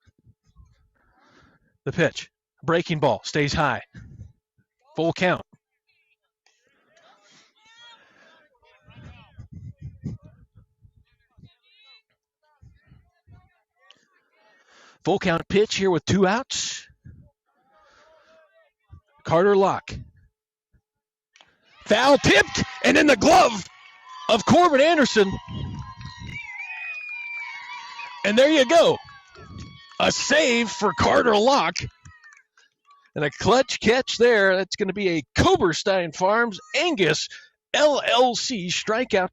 Speaker 3: The pitch. Breaking ball. Stays high. Full count. Full count pitch here with 2 outs. Carter Locke. Foul tipped and in the glove of Corbin Anderson. And there you go. A save for Carter Locke. And a clutch catch there. That's going to be a Koberstein Farms Angus LLC strikeout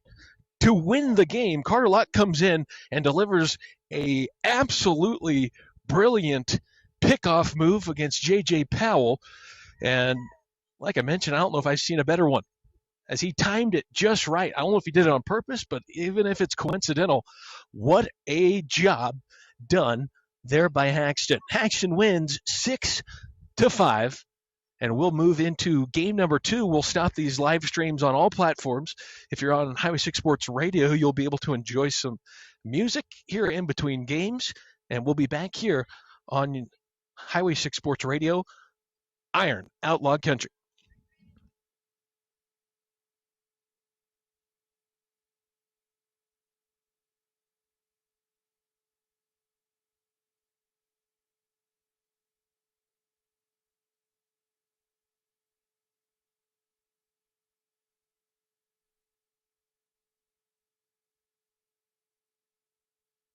Speaker 3: to win the game. Carter Locke comes in and delivers a absolutely brilliant pickoff move against J.J. Powell. And like I mentioned, I don't know if I've seen a better one, as he timed it just right. I don't know if he did it on purpose, but even if it's coincidental, what a job done there by HAXTUN. HAXTUN wins 6-5, and we'll move into game number 2. We'll stop these live streams on all platforms. If you're on Highway 6 Sports Radio, you'll be able to enjoy some music here in between games, and we'll be back here on Highway 6 Sports Radio, Iron Outlaw Country.